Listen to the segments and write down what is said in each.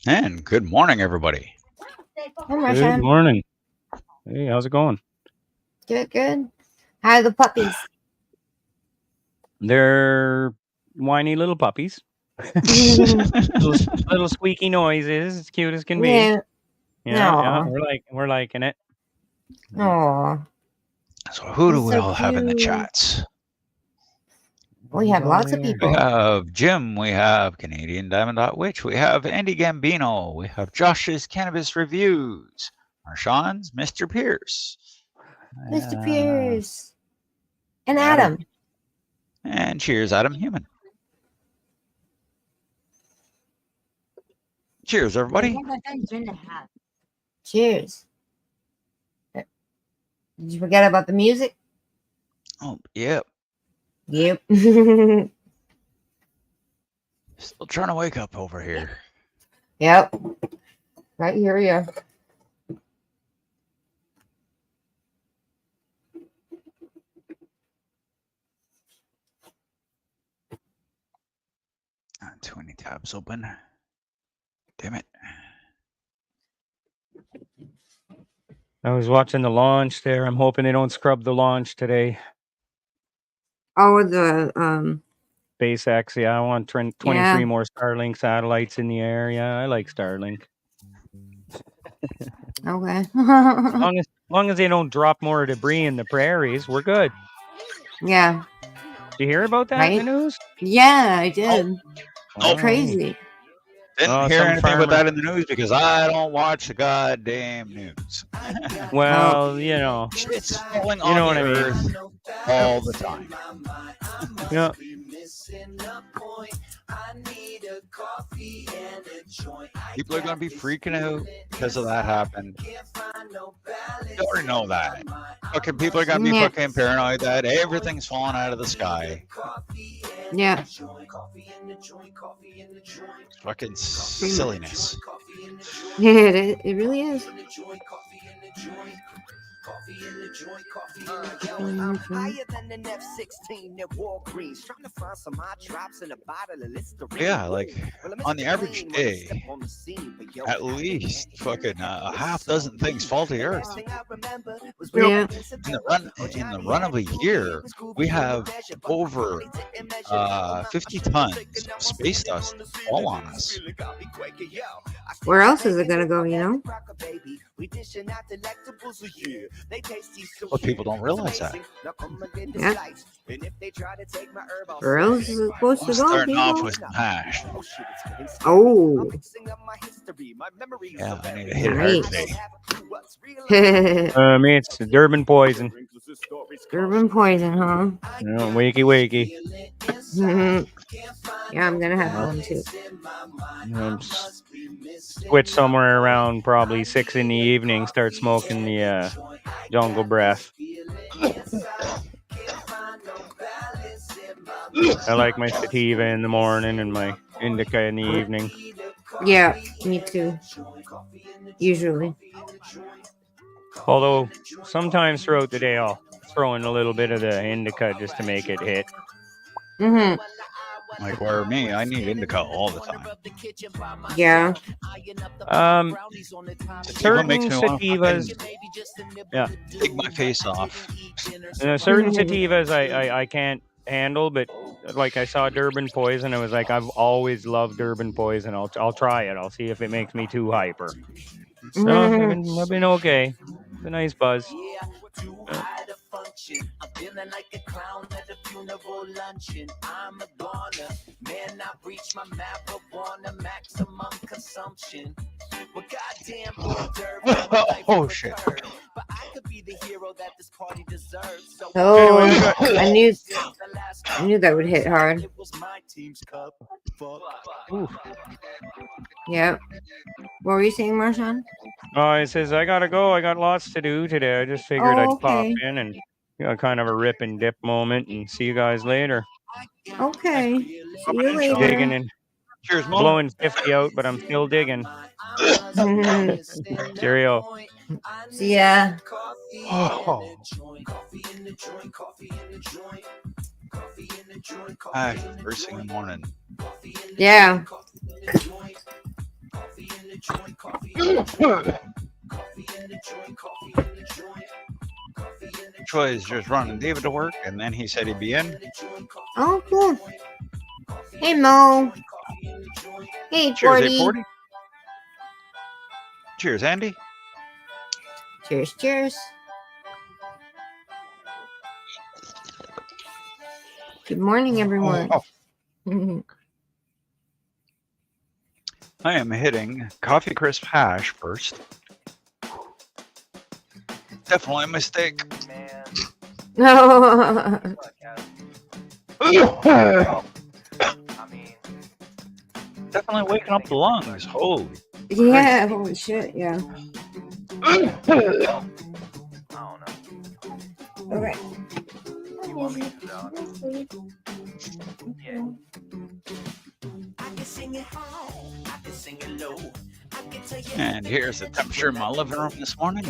And good morning, everybody. Hey, Good Marshawn. morning. Hey, how's it going? Good, good. How are the puppies? They're whiny little puppies. Yeah. little little squeaky noises. It's cute as can be. Yeah, yeah. Aw. We're liking it. Yeah. Aw. So, who do That's we so all have in the cute. chats? We Who's have all lots of there? We people. have Jim, we have Canadian Diamond Witch, we have Andy Gambino, we have Josh's Cannabis Reviews, Marshawn's Mr. Pierce, Mr. uh, Pierce. And Adam, Adam. and cheers, Adam Human. Cheers, everybody. Cheers. Did you forget about the music? Oh, yep. Yep. Still trying to wake up over here. Yep. Right here we are. 20 tabs open. Damn it. I was watching the launch there. I'm hoping they don't scrub the launch today. Oh, the SpaceX. Yeah, I want 23 yeah. more Starlink satellites in the air. Yeah, I like Starlink. Okay. Long as they don't drop more debris in the prairies, we're good. Yeah. Did you hear about that in Right. the news? Yeah, I Nope, did. nope. Oh, Crazy. Didn't hear some anything about farmer. that in the news because I don't watch the goddamn news. Oh. Well, Shit's falling you on know the what I mean. earth all the time. Yeah. People are going to be freaking out because of that happened. You already know that. Fucking people are going to be Yeah. fucking paranoid that everything's falling out of the sky. Yeah. It's fucking silliness. It really is. I'm higher than an F-16 at Walgreens, trying to find some hot drops in a bottle of Listerine. Yeah, like Well, I on the missed average plane when I day, stepped on the scene, but yo, at least fucking a half dozen things fall to the earth. last thing I remember was Yep. when In the run of a year, we have over 50 tons of space dust fall on us. Where else is it gonna go? You know? But people don't realize that. Yeah. Where else is it supposed to I'm go, starting off people? with some hash. Oh. Yeah, I need to hit it hard today. Me, it's Durban poison. Urban poison, huh? Wakey, wakey. Yeah, I'm gonna have one too. Quit somewhere around probably 6 in the evening. Start smoking the jungle breath. I like my sativa in the morning and my indica in the evening. Yeah, me too. Usually. Although sometimes throughout the day I'll throw in a little bit of the indica just to make it hit. Mm-hmm. Like where me, I need indica all the time. Yeah. Sativa makes Certain me want to sativas, yeah, take my face off. certain sativas I can't handle, but like I saw Durban poison, I was like, I've always loved Durban poison. I'll try it. I'll see if it makes me too hyper. No, I've been okay. It's a nice buzz. I'm feeling like a clown at a funeral luncheon. I'm a goner. Man, I've reached my marijuana maximum consumption. Well, goddamn, Oh shit. but I could be the hero that this party deserves. So Oh, Anyway, I knew that would hit hard. it was my team's cup. Fuck. Yep. What were you saying, Marshawn? He says I gotta go. I got lots to do today. I just figured Oh, I'd pop okay. in and kind of a rip and dip moment, and see you guys later. Okay. See you Digging later. And Cheers, Mo. blowing 50 out, but I'm still digging. Cheerio. See ya. Oh. Hi, first thing in the morning. Yeah. Troy is just running David to work, and then he said he'd be in. Oh, cool. Hey, Mo. Hey, Cheers, 40. 840. Cheers, Andy. Cheers, cheers. Good morning, everyone. Oh, I am hitting coffee crisp hash first. Definitely a mistake. Man. Definitely waking up the lungs. Holy. Yeah, holy shit, yeah. Okay. And here's the temperature in my living room this morning.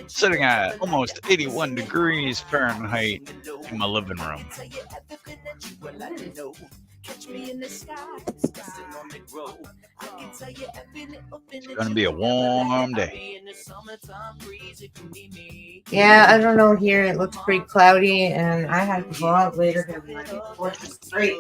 Sitting at almost 81 degrees Fahrenheit in my living room. It's going to be a warm day. Yeah, I don't know here. It looks pretty cloudy, and I have to go out later to have my report straight.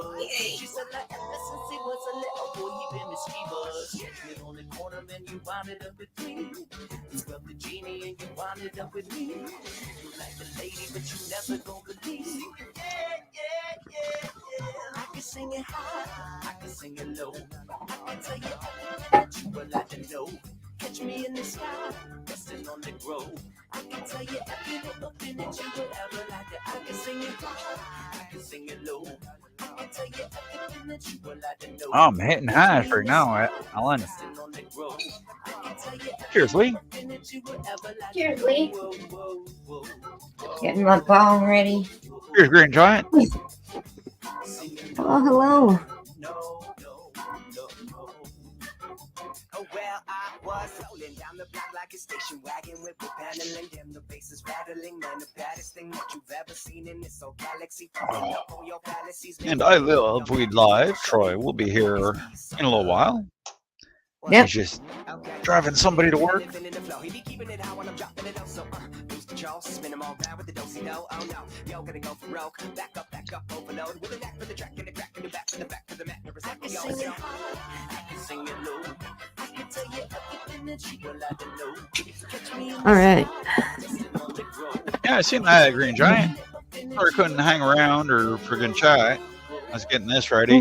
I can sing it high, I can sing it low. I can tell you everything that you would like to know. Catch me in the sky, resting on the grove. I can tell you every little thing that you would ever like to. I can sing it high, I can sing it low. I can tell you everything that you would like to know. Oh, I'm hitting hash right now, Ellen. Cheers, Lee. Cheers, Lee. Getting my bong ready. Cheers, Green Giant. Oh, hello. Oh, well, I was rolling down the block like a station wagon with the paneling, damn the bases rattling, man, the baddest thing that you've ever seen in this whole galaxy. And I love Weed Live. Troy will be here in a little while. Yep. He's just driving somebody to work. All right. Yeah, I seen that Green Giant. Or couldn't hang around or friggin' chat. I was getting this ready.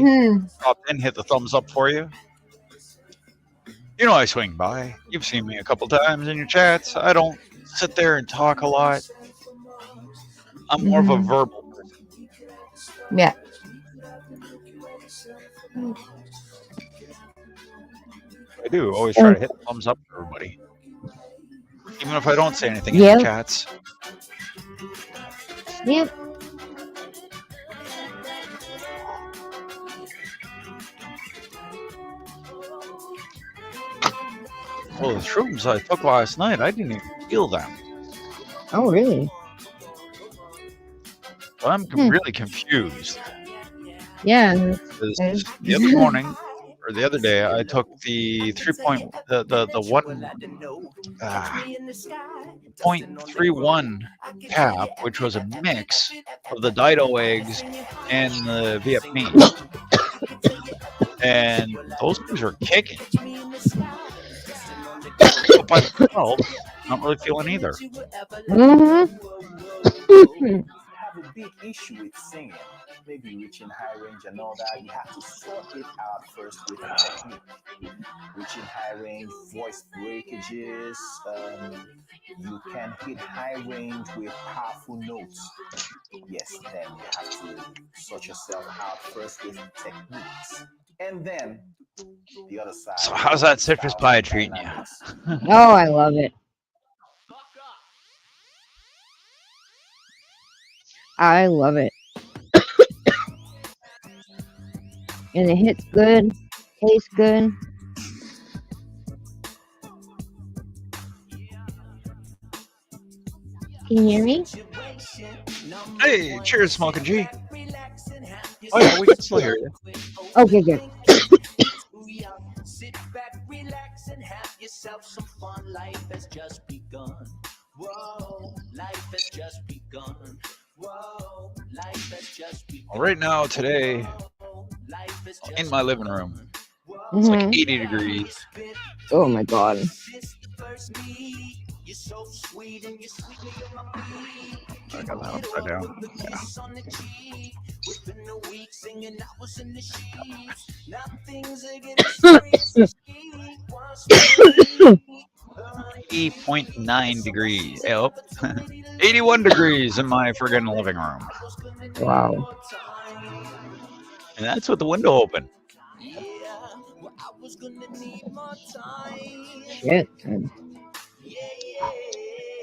Popped in, hit the thumbs up for you. You know I swing by. You've seen me a couple times in your chats. I don't sit there and talk a lot. I'm more of a verbal person. Yeah. I do always try to hit the thumbs up for everybody. Even if I don't say anything in the chats. Yep. Well, the shrooms I took last night, I didn't even feel them. Oh, really? So I'm really confused. Yeah. Because the other morning, or the other day, I took the 0.31 cap, which was a mix of the Dido eggs and the Vietnamese. And those things are kicking. But by the 12, not really feeling either. Have a big issue with singing, maybe reaching high range and all that. You have to sort it out first with a technique. Reaching high range, voice breakages. You can hit high range with powerful notes. Yes, then you have to sort yourself out first with techniques. And then the other side. So how's that citrus pie treating you? Oh, I love it. I love it. And it hits good, tastes good. Can you hear me? Hey, cheers, Smoking G. Oh yeah, we can still hear you. Okay, good. Sit back, relax, and have yourself some fun. Life has just begun. Whoa, life has just begun. Whoa, life has just begun. Well, right now, today, Life has just in my living room, begun. it's like Mhm. 80 degrees. Oh my god. This the first meet. You're so sweet and you're sweetly on my feet. I got that upside down. With the kiss on the cheek. Within a week, singing I was in the sheets. Now things are getting serious. 80.9 degrees. Oh, 81 degrees in my friggin' living room. Wow. And that's with the window open. Shit.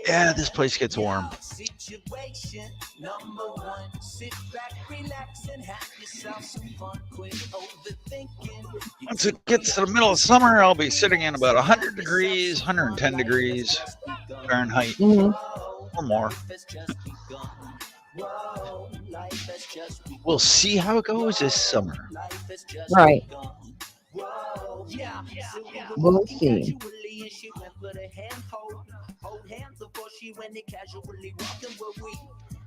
Yeah, this place gets warm. Situation number one. Sit back, relax, and have yourself some fun. Quit overthinking. Once it gets to the middle of summer, I'll be sitting in about 100 degrees, 110 degrees Fahrenheit, Mhm. or more. We'll see how it goes this summer. Right. We'll see. Hold hands before she went and casually walking where we.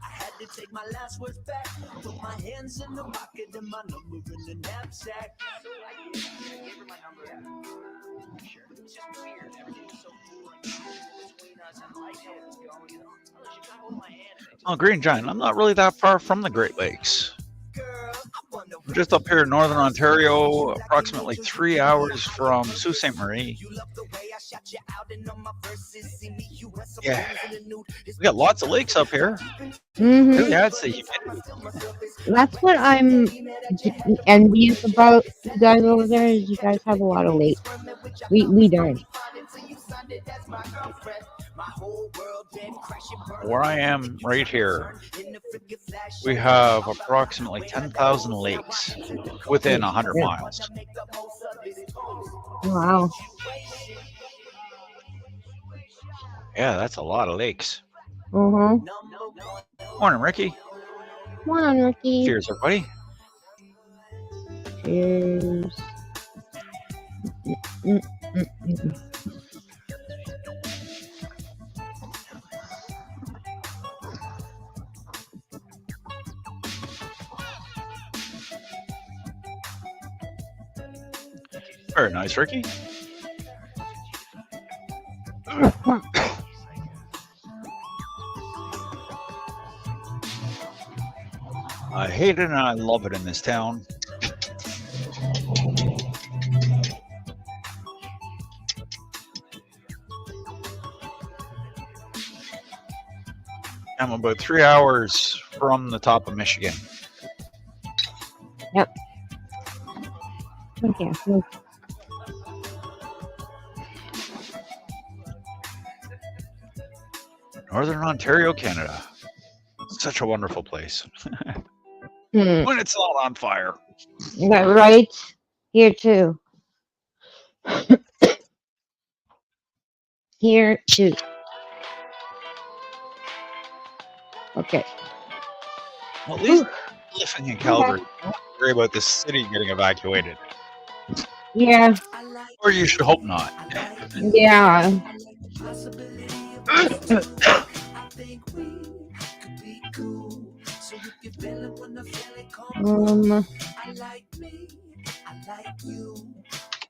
I had to take my last words back. Put my hands in the pocket and my number in the knapsack. So I gave her my number. Sure. It was just weird. Everything was so cool and between us, and I know it's going. She kind of hold my hand. Oh, Green Giant, I'm not really that far from the Great Lakes. I'm just up here in northern Ontario, approximately 3 hours from Sault Ste. Marie. Yeah, we got lots of lakes up here. Mhm. Really adds the humidity. That's what I'm envious about you guys over there. Is you guys have a lot of lakes. We don't. Where I am right here, we have approximately 10,000 lakes within 100 miles. Wow. Yeah, that's a lot of lakes. Mhm. Morning, Ricky. Come on, Ricky. Cheers, everybody. Cheers. Mm. Very nice, Ricky. I hate it and I love it in this town. I'm about 3 hours from the top of Michigan. Yep. Okay. Northern Ontario, Canada. Such a wonderful place. When it's not on fire. Yeah, right. Here too. Here too. Okay. Well, at least living in Calgary, you don't worry about this city getting evacuated. Yeah. Or you should hope not. Yeah. I like me, I like you.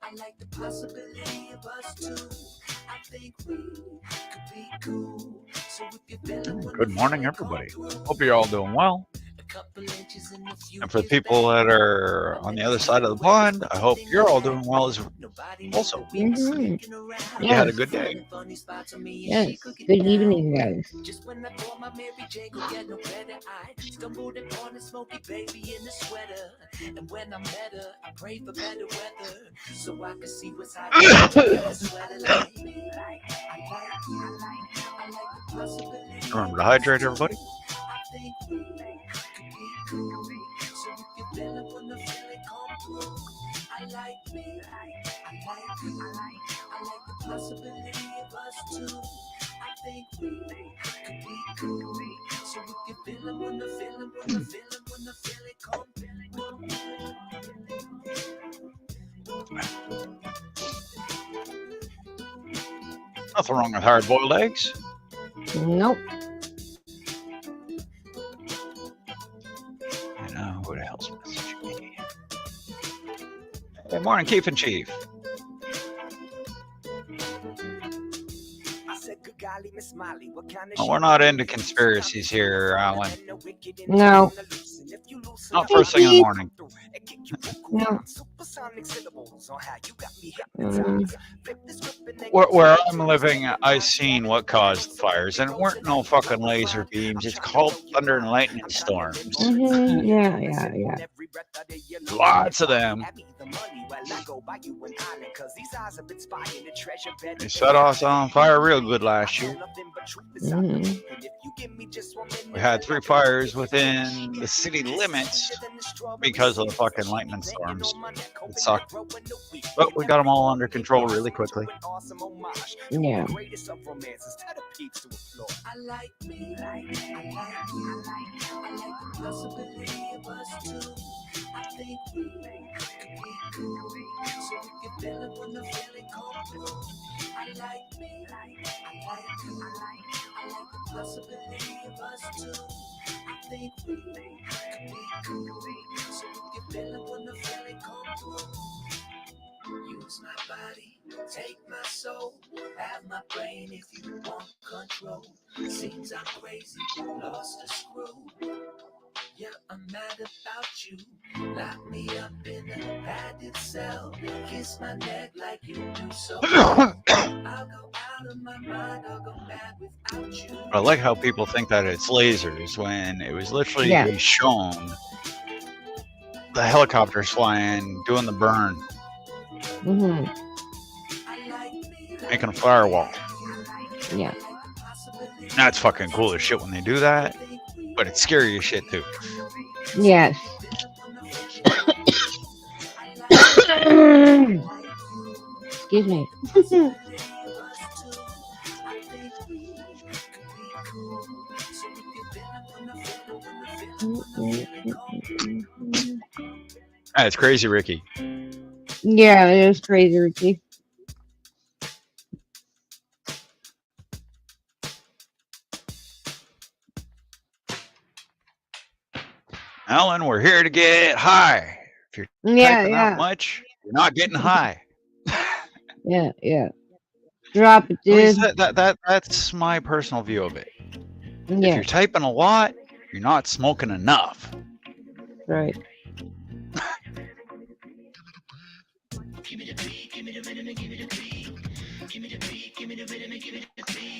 I like the possibility of us two. I think we could be cool. So if you're feeling Good morning, everybody. Hope you're all doing well. And for the people that are on the other side of the pond, I hope you're all doing well as also. Mm-hmm. You had a good day. Yes. Good evening, guys. Just when I thought my Mary Jane could get no better, I stumbled upon a smoky baby in a sweater. And when I met her, I prayed for better weather, so I could see what's happening in the sweater. Like me, I like you, I like the possibility. Remember to hydrate, everybody. I think we could be cool. So if you're feeling when the feeling come through, I like me, I like you, I like the possibility of us two. I think we could be cool. So Nothing wrong with hard-boiled eggs. Nope. I know who the hell's messaging me. Good morning, Keith and Chief. Oh, we're not into conspiracies here, Alan. No. Not first thing in the morning. No. Where I'm living, I seen what caused the fires, and it weren't no fucking laser beams. It's called thunder and lightning storms. Mm-hmm. Yeah. Lots of them. They set us on fire real good last year. Mm-hmm. We had 3 fires within the city limits because of the fucking lightning storms. It sucked. But we got them all under control really quickly. Yeah. Use my body, take my soul, have my brain if you want control. Seems I'm crazy, lost a screw. Yeah, I'm mad about you. Lock me up in a padded cell. Kiss my neck like you do so. I'll go out of my mind, I'll go mad without you. I like how people think that it's lasers when it was literally shown the helicopters flying, doing the burn, Mm-hmm. making a firewall. Yeah. That's fucking cool as shit when they do that, but it's scary as shit too. Yes. Excuse me. That's crazy, Ricky. Yeah, it was crazy, Ricky. Alan, we're here to get high. If you're typing that much, you're not getting high. Yeah. Drop it, At least dude. that's my personal view of it. If Yeah, you're typing a lot, you're not smoking enough. right.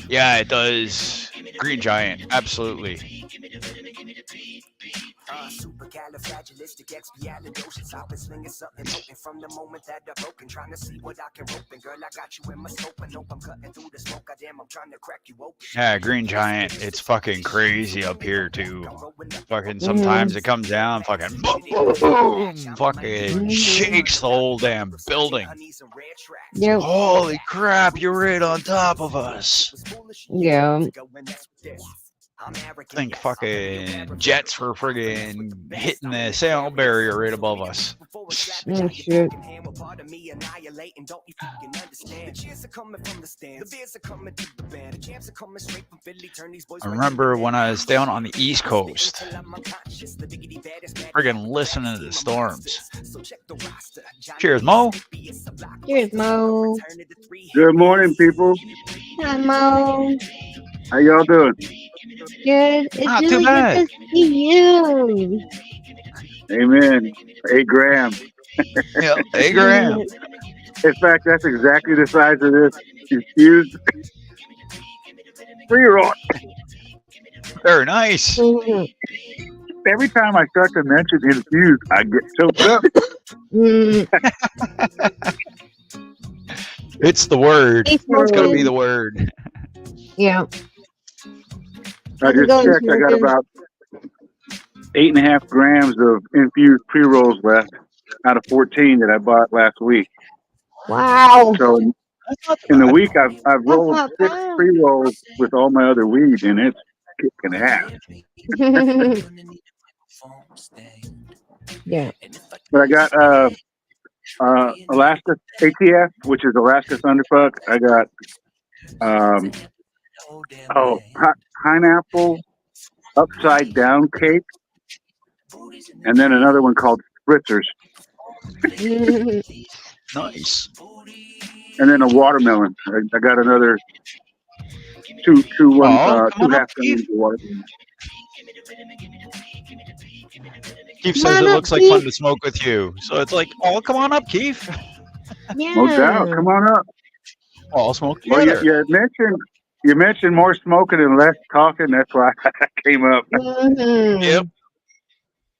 Yeah, it does. Green Giant, absolutely. Supercalifragilisticexpialidocious. I've been slinging something potent from the moment that I broken. Trying to see what I can rope. And girl, I got you in my scope. I nope, I'm cutting through the smoke. Goddamn, I'm trying to crack you open. Yeah, Green Giant, it's fucking crazy up here too. Fucking sometimes it comes down, fucking boom, fucking shakes the whole damn building. Yep. Holy crap, you're right on top of us. Yeah. Think fucking jets were friggin' hitting the sound barrier right above us. Oh, shit. I remember when I was down on the East Coast, friggin' listening to the storms. Cheers, Mo. Cheers, Mo. Good morning, people. Hi, Mo. How y'all doing? Good. It's Not really too bad. good to see you. Amen. 8 grams. Yeah, hey, Graham. In fact, that's exactly the size of this infused 3-year-old. Very nice. Mhm. Every time I start to mention infused, I get choked up. Mm. It's the word. Hey, It's gonna be Smokin'. the word. Yeah. I just How's it checked. I got going, about 8.5 grams of infused pre-rolls left out of 14 that I bought last week. Wow. So That's not in the bad. week, I've rolled not 6 bad. pre-rolls with all my other weed in it. kicking ass. Yeah. But I got Alaska ATF, which is Alaska Thunderfuck. I got pineapple upside down cake, and then another one called spritzers, Nice. and then a watermelon. I got another two come on half up, gallons Keith. of watermelon. Keith Come says on Uh, it up, looks like fun Keith. to smoke with you. So it's like, oh, come on up, Keith. No doubt. Yeah. Come on up. I'll smoke Well, together. you mentioned more smoking and less talking. That's why I came up. Mhm. Yep.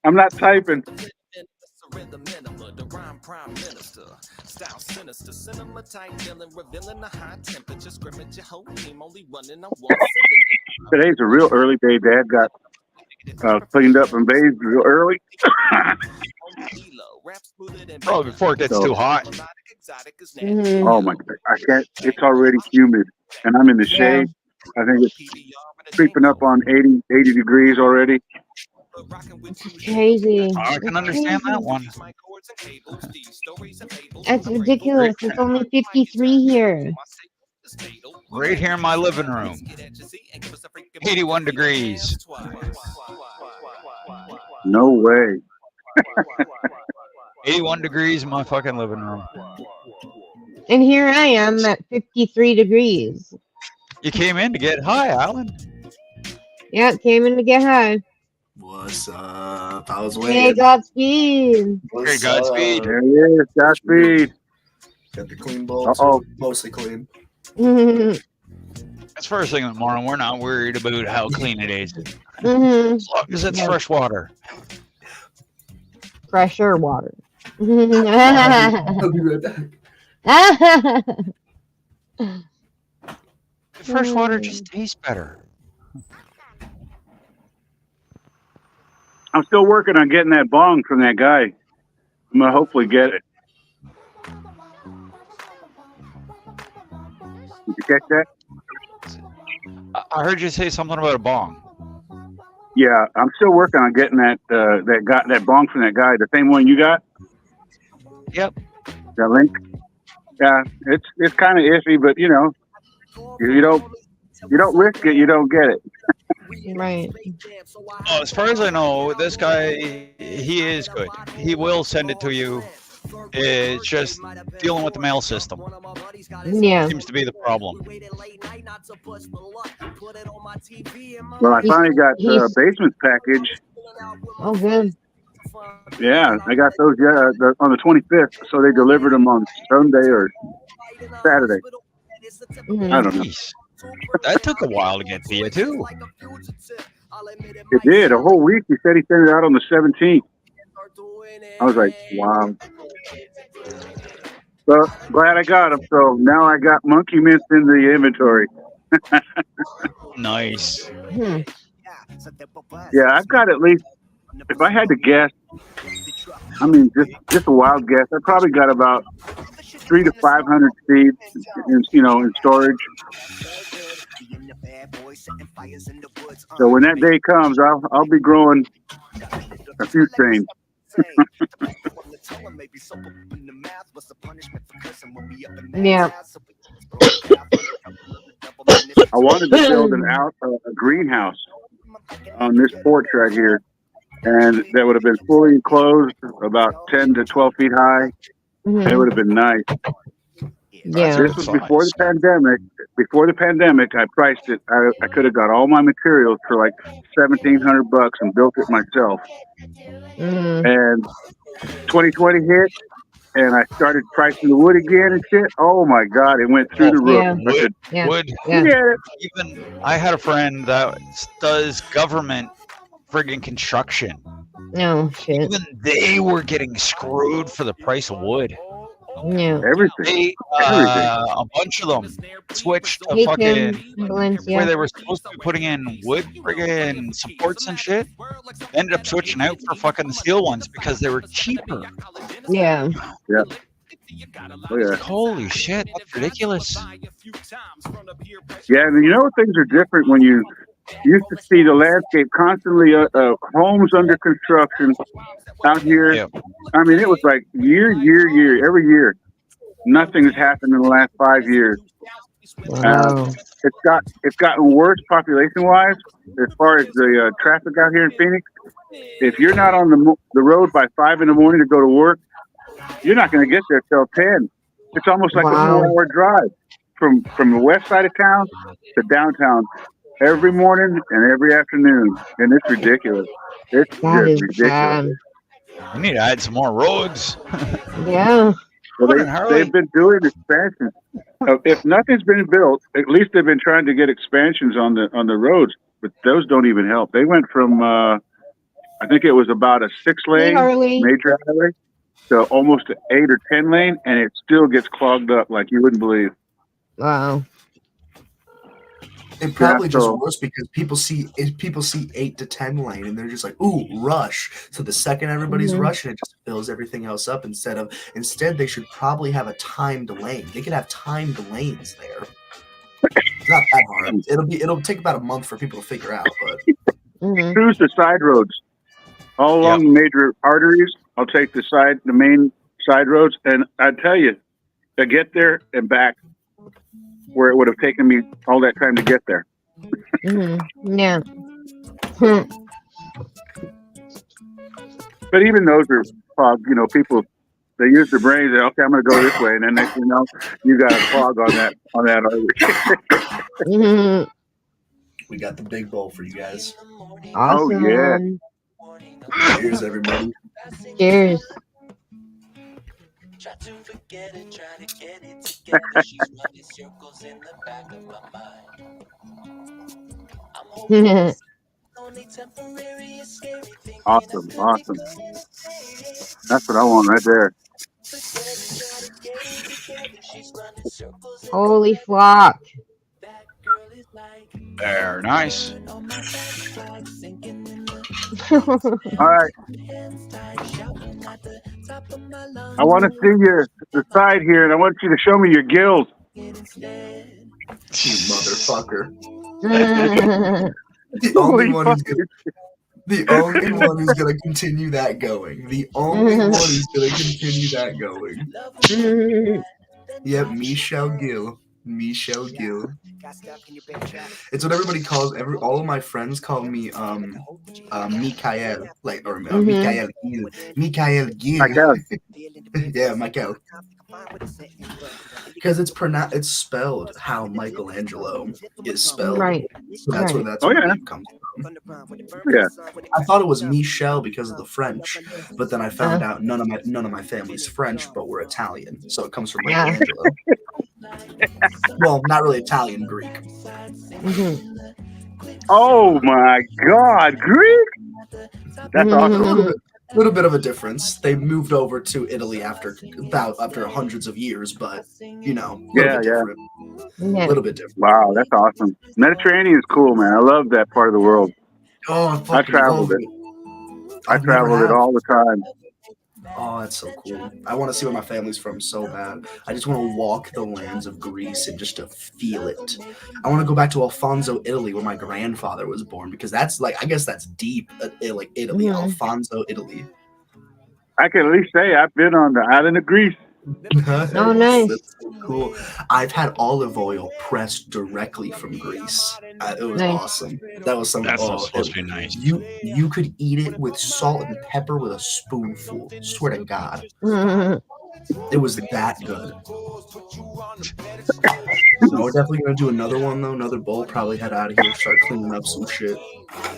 I'm not typing. Today's a real early day. Dad got cleaned up and bathed real early. Probably before it gets So- too hot. Mhm. Oh my God, I can't. It's already humid, and I'm in the Yeah. shade. I think it's creeping up on 80 degrees already. It's crazy. I can understand that one. That's ridiculous. It's only 53 here. Right here in my living room. 81 degrees. No way. 81 degrees in my fucking living room. And here I am at 53 degrees. You came in to get high, Alan. Yeah, came in to get high. What's up? I was Hey, waiting. Godspeed. What's Godspeed. up? There he is. Godspeed. Got the clean bowl. Uh-oh. Too. Mostly clean. Mhm. It's first thing in the morning. We're not worried about how clean it is. Mhm. As long as it's Yeah. fresh water. Fresher water. I'll be right back. Fresh water just tastes better. I'm still working on getting that bong from that guy. I'm gonna hopefully get it. Did you catch that? I heard you say something about a bong. Yeah, I'm still working on getting that bong from that guy. The same one you got. Yep. That link. Yeah, it's kind of iffy, but you know, if you don't risk it, you don't get it. Right. Oh, as far as I know, this guy, he is good. He will send it to you. It's just dealing with the mail system. Yeah. Seems to be the problem. Well, I finally got the He's- basements package. Oh, good. Yeah, I got those on the 25th, so they delivered them on Sunday or Saturday. Mhm. I don't know. Jeez. That took a while to get to you, too. It did a whole week. He said he sent it out on the 17th. I was like, wow. So glad I got them. So now I got monkey mints in the inventory. Nice. Hmm. Yeah, I've got at least, if I had to guess, I mean, just a wild guess, I probably got about 300 to 500 seeds, in storage. So when that day comes, I'll be growing a few strains. Yeah. I wanted to build a greenhouse on this porch right here, and that would have been fully enclosed, about 10 to 12 feet high. Mhm. It would have been nice. Yeah. This was before the pandemic. Before the pandemic, I priced it. I could have got all my materials for like $1,700 and built it myself. Mhm. And 2020 hit, and I started pricing the wood again and shit. Oh my God, it went through the roof. Yeah. I said, Yeah. Wood. Yeah. yeah. Even I had a friend that does government friggin' construction. No shit. Even they were getting screwed for the price of wood. Yeah. Everything. A bunch of them switched to Hey, fucking Tim. Valencia. where they were supposed to be putting in wood friggin' supports and shit. Ended up switching out for fucking the steel ones because they were cheaper. Yeah. Yeah. Oh, yeah. Holy shit, that's ridiculous. Yeah, and you know things are different when you used to see the landscape constantly, homes under construction out here. Yeah. I mean, it was like year, every year. Nothing's happened in the last 5 years. Wow. It's gotten worse population wise as far as the traffic out here in Phoenix. If you're not on the road by 5 in the morning to go to work, you're not going to get there till 10. It's almost like a Wow. 4-hour drive from the west side of town to downtown every morning and every afternoon, and it's ridiculous. It's That just is ridiculous. bad. We need to add some more roads. Yeah. Well, Morning, Harley. they've been doing expansions. If nothing's been built, at least they've been trying to get expansions on the roads, but those don't even help. They went from I think it was about a 6-lane Harley. major highway to almost an 8 or 10 lane, and it still gets clogged up like you wouldn't believe. Wow. It probably just so- worse because people see 8 to 10 lane and they're just like, ooh, rush. So the second everybody's Mhm. rushing, it just fills everything else up. Instead, they should probably have a timed lane. They could have timed lanes there. It's not that hard. It'll take about a month for people to figure out, but Mhm. Choose the side roads all along the major arteries. I'll take the main side roads, and I tell you, to get there and back, where it would have taken me all that time to get there. Mhm. Yeah. Hmm. But even those are clogged. You know, people they use their brains. They okay, I'm going to go this way, and then next thing you know, you got a clog on that artery. Mhm. we got the big bowl for you guys. Awesome. yeah. Cheers, everybody. Cheers. Try to forget it, try to get it together. She's running circles in the back of my mind. I'm hoping only temporary is scary thinking Awesome. That's what I want right there. she's running circles in Holy flock. that girl is like Very nice. on my backside sinking in the All right, hands tied shouting at the top of my lungs I want to see the side here, and I want you to show me your gills. instead. You motherfucker. Mhm. The only one who's gonna continue that going. The only one who's gonna continue that going. Mhm. Yep, Michelle Gill. It's what everybody calls all of my friends call me Mikael. Mikael Gill. Mikael Gill. Yeah, Michael. Because it's spelled how Michelangelo is spelled. Right. So that's where Oh, the yeah. name comes from. Yeah. I thought it was Michel because of the French, but then I found out none of my family's French, but we're Italian, so it comes from Yeah. Michelangelo. Well, not really Italian, Greek. Mhm. Oh my God, Greek! That's awesome. A little bit of a difference. They moved over to Italy after hundreds of years, but you know, a little bit different. Yeah. A little bit different. Wow, that's awesome. Mediterranean is cool, man. I love that part of the world. Oh, I traveled it. I traveled it all the time. Oh, that's so cool. I want to see where my family's from so bad. I just want to walk the lands of Greece and just to feel it. I want to go back to Alfonso, Italy, where my grandfather was born, because that's like, I guess that's deep, like Italy, Yeah. Alfonso, Italy. I can at least say I've been on the island of Greece. Oh, nice. That's so cool. I've had olive oil pressed directly from Greece. It was Nice. awesome. That was something. That's supposed to be nice. You could eat it with salt and pepper with a spoonful. Swear to God, Mhm. it was that good. So we're definitely gonna do another one though, another bowl. Probably head out of here, start cleaning up some shit.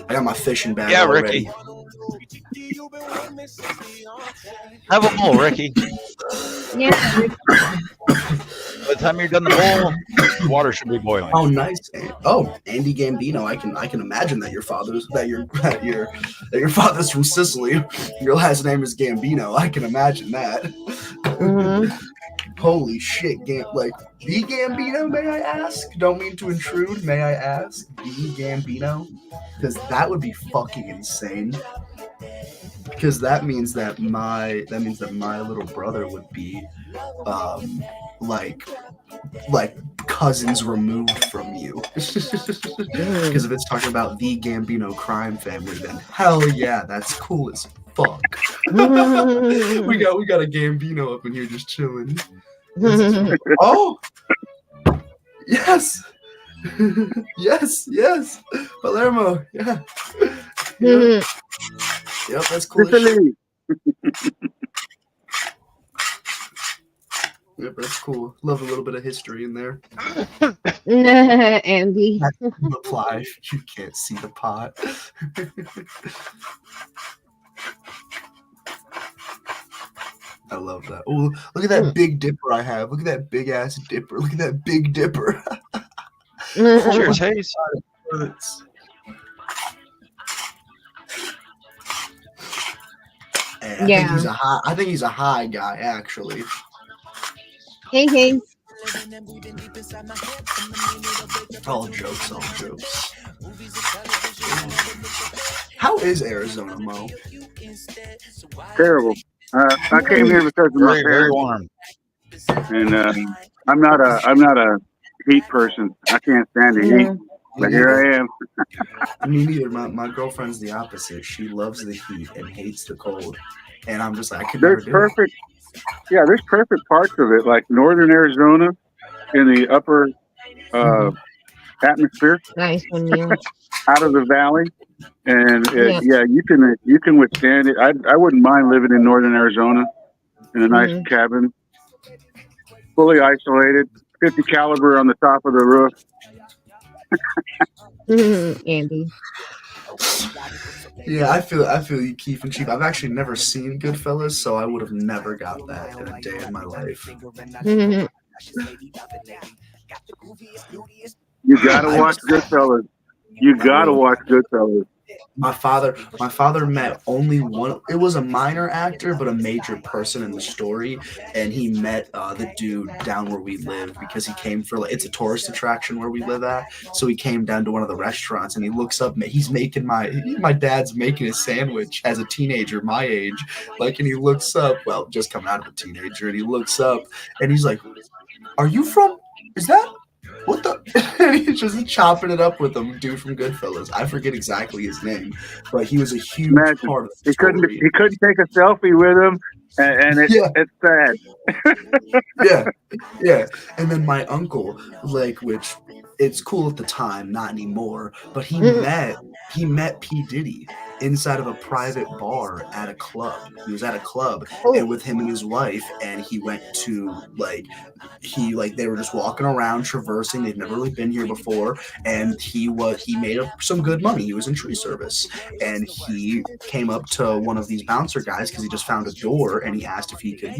I got my fishing bag Yeah, already. Ricky. Have a bowl, Ricky. Yeah. By the time you're done the bowl, the water should be boiling. Oh, nice. Oh, Andy Gambino. I can imagine that your father's from Sicily. Your last name is Gambino. I can imagine that. Mhm. Holy shit, like the Gambino, may I ask? Don't mean to intrude, may I ask? The Gambino? Because that would be fucking insane. Because that means that my little brother would be like cousins removed from you. Because if it's talking about the Gambino crime family, then hell yeah, that's cool as fuck. we got a Gambino up in here just chilling. Oh, yes. yes, Palermo. Yeah. Yep, that's cool. Yep, that's cool. Love a little bit of history in there. Andy. Reply. You can't see the pot. I love that. Oh, look at that big dipper I have. Look at that big ass dipper. Look at that big dipper. Cheers, Hayes. Hey, I think he's a high guy, actually. Hey. All jokes. How is Arizona, Mo? Terrible. I came here because of my Very, very parents, warm. and I'm not a heat person. I can't stand the heat. But here I am. Me neither. My girlfriend's the opposite. She loves the heat and hates the cold. And I'm just like, I could never do it. Yeah, there's perfect parts of it, like northern Arizona in the upper atmosphere. Nice one, you. Out of the valley. And you can withstand it. I wouldn't mind living in northern Arizona in a nice cabin, fully isolated, 50 caliber on the top of the roof. Andy. Yeah, I feel you, Keith and Chief. I've actually never seen Goodfellas, so I would have never got that in a day in my life. You gotta watch Goodfellas. You gotta watch Goodfellas. My father met only one. It was a minor actor, but a major person in the story. And he met the dude down where we live because he came for it's a tourist attraction where we live at. So he came down to one of the restaurants and he looks up. He's making my dad's making a sandwich as a teenager, my age. And he looks up. Well, just coming out of a teenager, and he looks up and he's like, "Are you from? Is that?" What the? He's just chopping it up with them, dude from Goodfellas. I forget exactly his name, but he was a huge part of the story. He couldn't take a selfie with him, and it's sad. yeah. And then my uncle, which it's cool at the time, not anymore, but he met P. Diddy inside of a private bar at a club. He was at a club and with him and his wife, and he went to they were just walking around traversing. They'd never really been here before, and he made some good money. He was in tree service, and he came up to one of these bouncer guys because he just found a door, and he asked if he could,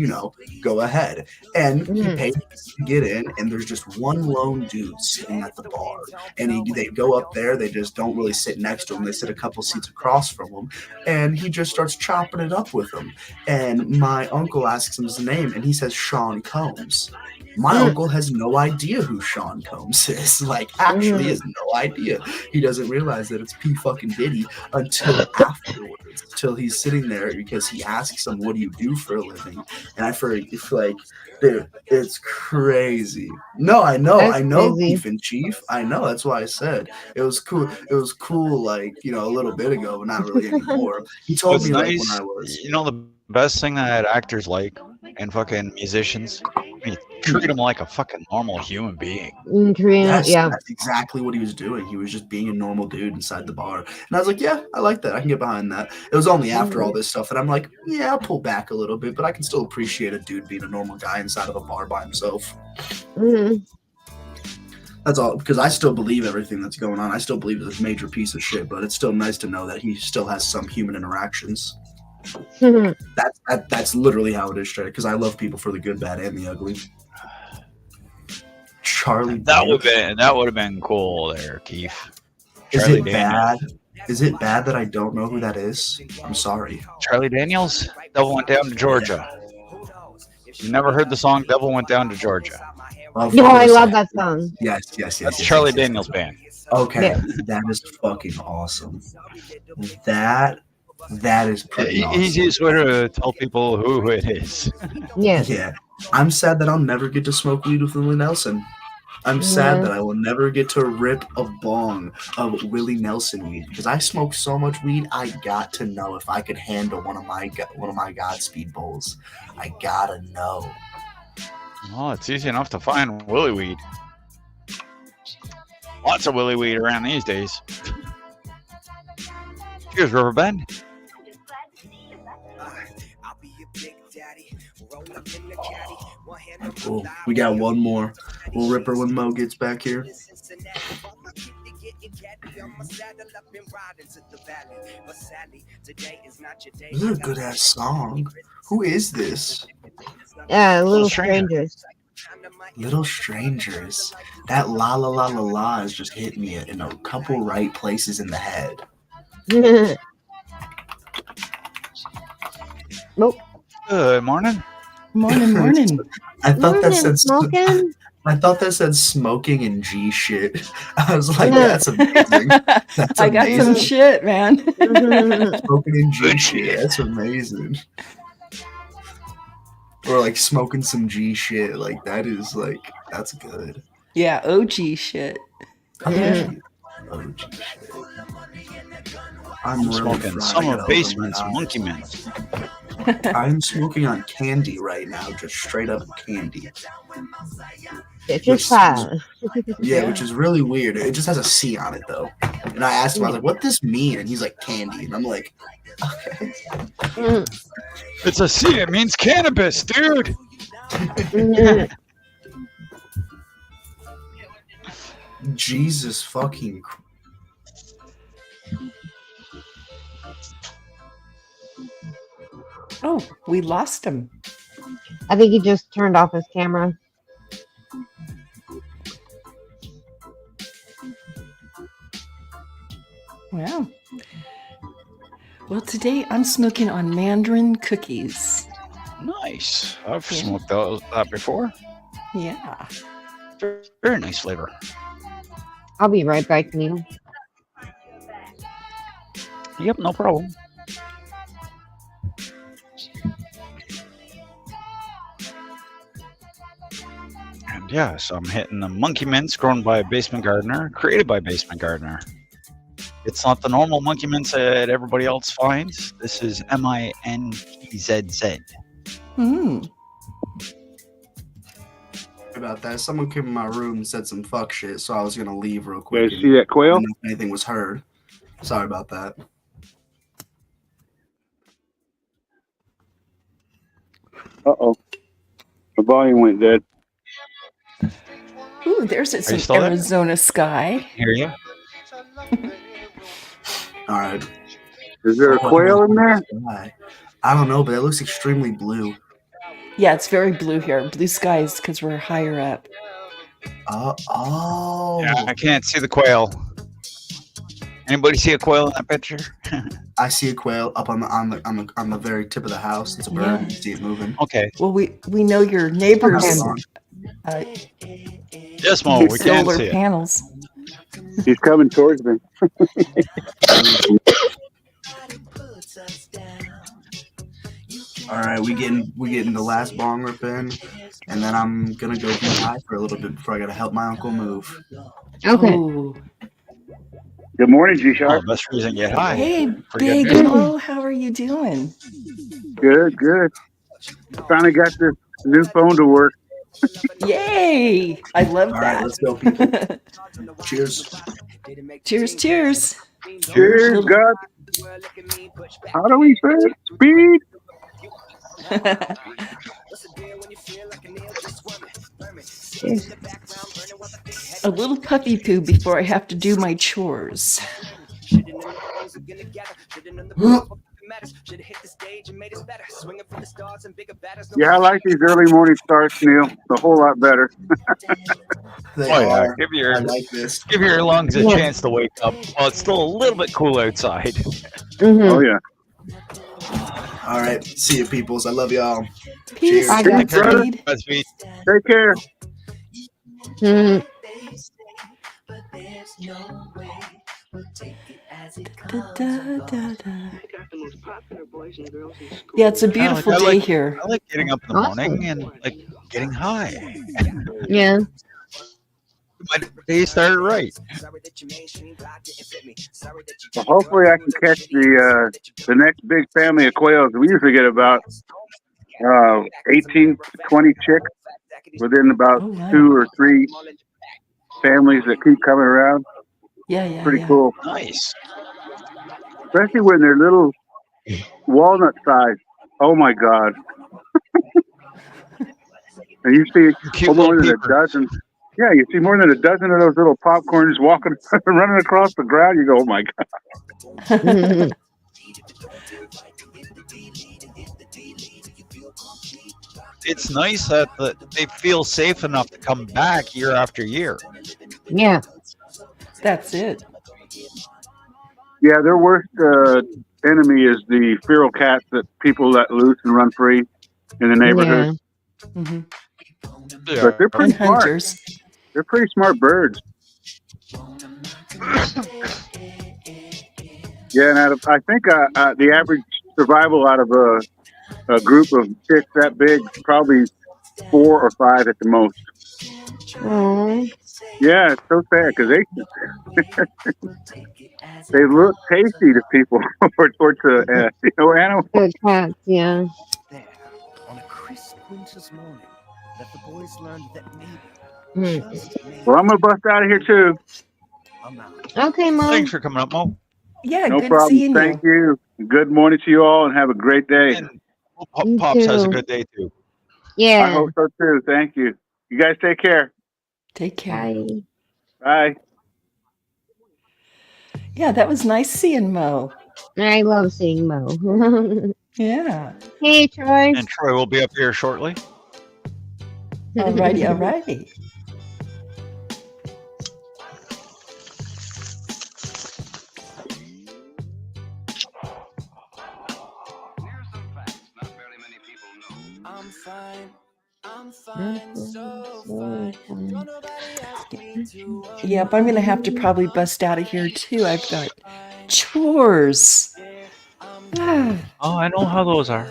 go ahead, and he paid to get in. And there's just one lone dude sitting at the bar, and they go up there. They just don't really sit next to him. They sit a couple seats across from him, and he just starts chopping it up with them. And my uncle asks him his name, and he says Sean Combs. My uncle has no idea who Sean Combs is. Actually has no idea. He doesn't realize that it's P fucking Diddy until afterwards, until he's sitting there because he asks him, "What do you do for a living?" And I feel dude, it's crazy. No, I know, Beef and Chief. I know. That's why I said it was cool. It was cool, a little bit ago, but not really anymore. He told me nice, when I was. The best thing that actors like and fucking musicians, you treat them like a fucking normal human being. Yes, that's exactly what he was doing. He was just being a normal dude inside the bar. And I was like, yeah, I like that. I can get behind that. It was only after all this stuff that I'm like, yeah, I'll pull back a little bit, but I can still appreciate a dude being a normal guy inside of a bar by himself. That's all, because I still believe everything that's going on. I still believe it's a major piece of shit, but it's still nice to know that he still has some human interactions. That's literally how it is, straight. Because I love people for the good, bad, and the ugly. Charlie. That would have been cool there, Keith. Is it bad? Is it bad that I don't know who that is? I'm sorry. Charlie Daniels. Devil Went Down to Georgia. You never heard the song "Devil Went Down to Georgia"? No, I love that song. Yes. That's Charlie Daniels' band. Okay, that is fucking awesome. That is pretty awesome. Easiest way to tell people who it is. Yeah. I'm sad that I'll never get to smoke weed with Willie Nelson. I'm sad that I will never get to rip a bong of Willie Nelson weed because I smoked so much weed. I got to know if I could handle one of my Godspeed bowls. I gotta know. Well, it's easy enough to find willy weed. Lots of willy weed around these days. Cheers, Riverbend. Oh, we got one more. We'll rip her when Mo gets back here. This is a good ass song. Who is this? Yeah, Little Strangers. Little Strangers. That la la la la la has just hit me in a couple right places in the head. Nope. Good morning. Morning. I thought that said smoking. I thought that said smoking and G shit. I was like, that's amazing. That's I got some shit, man. Smoking and G shit. That's amazing. Or like smoking some G shit. Like that is like that's good. Yeah, OG shit. OG shit. I'm really smoking summer basements, monkey mints. I'm smoking on candy right now, just straight up candy. It's just fast. Yeah, which is really weird. It just has a C on it though. And I asked him, I was like, "What does this mean?" And he's like, "Candy." And I'm like, "Okay." It's a C. It means cannabis, dude. Jesus fucking. Oh, we lost him. I think he just turned off his camera. Wow. Well, today I'm smoking on mandarin cookies. Nice. I've smoked that before. Yeah. Very nice flavor. I'll be right back, Neil. Yep, no problem. And yes, I'm hitting the monkey mints grown by a basement gardener, created by a basement gardener. It's not the normal monkey mints that everybody else finds. This is MINTZZ. About that, someone came in my room and said some fuck shit, so I was gonna leave real quick. You see that quail? If anything was heard. Sorry about that. Uh-oh. The volume went dead. Ooh, there's some Arizona sky. Hear you? All right. Is there a quail in there? I don't know, but it looks extremely blue. Yeah, it's very blue here. Blue skies because we're higher up. Oh. Yeah, I can't see the quail. Anybody see a quail in that picture? I see a quail up on the very tip of the house. It's a bird. Yeah. You see it moving. Okay. Well, we know your neighbors. Yes, Mo, we can't solar see it. panels. He's coming towards me. All right, we getting the last bong rip in, and then I'm gonna go get high for a little bit before I gotta help my uncle move. Okay. Ooh. Good morning, G-Shark. Oh, best reason to get high. Hey, Forget Big me. Mo, how are you doing? Good. Finally got this new phone to work. Yay! I love All that. right, let's go, people. Cheers. Cheers, cheers. Cheers, God. How do we say it? Speed. A little puppy poo before I have to do my chores. Yeah, I like these early morning starts, Neil. A whole lot better. They Oh, yeah. are. Give I like this. your lungs a chance to wake up while it's still a little bit cool outside. Oh, yeah. All right, see you, peoples. I love y'all. Peace. Cheers. I got Godspeed. Godspeed. Take care. Mhm. Yeah, it's a beautiful I day like- here. I like getting up in the Awesome. morning and like getting high. Yeah. They started right. Well, hopefully I can catch the next big family of quails. We usually get about 18 to 20 chicks within about Oh, wow. 2 or 3 families that keep coming around. Yeah. Pretty cool, Nice. especially when they're little walnut size. Oh my God! And you see Cute more little than a peepers. dozen. Yeah, you see more than a dozen of those little popcorns walking, running across the ground. You go, oh my God! It's nice that they feel safe enough to come back year after year. Yeah. That's it. Yeah, their worst enemy is the feral cats that people let loose and run free in the neighborhood. Yeah. Hmm. But they're pretty And smart. hunters. They're pretty smart birds. Yeah, and I think the average survival out of a group of chicks that big, probably 4 or 5 at the most. Oh. Yeah, it's so sad because they look tasty to people or to animals. Good cats. Yeah. There, on a crisp winter's morning, that the boys learned that Hmm. maybe, just maybe, Well, I'm gonna bust out of here too. I'm out. Okay, Mom. Thanks for coming up, Mo. Yeah, No good problem. seeing Thank you. you. Good morning to you all, and have a great day. And You Pops has a too. good day too. I Yeah. hope so too. Thank you. You guys take care. Take care. Bye. Bye. Yeah, that was nice seeing Mo. I love seeing Mo. Yeah. Hey, Troy. And Troy will be up here shortly. Alrighty. I'm fine. I'm fine, so fine. Don't nobody ask me to. Yep, I'm gonna have to probably bust out of here too. I've got chores. Oh, I know how those are.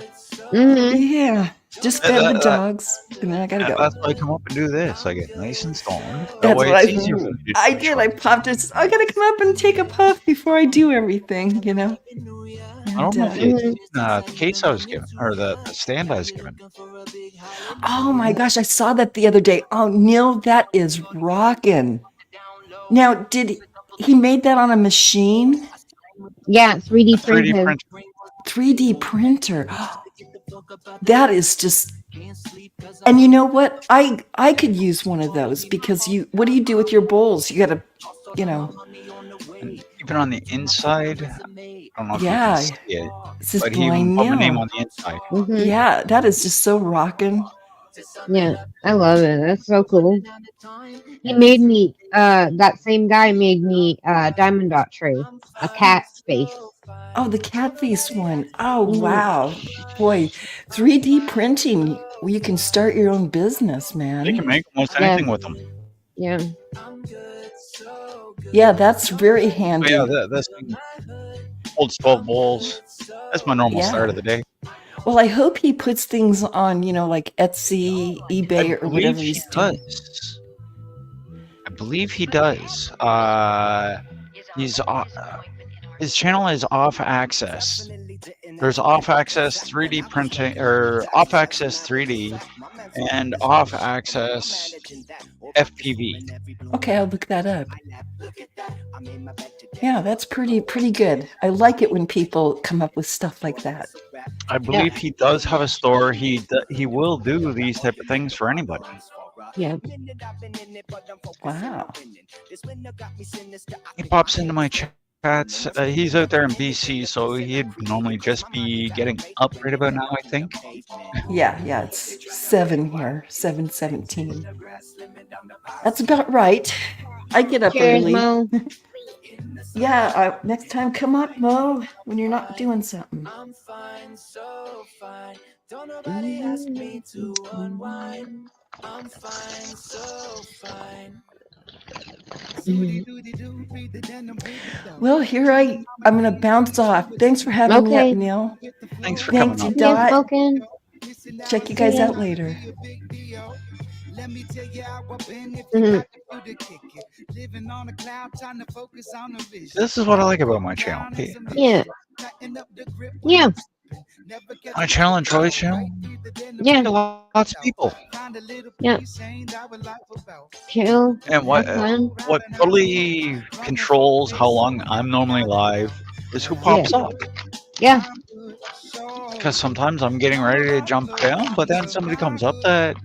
Mm-hmm. Yeah, just fed the dogs, and then I gotta go. That's why I come up and do this. I get nice and stoned. That That's way what it's easier for me to do I the did. show. I popped it. I gotta come up and take a puff before I do everything, you know. I don't know if you Mhm. the case I was given or the stand I was given. Oh my gosh, I saw that the other day. Oh, Neil, that is rocking. Now, did he made that on a machine? Yeah, 3D 3D printed. print. 3D printer. That is just. And you know what? I could use one of those because what do you do with your bowls? You gotta, And even on the inside, I don't know if Yeah. you can see it, This is but he even blind put my name Neil. on the inside. Mm-hmm. Yeah, that is just so rocking. Yeah, I love it. That's so cool. He made me. That same guy made me Diamond Dot tray, a cat face. Oh, the cat face one. Oh, Mhm. wow. Boy, 3D printing. Well, you can start your own business, They man. can make almost Yeah. anything with them. Yeah. Yeah, that's very But handy. yeah, this thing holds 12 bowls. That's my normal Yeah. start of the day. Well, I hope he puts things on, like Etsy, eBay, or believe whatever he he's doing. does. I believe he does. He's his channel is Off Access. There's Off Access 3D printing or Off Access 3D and Off Access FPV. Okay, I'll look that up. Yeah, that's pretty good. I like it when people come up with stuff like that. I believe he does have a store. He will do these type of things for anybody. Yeah. Wow. He pops into my chats. He's out there in BC, so he'd normally just be getting up right about now, I think. Yeah, it's 7 here, 7:17. That's about right. I get up Cheers, early. Mo. Yeah, next time come up, Mo, when you're not doing something. I'm fine, so fine. Don't nobody ask me to unwind. I'm fine, so fine. Well, here I'm gonna bounce off. Thanks for having me Okay. up, Neil. Thanks for Thank coming you, up. Yes, Dot. spoken. Check you guys See ya. out later. Let me tell you how I've been if Mhm. you got to do the kick it. Living on a cloud, trying to focus on the vision. This is what I like about my channel. Yeah. Yeah. My channel and Troy's channel. Yeah. Lots of people. Yeah. Chill. And Have fun. what totally controls how long I'm normally live is who pops up. Yeah. Because sometimes I'm getting ready to jump down, but then somebody comes up that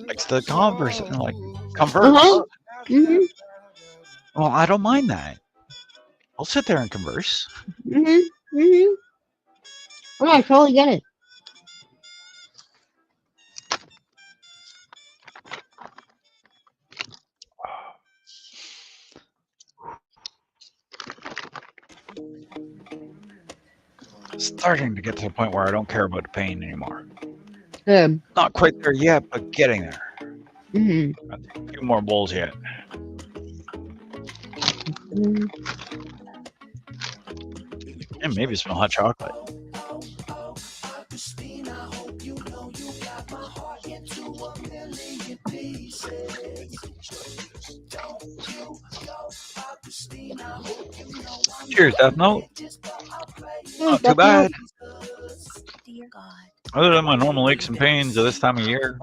likes to converse. Uh-huh. Mhm. Well, I don't mind that. I'll sit there and converse. Mhm. Mhm. Oh, I totally get it. Starting to get to the point where I don't care about the pain anymore. Good. Not quite there yet, but getting there. Mhm. A few more bowls yet. Mhm. And maybe some hot chocolate. Cheers, Death Note. Not too bad. Other than my normal aches and pains of this time of year.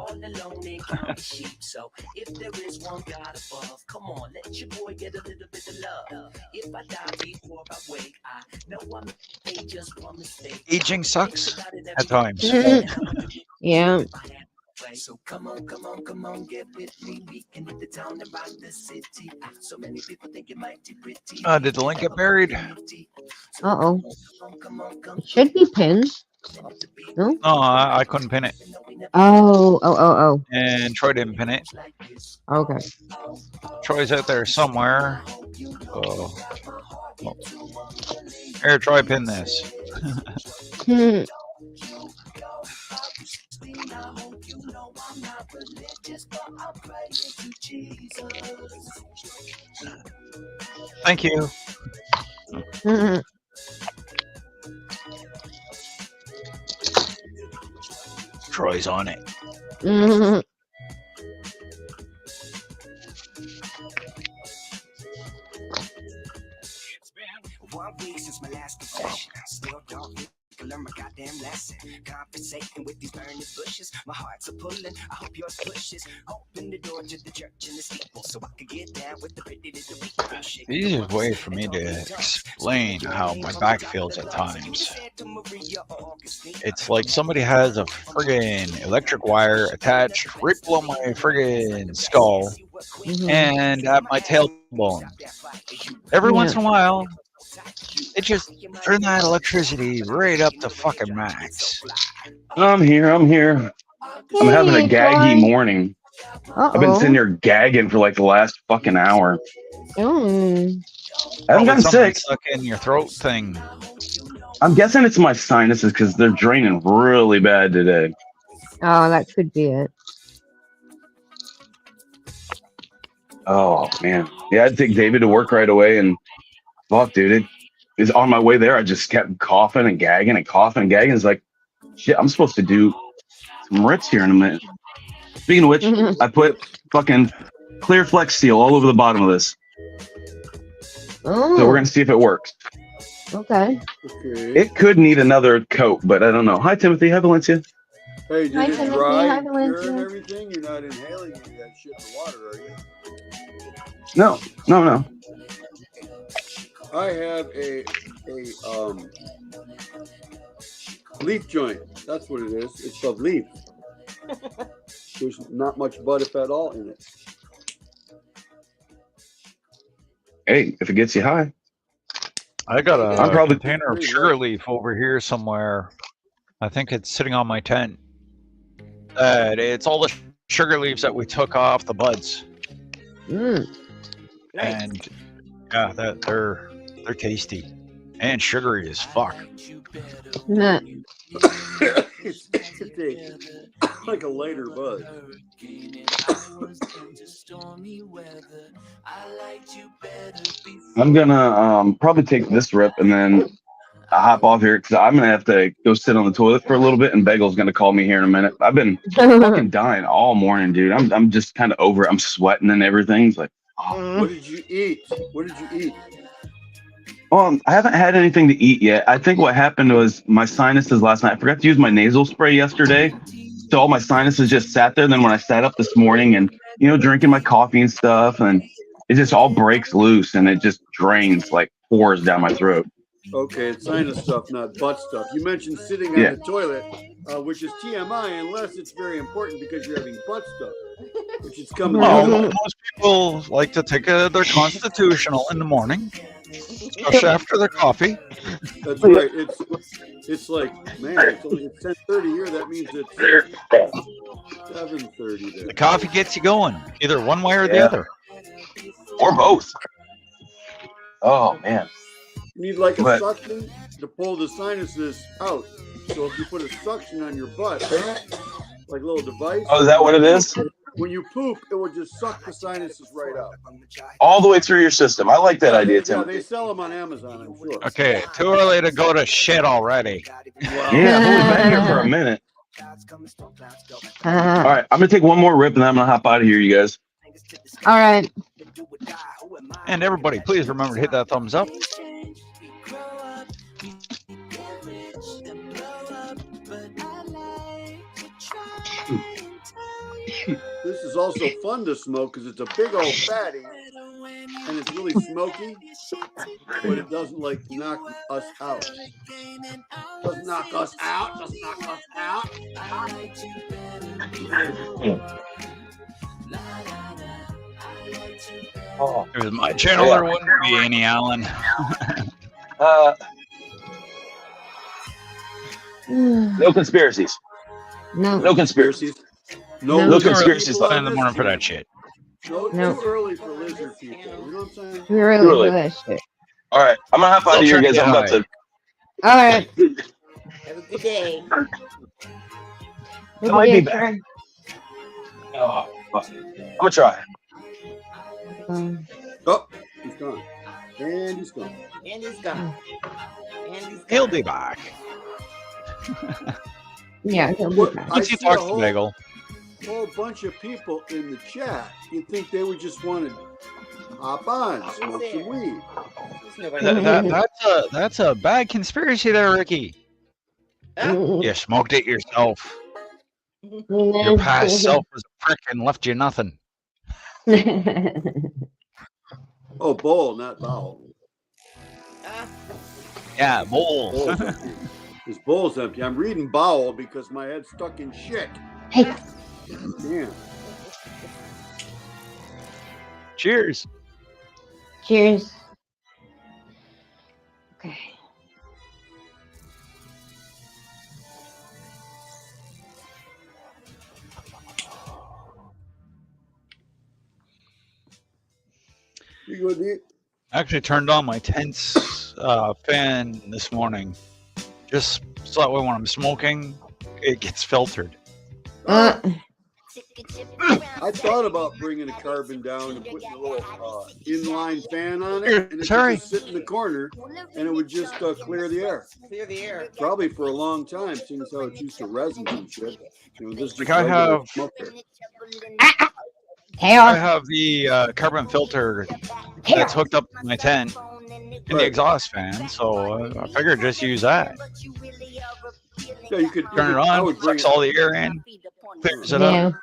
Aging sucks at times. Yeah. So come on, get with me. We can hit the town and rock the city. So many people think it might be pretty. Did the link get buried? Uh-oh. It should be pinned. No? No, I couldn't pin it. Oh. And Troy didn't pin it. Okay. Troy's out there somewhere. Oh. Here, Troy, pin this. Hmm. Thank you. Mhm. Troy's on it. Mhm. It's been 1 week since my last confession. Still don't think I learned my goddamn lesson. Conversating with these burning bushes. My heart's a pulling. I hope yours pushes. Open the door to the church and the steeple so I could get down with the pretty little people. The easiest way for me to explain how my back feels at times. It's like somebody has a friggin' electric wire attached right below my friggin' skull and at my tailbone. Every once in a while, it just turn that electricity right up to fucking max. I'm here. I'm having a gaggy morning. I've been sitting here gagging for like the last fucking hour. I haven't gotten sick. Stuck in your throat thing. I'm guessing it's my sinuses because they're draining really bad today. Oh, that could be it. Oh man, yeah, I had to take David to work right away, and fuck, dude, it is on my way there. I just kept coughing and gagging and coughing and gagging. It's like, shit, I'm supposed to do some rips here in a minute. Speaking of which, I put fucking clear flex seal all over the bottom of this. Oh. So we're gonna see if it works. Okay. It could need another coat, but I don't know. Hi, Timothy. Hi, Valencia. Hey, did Hi, it Timothy. dry Hi, and Valencia. pure and everything? You're not inhaling any of that shit in the water, are you? No. I have a leaf joint. That's what it is. It's of leaf. There's not much bud, if at all, in it. Hey, if it gets you high. I got a I'm probably container of sugar leaf over here somewhere. I think it's sitting on my tent. It's all the sugar leaves that we took off the buds. And yeah, they're tasty and sugary as fuck. It's like a lighter bud. I'm gonna probably take this rip and then hop off here because I'm gonna have to go sit on the toilet for a little bit, and Bagel's gonna call me here in a minute. I've been fucking dying all morning, dude. I'm just kind of over it. I'm sweating and everything. It's like, What did you eat? What did you eat? I haven't had anything to eat yet. I think what happened was my sinuses last night. I forgot to use my nasal spray yesterday, so all my sinuses just sat there. Then when I sat up this morning and drinking my coffee and stuff, and it just all breaks loose and it just drains, like pours down my throat. Okay, it's sinus stuff, not butt stuff. You mentioned sitting on the toilet, which is TMI, unless it's very important because you're having butt stuff, which is coming. Most people like to take their constitutional in the morning, especially after their coffee. That's right. It's like, man, it's only 10:30 here. That means it's 7:30 there. The coffee gets you going, either one way or the other, or both. Oh man. You need like a suction to pull the sinuses out. So if you put a suction on your butt, like a little device. Oh, is that what it is? When you poop, it will just suck the sinuses right out. All the way through your system. I like that idea, Tim. Yeah, they sell them on Amazon, I'm sure. Okay, too early to go to shit already. Yeah, I've only been here for a minute. All right, I'm gonna take one more rip and then I'm gonna hop out of here, you guys. All right. And everybody, please remember to hit that thumbs up. This is also fun to smoke because it's a big old fatty and it's really smoky, but it doesn't like knock us out. Doesn't knock us out. Doesn't knock us out. Oh, if it was my channel, there wouldn't be any Allen. No conspiracies. No conspiracies. No conspiracies. In the morning for that shit. No. Too early for lizard people. You know what I'm saying? Too early for that shit. All right, I'm gonna hop out of here, guys. I'm about to. All right. Have a good day. I might be back. Oh, I'm gonna try. Oh, he's gone. And he's gone. And he's gone. And he's gone. He'll be back. Yeah, he'll be back. Once he talks to Bagel. Whole bunch of people in the chat. You'd think they would just want to hop on, smoke some weed. That's a bad conspiracy there, Ricky. You smoked it yourself. Your past self was a prick and left you nothing. Oh, bowl, not bowel. Yeah, bowl. His bowl's empty. I'm reading bowel because my head's stuck in shit. Hey. Yeah. Cheers. Cheers. Okay. You good, Nick? I actually turned on my tents fan this morning. Just so that way when I'm smoking, it gets filtered. I thought about bringing a carbon down and putting a little inline fan on it, and it would just sit in the corner, and it would just clear the air. Clear the air. Probably for a long time, seeing as how it's used to resin and shit. You know, this is Like I have the carbon filter that's hooked up to my tent in the exhaust fan, so I figured just use that. Yeah, you could turn it on, sucks all the air in, clears it up.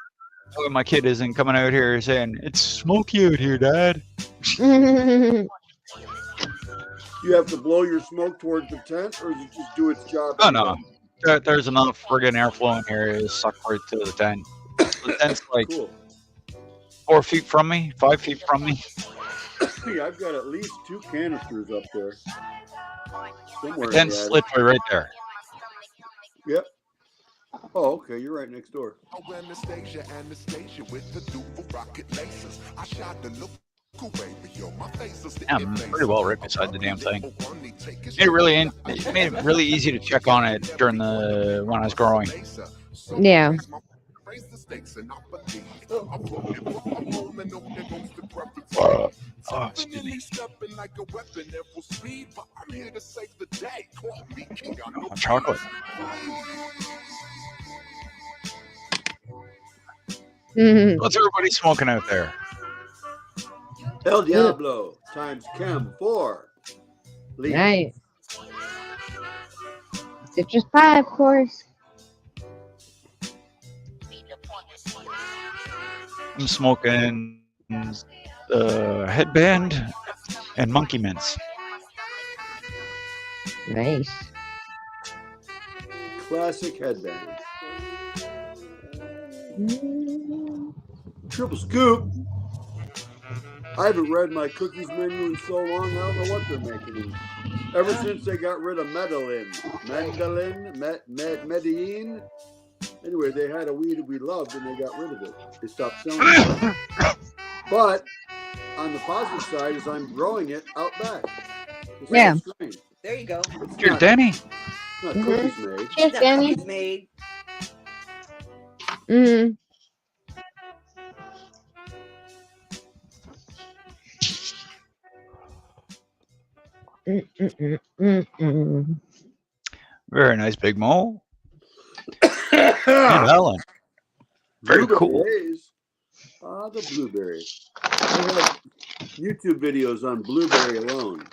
Oh, my kid isn't coming out here saying it's smoky out here, Dad. You have to blow your smoke towards the tent, or does it just do its job? Oh no, there's enough friggin' airflow in here to suck right to the tent. The tent's like 4 feet from me, 5 feet from me. Yeah, I've got at least 2 canisters up there. The tent's literally right there. Yep. Oh, okay. You're right next door. I'm pretty well right beside the damn thing. It made it really easy to check on it during when I was growing. Yeah. Oh, excuse me. Oh, chocolate. What's everybody smoking out there? El Diablo times Chem 4. Right. Citrus pie, of course. I'm smoking headband and monkey mints. Nice. Classic headband. Triple scoop. I haven't read my cookies menu in so long, I don't know what they're making. Ever since they got rid of Medellin. Medellin. Anyway, they had a weed we loved and they got rid of it. They stopped selling it. But on the positive side is I'm growing it out back. It's Yeah. There you go. Here, Danny. It's not cookies made. Cheers, Danny. Cookies made. Mm. Very nice, Big Mo. And Ellen. Very cool. Haze. The blueberry. I have YouTube videos on blueberry alone.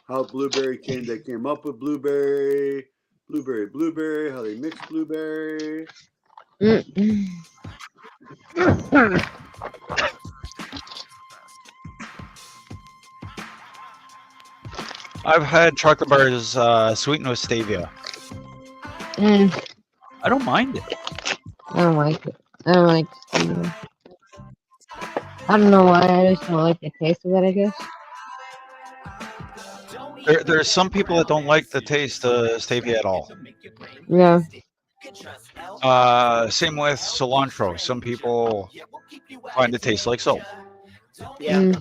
How blueberry they came up with blueberry, how they mix blueberry. I've had chocolate bars sweetened with stevia. I don't mind it. I don't like it. I don't like stevia. I don't know why. I just don't like the taste of it, I guess. There's some people that don't like the taste of stevia at all. Yeah. Same with cilantro. Some people find it tastes like soap. Yeah.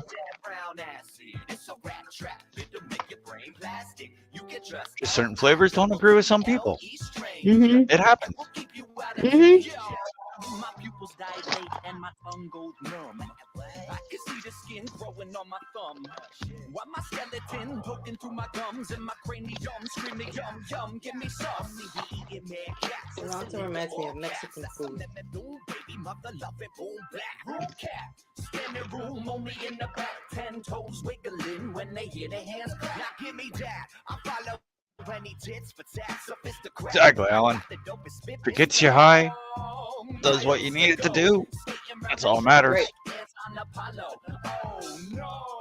Just certain flavors don't agree with some people. Mm-hmm. It happens. Mm-hmm. My pupils dilate and my tongue goes numb. I can see the skin growing on my thumb. While my skeleton poking through my gums and my cranium screaming yum yum, give me some. Cilantro reminds me of Mexican food. Baby mother love it, boom black room cat. Standing room only in the back, 10 toes wiggling when they hear their hands clap. Now give me that. I follow. Exactly, Alan. If it gets you high, does what you need it to do, that's all that matters.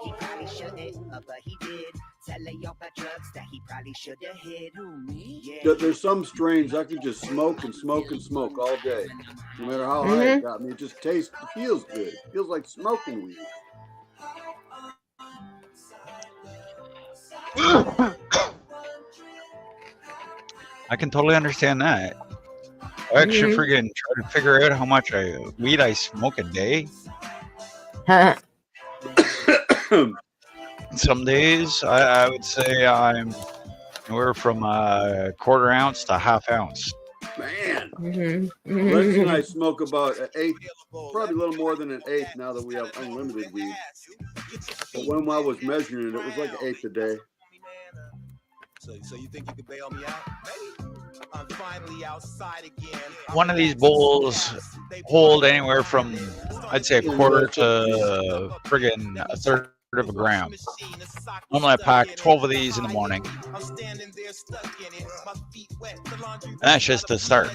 He probably shouldn't, but he did. Telling all the drugs that he probably should have hit. Who, me? Yeah. There's some strains I could just smoke and smoke and smoke all day. No matter how high it got me, it just feels good. It feels like smoking weed. I can totally understand that. I actually friggin' try to figure out how much weed I smoke a day. Some days I would say I'm anywhere from a quarter ounce to half ounce. Man, Lex and I smoke about an eighth, probably a little more than an eighth now that we have unlimited weed. But when I was measuring it, it was like an eighth a day. So you think you could bail me out? Maybe. I'm finally outside again. One of these bowls hold anywhere from, I'd say, a quarter to friggin' a third of a gram. Normally I pack 12 of these in the morning. And that's just the start.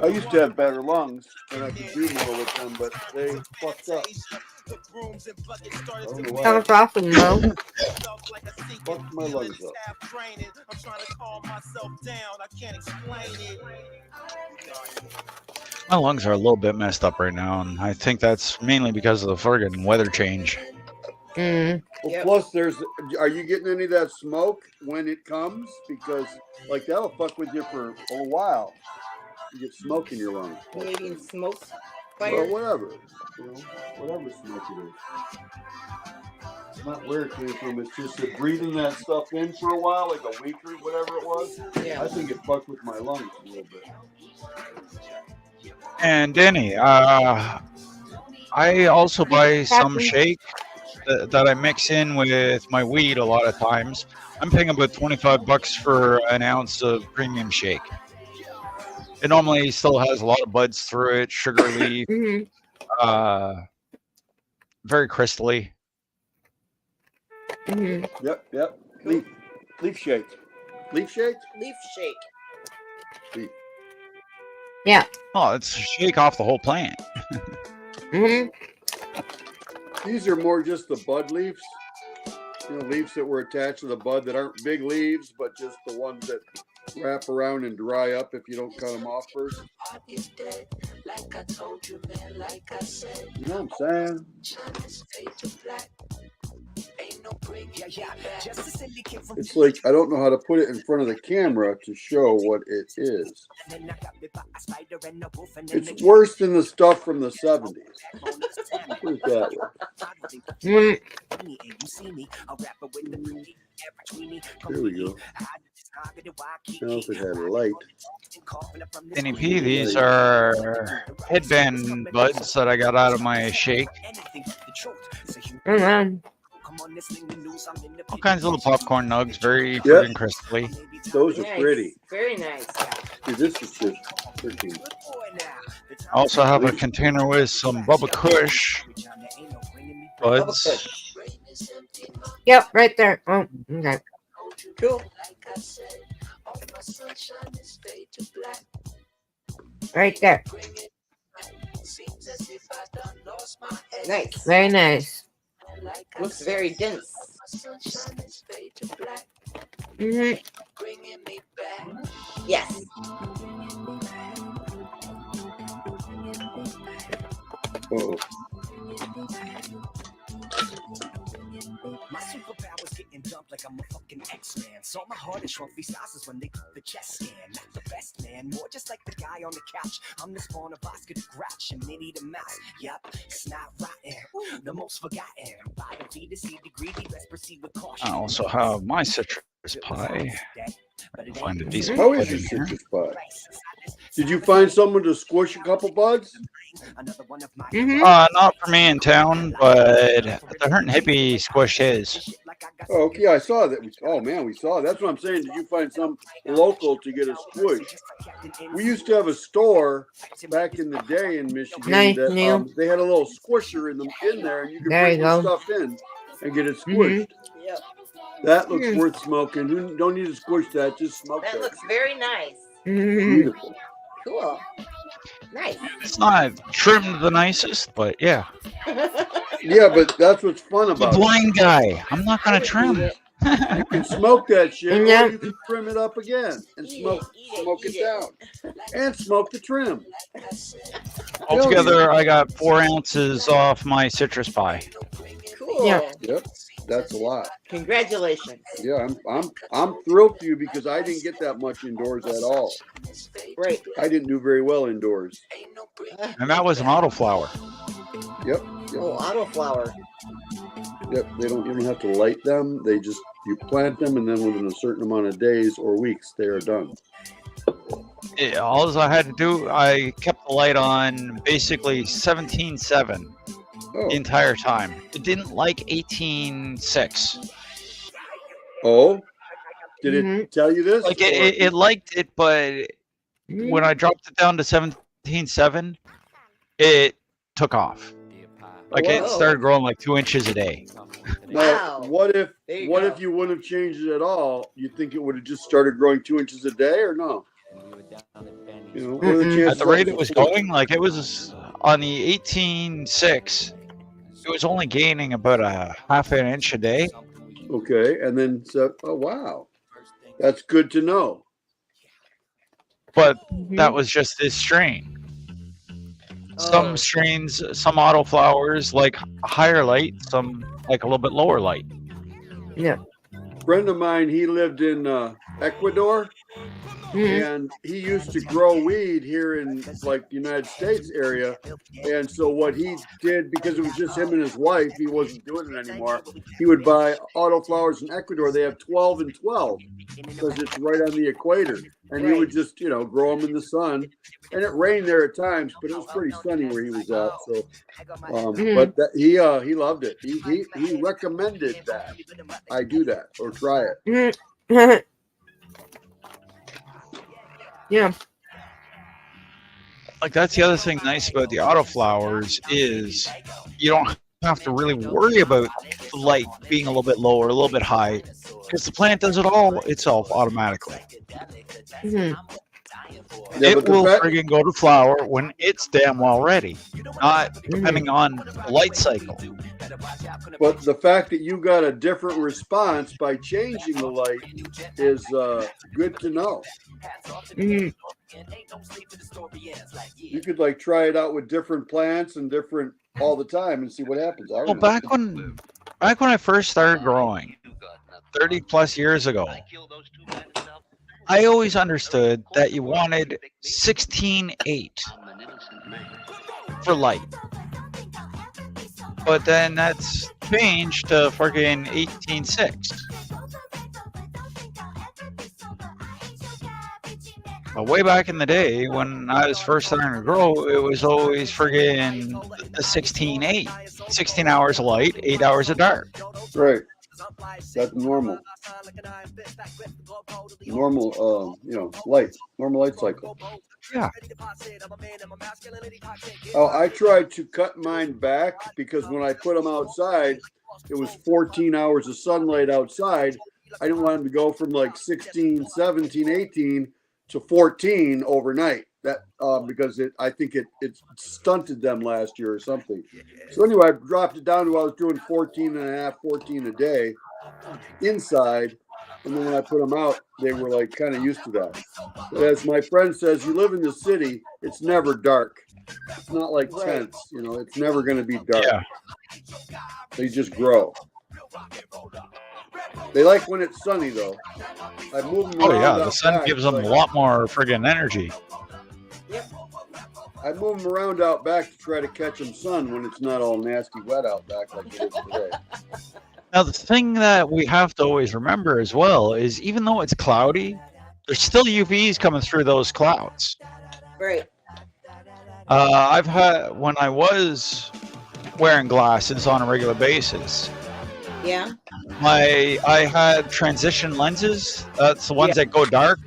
I used to have better lungs and I could do more with them, but they fucked up. Sounds awesome, though. Fucked my lungs up. My lungs are a little bit messed up right now, and I think that's mainly because of the friggin' weather change. Well, plus are you getting any of that smoke when it comes? Because like that'll fuck with you for a while. You get smoke in your lungs. Maybe in smoke fire. Or whatever. Whatever smoke it is. It's not where it came from. It's just that breathing that stuff in for a while, like a week or whatever it was. Yeah. I think it fucked with my lungs a little bit. And Danny, I also buy some shake that I mix in with my weed a lot of times. I'm paying about $25 for an ounce of premium shake. It normally still has a lot of buds through it, sugar leaf, very crystally. Yep. Leaf shake. Leaf shake? Leaf shake. Leaf. Yeah. Oh, it's a shake off the whole plant. These are more just the bud leaves. You know, leaves that were attached to the bud that aren't big leaves, but just the ones that wrap around and dry up if you don't cut them off first. You know what I'm saying? It's like I don't know how to put it in front of the camera to show what it is. It's worse than the stuff from the 70s. Put it that way. Here we go. Now if it had a light. NEP, these are headband buds that I got out of my shake. All kinds of little popcorn nugs, very friggin' crispy. Those are pretty. Very nice. See, this is just freaking. I also have a container with some Bubba Kush buds. Yep, right there. Oh, okay. Cool. Right there. Nice. Very nice. Looks very dense. Yes. Oh. My superpower's getting dumped like I'm a fucking X-Man. So my heart is shrunk sizes when they put the chest scan. Not the best man, more just like the guy on the couch. I'm the spawn of Oscar the Grouch and Minnie the Mouse. Yup, it's not rotten, the most forgotten. By the V to C degree, let's proceed with caution. I also have my citrus pie. Find a decent How bud is your in here. citrus pie? Did you find someone to squish a couple buds? Not for me in town, but the Hurt and Hippie squished his. Oh, okay, I saw that. Oh man, we saw. That's what I'm saying. Did you find some local to get a squish? We used to have a store back in the day in Michigan Nice, that Neil. they had a little squisher in there, and you could There bring you your go. stuff in and get it squished. That looks worth smoking. You don't need to squish that. Just smoke That that. looks very nice. Beautiful. Cool. Nice. It's not trimmed the nicest, but yeah. Yeah, but that's what's fun I'm a about it. blind guy. I'm not gonna trim. You can smoke that shit, Yeah. or you can trim it up again and smoke it down, and smoke the trim. Altogether, I got 4 ounces off my citrus pie. Cool. Yep, that's a lot. Congratulations. Yeah, I'm thrilled for you because I didn't get that much indoors at all. Right. I didn't do very well indoors. And that was an autoflower. Yep. Oh, autoflower. Yep. You don't have to light them. You plant them, and then within a certain amount of days or weeks, they are done. Yeah, all I had to do, I kept the light on basically 17.7 the entire time. It didn't like 18.6. Oh, did it tell you this? Like it liked it, but when I dropped it down to 17.7, it took off. Like it started growing like 2 inches a day. Now, what if go. you wouldn't have changed it at all? You think it would have just started growing 2 inches a day, or no? You know, what are the chances At the rate it was going, like it was on the 18.6, it was only gaining about a half an inch a day. Okay, and then oh wow, that's good to know. But that was just this strain. Some strains, some autoflowers like higher light, some like a little bit lower light. Yeah. Friend of mine, he lived in Ecuador, and he used to grow weed here in like the United States area. And so what he did, because it was just him and his wife, he wasn't doing it anymore. He would buy autoflowers in Ecuador. They have 12 and 12 because it's right on the equator. And he would just, grow them in the sun. And it rained there at times, but it was pretty sunny where he was at. So, but he loved it. He recommended that I do that or try it. Yeah. Like that's the other thing nice about the autoflowers is you don't have to really worry about the light being a little bit low or a little bit high because the plant does it all itself automatically. Mm-hmm. Yeah, it will friggin' go to flower when it's damn well ready, not depending on the light cycle. But the fact that you got a different response by changing the light is good to know. Mm-hmm. You could like try it out with different plants and different all the time and see what happens. I don't know. Back when I first started growing, 30 plus years ago, I always understood that you wanted 16:8 for light. But then that's changed to fucking 18:6. But way back in the day when I was first starting to grow, it was always friggin' a 16:8. 16 hours of light, 8 hours of dark. Right. That's normal. Normal, normal light cycle. Yeah. Oh, I tried to cut mine back because when I put them outside, it was 14 hours of sunlight outside. I didn't want them to go from like 16, 17, 18 to 14 overnight. That because I think it stunted them last year or something. So anyway, I dropped it down to I was doing 14 and a half, 14 a day inside. And then when I put them out, they were like kind of used to that. But as my friend says, you live in the city, it's never dark. It's not like tents, it's never going to be dark. Yeah. They just grow. They like when it's sunny though. I move them around. The sun gives them a lot more friggin' energy. I move them around out back to try to catch them sun when it's not all nasty wet out back like it is today. Now, the thing that we have to always remember as well is even though it's cloudy, there's still UVs coming through those clouds. Right. I've had, when I was wearing glasses on a regular basis, Yeah. I had transition lenses. That's the ones that go dark.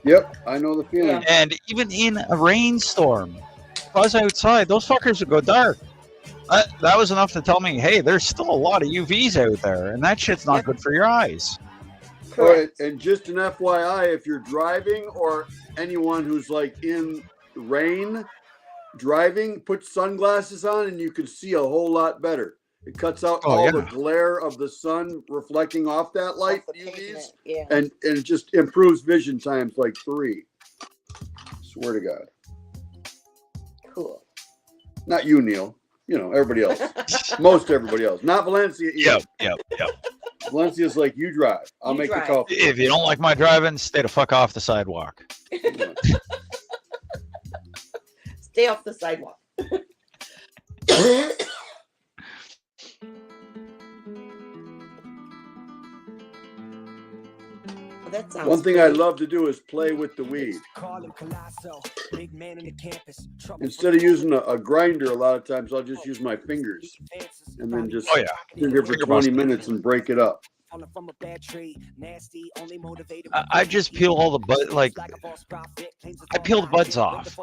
Yep, I know the feeling. And even in a rainstorm, if I was outside, those fuckers would go dark. That was enough to tell me, hey, there's still a lot of UVs out there, and that shit's not good for your eyes. Right, and just an FYI, if you're driving or anyone who's like in rain driving, put sunglasses on and you can see a whole lot better. It cuts out all the glare of the sun reflecting off that light, UVs, and it just improves vision times like 3. Swear to God. Cool. Not you, Neil. Everybody else. Most everybody else. Not Valencia either. Yep. Valencia's like, you drive. I'll make the call. If you don't like my driving, stay the fuck off the sidewalk. Stay off the sidewalk. One thing I love to do is play with the weed. Instead of using a grinder, a lot of times I'll just use my fingers and then just sit here for 20 minutes and break it up. I just peel all the bud, I peel the buds off,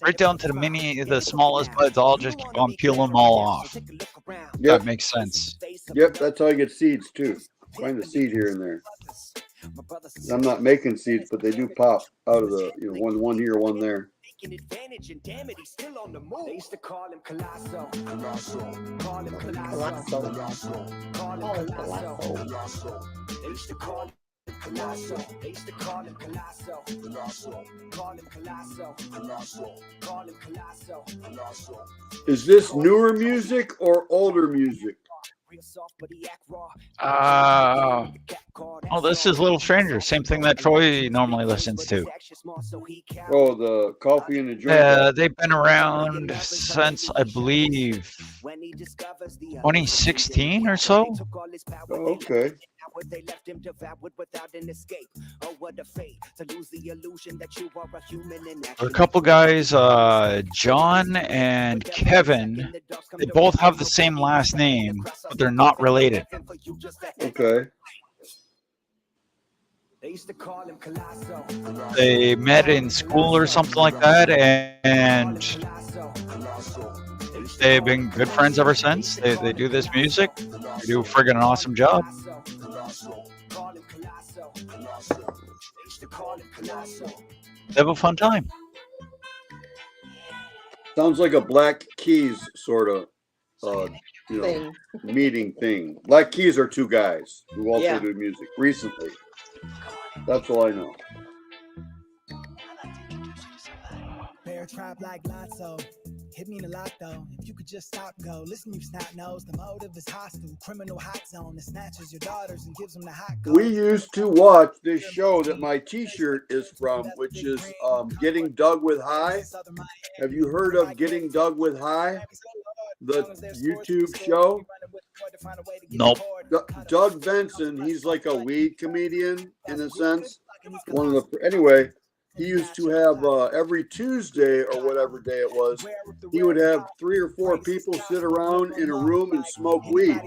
right down to the smallest buds. I'll just keep on peeling them all off. Yep. That makes sense. Yep, that's how I get seeds too. Find a seed here and there. I'm not making seeds, but they do pop out of the one here, one there. Is this newer music or older music? Oh, this is Little Stranger. Same thing that Troy normally listens to. Oh, the Coffee and the Joint. Yeah, they've been around since, I believe, 2016 or so. Oh, okay. A couple guys, John and Kevin, they both have the same last name, but they're not related. Okay. They met in school or something like that, and they've been good friends ever since. They do this music. They do a friggin' awesome job. They have a fun time. Sounds like a Black Keys sort of, Thing. meeting thing. Black Keys are two guys who also Yeah. do music recently. That's all I know. Bear trap like Lotso. Hit me in the lot though. If you could just stop, go. Listen, you snot nose. The motive is hostile. Criminal hot zone that snatches your daughters and gives them the hot go. We used to watch this show that my T-shirt is from, which is Getting Dug with High. Have you heard of Getting Dug with High? The YouTube show? Nope. Doug Benson, he's like a weed comedian in a sense. Anyway, he used to have every Tuesday or whatever day it was, he would have 3 or 4 people sit around in a room and smoke weed.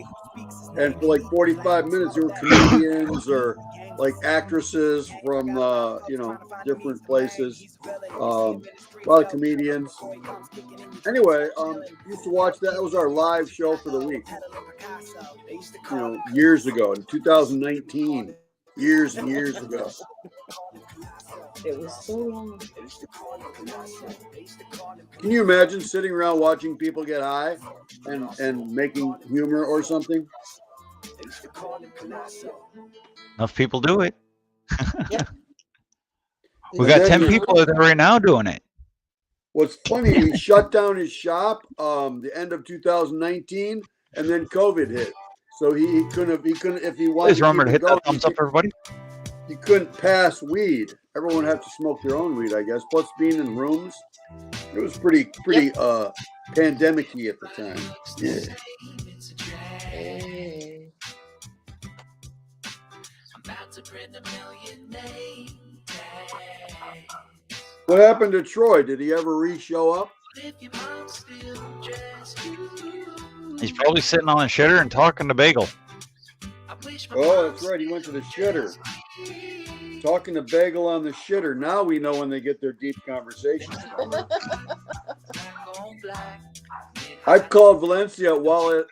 And for like 45 minutes, there were comedians or like actresses from, different places. A lot of comedians. Anyway, used to watch that. That was our live show for the week. Years ago, in 2019. Years and years ago. It was so long. Can you imagine sitting around watching people get high and making humor or something? Enough people do it. Yep. We got 10 people out there right now doing it. What's funny, he shut down his shop the end of 2019, and then COVID hit. So he couldn't if he wanted Please remember to hit that thumbs up, everybody. He couldn't pass weed. Everyone had to smoke their own weed, I guess. Plus being in rooms, it was pretty pandemic-y at the time. Yeah. What happened to Troy? Did he ever re-show up? He's probably sitting on the shitter and talking to Bagel. Oh, that's right. He went to the shitter. Talking to Bagel on the shitter. Now we know when they get their deep conversations. I've called Valencia while at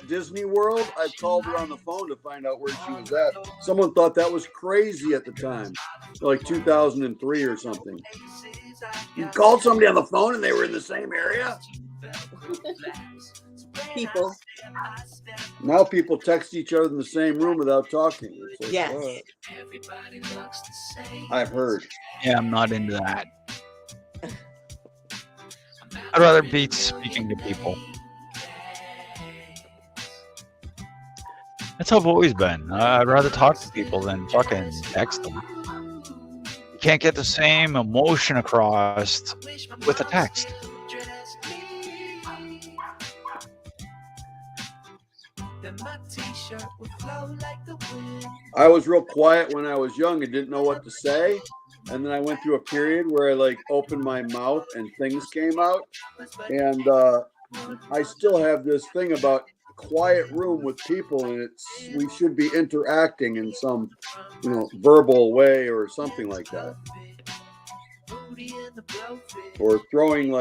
Disney World. I called her on the phone to find out where she was at. Someone thought that was crazy at the time, like 2003 or something. You called somebody on the phone and they were in the same area? People. Now people text each other in the same room without talking. It's like, Yes. what? I've heard. Yeah, I'm not into that. I'd rather be speaking to people. That's how I've always been. I'd rather talk to people than fucking text them. You can't get the same emotion across with a text. I was real quiet when I was young and didn't know what to say. And then I went through a period where I opened my mouth and things came out. And I still have this thing about quiet room with people, and we should be interacting in some, verbal way or something like that. Or throwing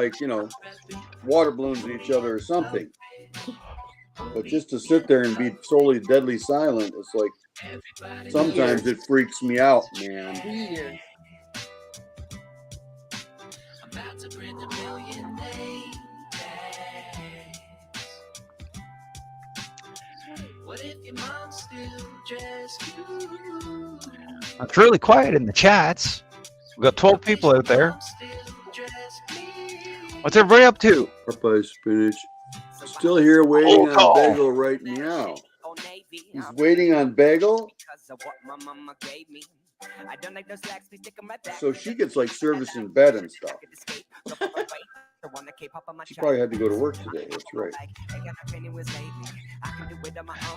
water balloons at each other or something. But just to sit there and be solely deadly silent, it's like sometimes it freaks me out, man. Weird. It's really quiet in the chats. We've got 12 people out there. What's everybody up to? Popeye spinach. still here waiting on Bagel right now. He's waiting on Bagel. So she gets like service in bed and stuff. She probably had to go to work today. That's right.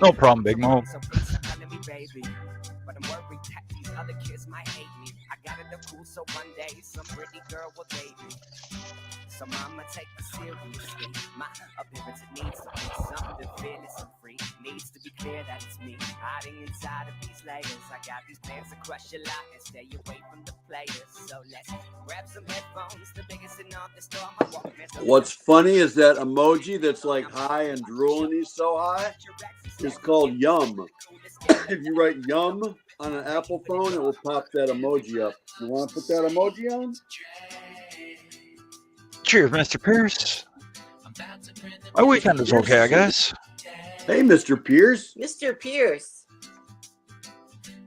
No problem, Big Mo. But I'm worried that these other kids might hate me. I got it up cool, so one day some pretty girl will date me. So mama, take me seriously. My appearance, it needs to be something fearless and free. Needs to be clear that it's me hiding inside of these layers. I got these plans to crush your lot and stay away from the players. So let's grab some headphones, the biggest in all the store. What's funny is that emoji that's like high and drooling, he's so high, is called yum. If you write yum on an Apple phone, it will pop that emoji up. You want to put that emoji on? Cheers, Mr. Pierce. My weekend is okay, I guess. Hey, Mr. Pierce. Mr. Pierce.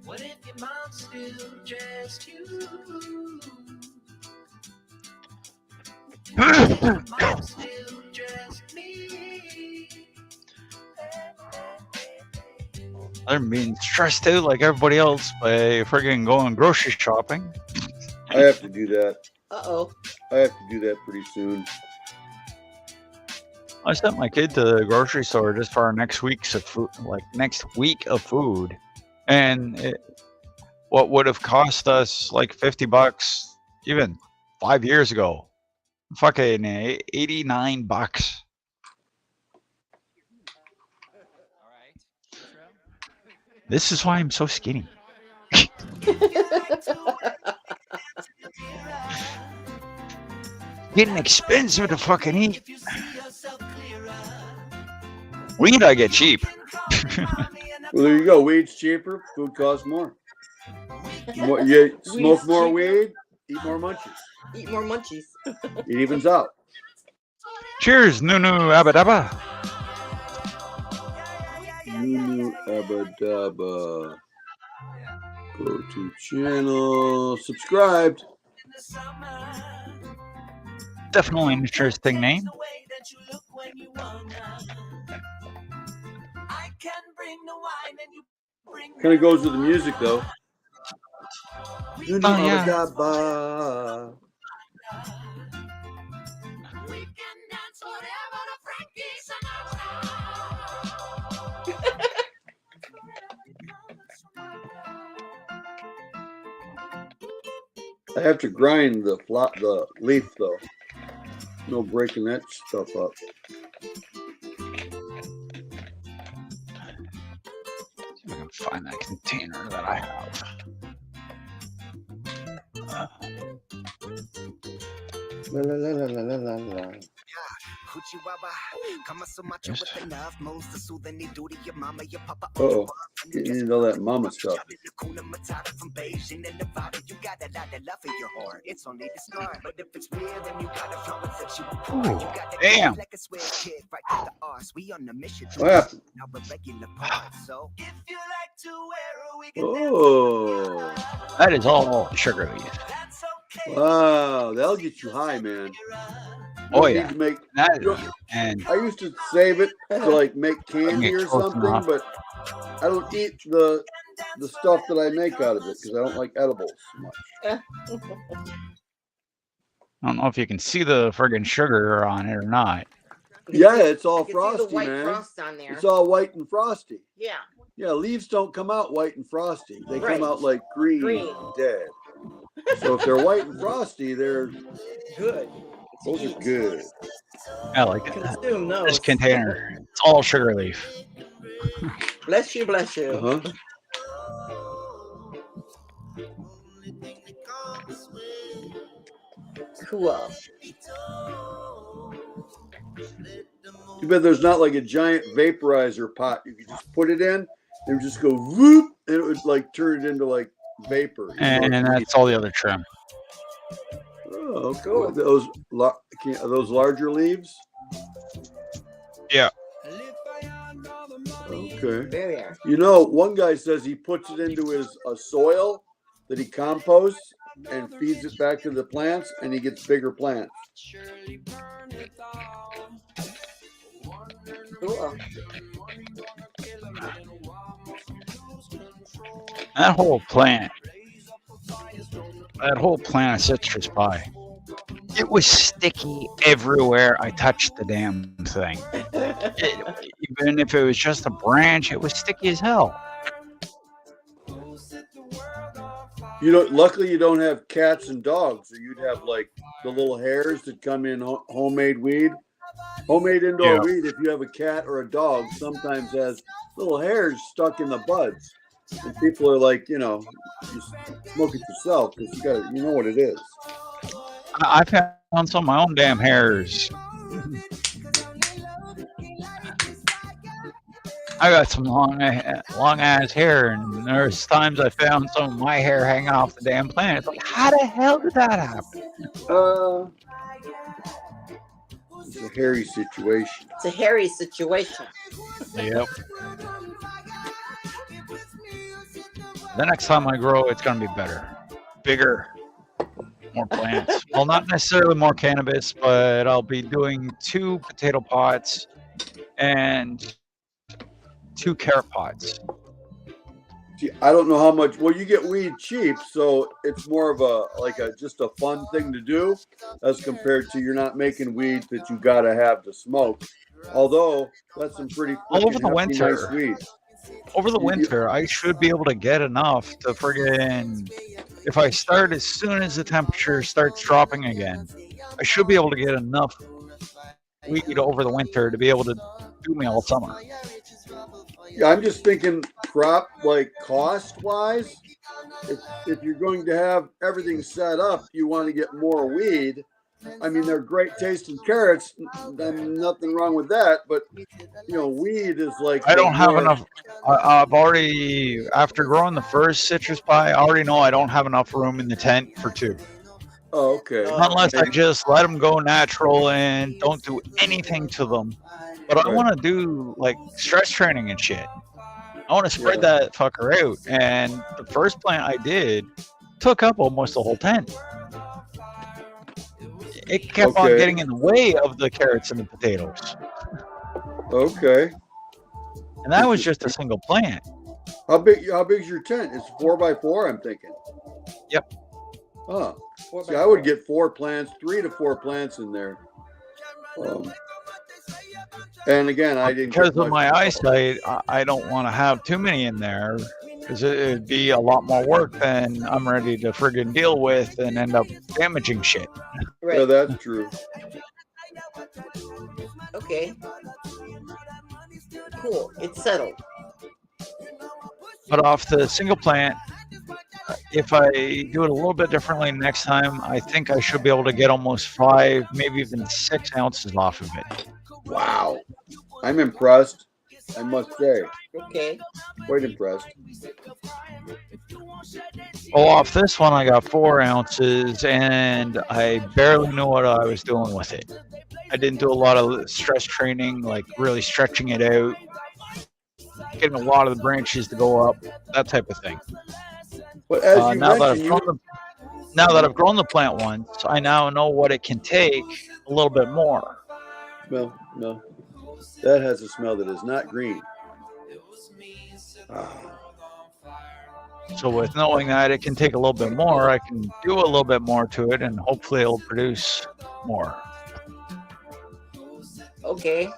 What if your mom's still just you? Mom's still just me. I'm being stressed out like everybody else by friggin' going grocery shopping. I have to do that. Uh-oh. I have to do that pretty soon. I sent my kid to the grocery store just for our next week's of food, next week of food, and what would have cost us like $50 even 5 years ago, fucking $89. This is why I'm so skinny. Getting expensive to fucking eat. Weed I get cheap. Well, there you go. Weed's cheaper. Food costs more. You smoke more weed, eat more munchies. Eat more munchies. It evens out. Cheers, Nunu Abba Dabba. Nunu Abba Dabba. Go to channel. Subscribed. Definitely an interesting name. Kind of goes with the music, though. Oh, yeah. I have to grind the leaf, though. No breaking that stuff up. See if I can find that container that I have. La, la, la, la, la, la, la. Uh-oh. Getting into all that mama stuff. Ooh, damn. What happened? Oh. That is all sugar leaf. Wow, that'll get you high, man. Oh yeah. And I used to save it to like make candy or something, but I don't eat the stuff that I make out of it because I don't like edibles so much. I don't know if you can see the friggin' sugar on it or not. Yeah, it's all You can see frosty, the white man. frost on there. It's all white and frosty. Yeah. Yeah, leaves don't come out white and frosty. They Right. come out like green and dead. So if they're white and frosty, they're good. Those are good. I like it. Consume those. This container, it's all sugar leaf. Bless you, bless you. Uh-huh. Cool. Too bad there's not like a giant vaporizer pot. You could just put it in, and just go whoop, and it would like turn it into like vapor. And that's all the other trim. Oh, cool. Those larger leaves? Yeah. Okay. There they are. You know, one guy says he puts it into his soil that he composts and feeds it back to the plants, and he gets bigger plants. Cool. That whole plant of citrus pie, it was sticky everywhere I touched the damn thing. Even if it was just a branch, it was sticky as hell. Luckily you don't have cats and dogs, or you'd have like the little hairs that come in homemade weed. Homemade indoor weed, if you have a cat or a dog, sometimes has little hairs stuck in the buds. And people are like, you smoke it yourself because you know what it is. I found some of my own damn hairs. I got some long ass hair, and there's times I found some of my hair hanging off the damn plant. It's like, how the hell did that happen? It's a hairy situation. It's a hairy situation. Yep. The next time I grow, it's gonna be better, bigger, more plants. Well, not necessarily more cannabis, but I'll be doing 2 potato pots and 2 carrot pots. See, I don't know how much. Well, you get weed cheap, so it's more of just a fun thing to do, as compared to you're not making weed that you gotta have to smoke. Although that's some pretty over the winter. Nice weed. Over the winter, I should be able to get enough to friggin'. If I start as soon as the temperature starts dropping again, I should be able to get enough weed over the winter to be able to do me all summer. Yeah, I'm just thinking crop, like cost-wise. If you're going to have everything set up, you want to get more weed. I mean, they're great tasting carrots. Nothing wrong with that. But, weed is like... I don't have enough. I've already, after growing the first citrus pie, I already know I don't have enough room in the tent for 2. Oh, okay. Unless I just let them go natural and don't do anything to them. But I want to do like stress training and shit. I want to spread that fucker out. And the first plant I did took up almost the whole tent. It kept on getting in the way of the carrots and the potatoes. Okay. And that was just a single plant. How big's your tent? It's 4x4, I'm thinking. Yep. Huh. See, I would get 4 plants, 3 to 4 plants in there. And again, I didn't. Because of my eyesight, I don't want to have too many in there, because it'd be a lot more work than I'm ready to friggin' deal with and end up damaging shit. Right. Yeah, that's true. Okay. Cool. It's settled. But off the single plant, if I do it a little bit differently next time, I think I should be able to get almost 5, maybe even 6 ounces off of it. Wow. I'm impressed, I must say. Okay. Quite impressed. Well, off this one, I got 4 ounces, and I barely knew what I was doing with it. I didn't do a lot of stress training, like really stretching it out, getting a lot of the branches to go up, that type of thing. But as you now mentioned, that I've grown the plant once, I now know what it can take a little bit more. No. That has a smell that is not green. So with knowing that it can take a little bit more, I can do a little bit more to it, and hopefully it'll produce more. Okay.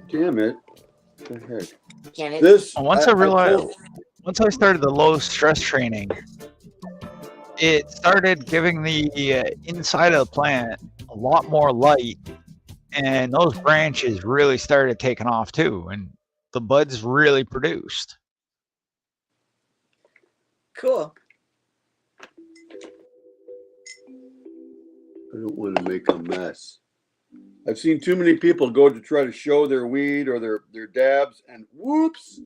Damn it. What the heck? Can it? Once I started the low stress training, it started giving the inside of the plant a lot more light, and those branches really started taking off too, and the buds really produced. Cool. I don't want to make a mess. I've seen too many people go to try to show their weed or their dabs, and whoops.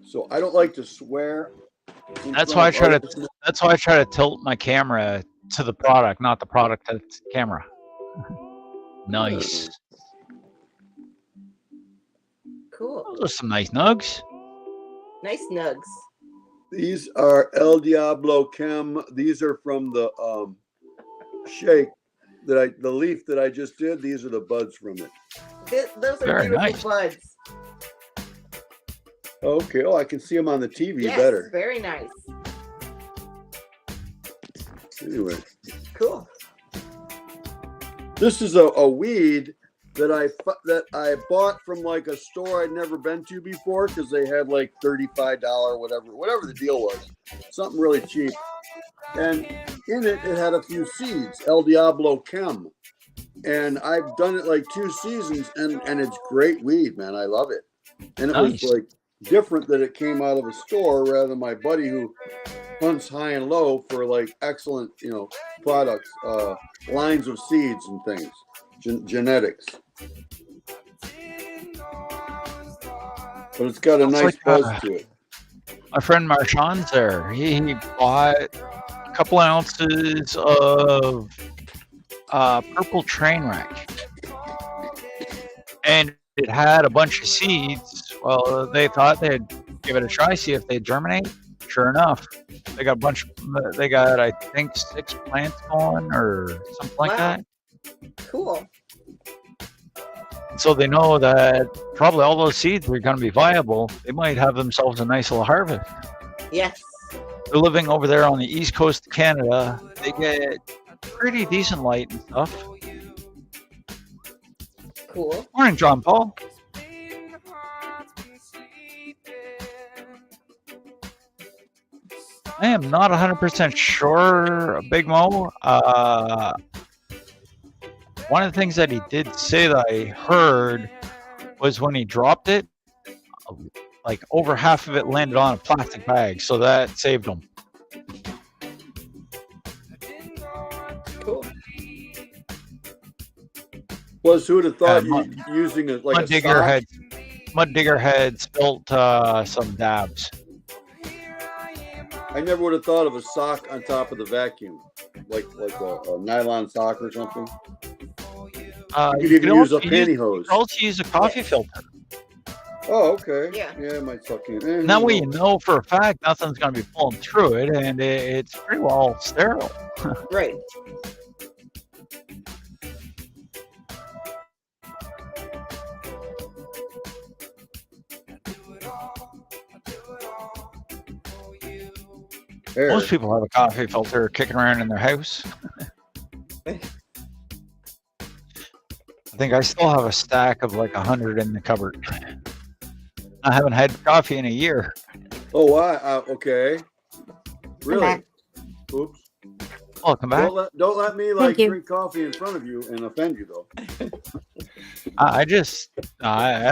So I don't like to swear. That's why I try to tilt my camera to the product, not the product to the camera. Nice. Cool. Those are some nice nugs. Nice nugs. These are El Diablo Chem. These are from the shake. the leaf that I just did. These are the buds from it. Those are Very beautiful nice. buds. Okay. Oh, I can see them on the TV Yes, better. very nice. Anyway, Cool. this is a weed that I bought from like a store I'd never been to before because they had like $35 whatever the deal was, something really cheap. And in it had a few seeds, El Diablo Chem. And I've done it like 2 seasons, and it's great weed, man. I love it. And it was like different that it came out of a store rather than my buddy who hunts high and low for like excellent, products, lines of seeds and things, genetics. But it's got a nice buzz to it. My friend Marshawn's there. He bought a couple ounces of purple train wreck, and it had a bunch of seeds. Well, they thought they'd give it a try, see if they germinate. Sure enough, they got a bunch. They got, I think, 6 plants going or something like that. Cool. So they know that probably all those seeds are going to be viable. They might have themselves a nice little harvest. Yes. They're living over there on the east coast of Canada. They get pretty decent light and stuff. Cool. Morning, John Paul. I am not 100% sure, Big Mo. One of the things that he did say that I heard was when he dropped it, like over half of it landed on a plastic bag, so that saved him. Cool. Plus, who would have thought using it like Mud a Digger sock? Mud Digger had spilt some dabs. I never would have thought of a sock on top of the vacuum, like a nylon sock or something. You could even use a pantyhose. You could also use a coffee filter. Oh, okay. Yeah. Yeah, it might suck in. And that way you know for a fact nothing's going to be pulling through it, and it's pretty well sterile. Right. Most people have a coffee filter kicking around in their house. I think I still have a stack of like 100 in the cupboard. I haven't had coffee in a year. Oh, wow. Okay. Really? Oops. Welcome back. Don't let me drink coffee in front of you and offend you, though. I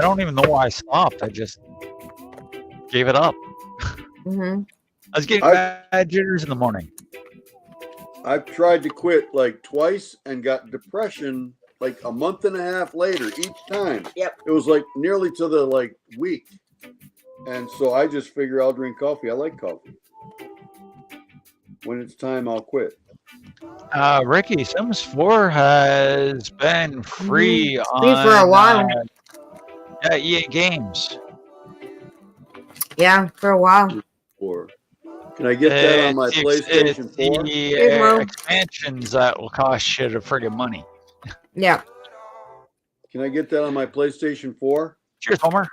don't even know why I stopped. I just gave it up. Mm-hmm. I was getting bad jitters in the morning. I've tried to quit like twice and got depression like a month and a half later each time. Yep. It was like nearly to the week. And so I just figure I'll drink coffee. I like coffee. When it's time, I'll quit. Ricky, Sims 4 has been free on for a while. EA Games. Yeah, for a while. Can I get that on my PlayStation 4? The expansions that will cost you the friggin' money. Yeah. Can I get that on my PlayStation 4? Cheers, Homer.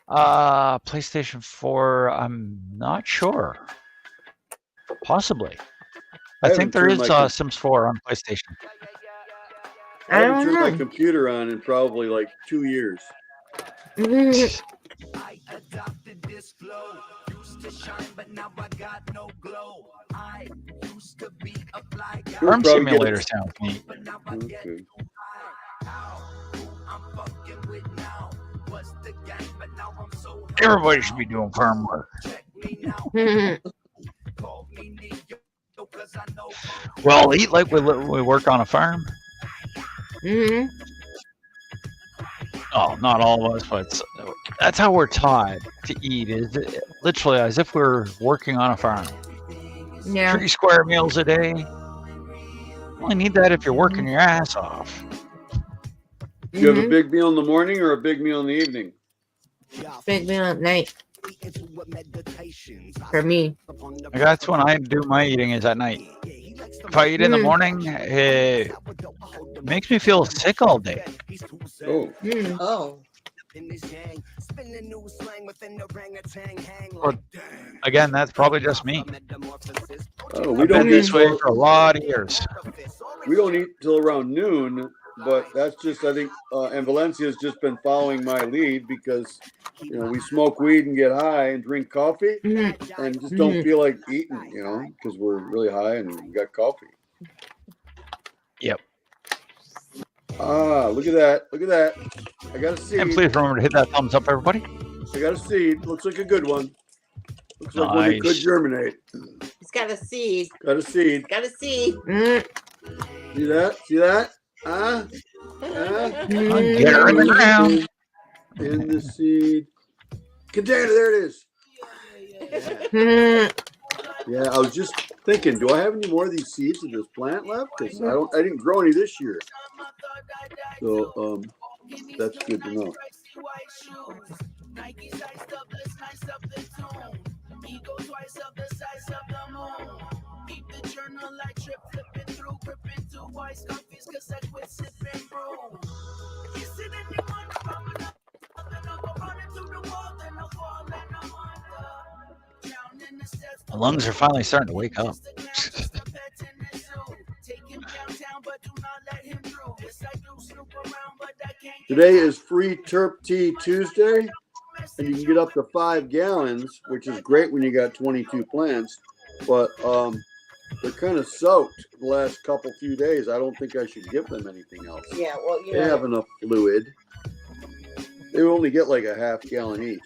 PlayStation 4, I'm not sure. Possibly. I think there is Sims 4 on PlayStation. I haven't turned my computer on in probably like 2 years. I adopted this flow. Used to shine, but now I got no glow. I used to be a fly guy. Farm Simulator sounds neat. Okay. Everybody should be doing farm work. Well, eat like we work on a farm. Mm-hmm. Oh, not all of us, but that's how we're taught to eat, is literally as if we're working on a farm. Yeah. 3 square meals a day. You only need that if you're working your ass off. Do you have a big meal in the morning or a big meal in the evening? Big meal at night. For me. That's when I do my eating, is at night. If I eat in the morning, it makes me feel sick all day. Oh. Oh. But again, that's probably just me. Oh, we I've don't been this eat way till, for a lot of years. we don't eat till around noon, but that's just I think and Valencia's just been following my lead because we smoke weed and get high and drink coffee and just don't feel like eating, because we're really high and we got coffee. Yep. Ah, look at that. Look at that. I got a seed. And please remember to hit that thumbs up, everybody. I got a seed. Looks like a good one. Looks like one that could germinate. He's got a seed. Got a seed. Got a seed. See that? See that? Get her in the ground. In the seed container. There it is. Yeah, I was just thinking, do I have any more of these seeds of this plant left? Because I didn't grow any this year. So that's good to know. The lungs are finally starting to wake up. Today is Free Terp Tea Tuesday, and you can get up to 5 gallons, which is great when you got 22 plants. But they're kind of soaked the last few days. I don't think I should give them anything else. Yeah, well, they have enough fluid. They only get like a half gallon each.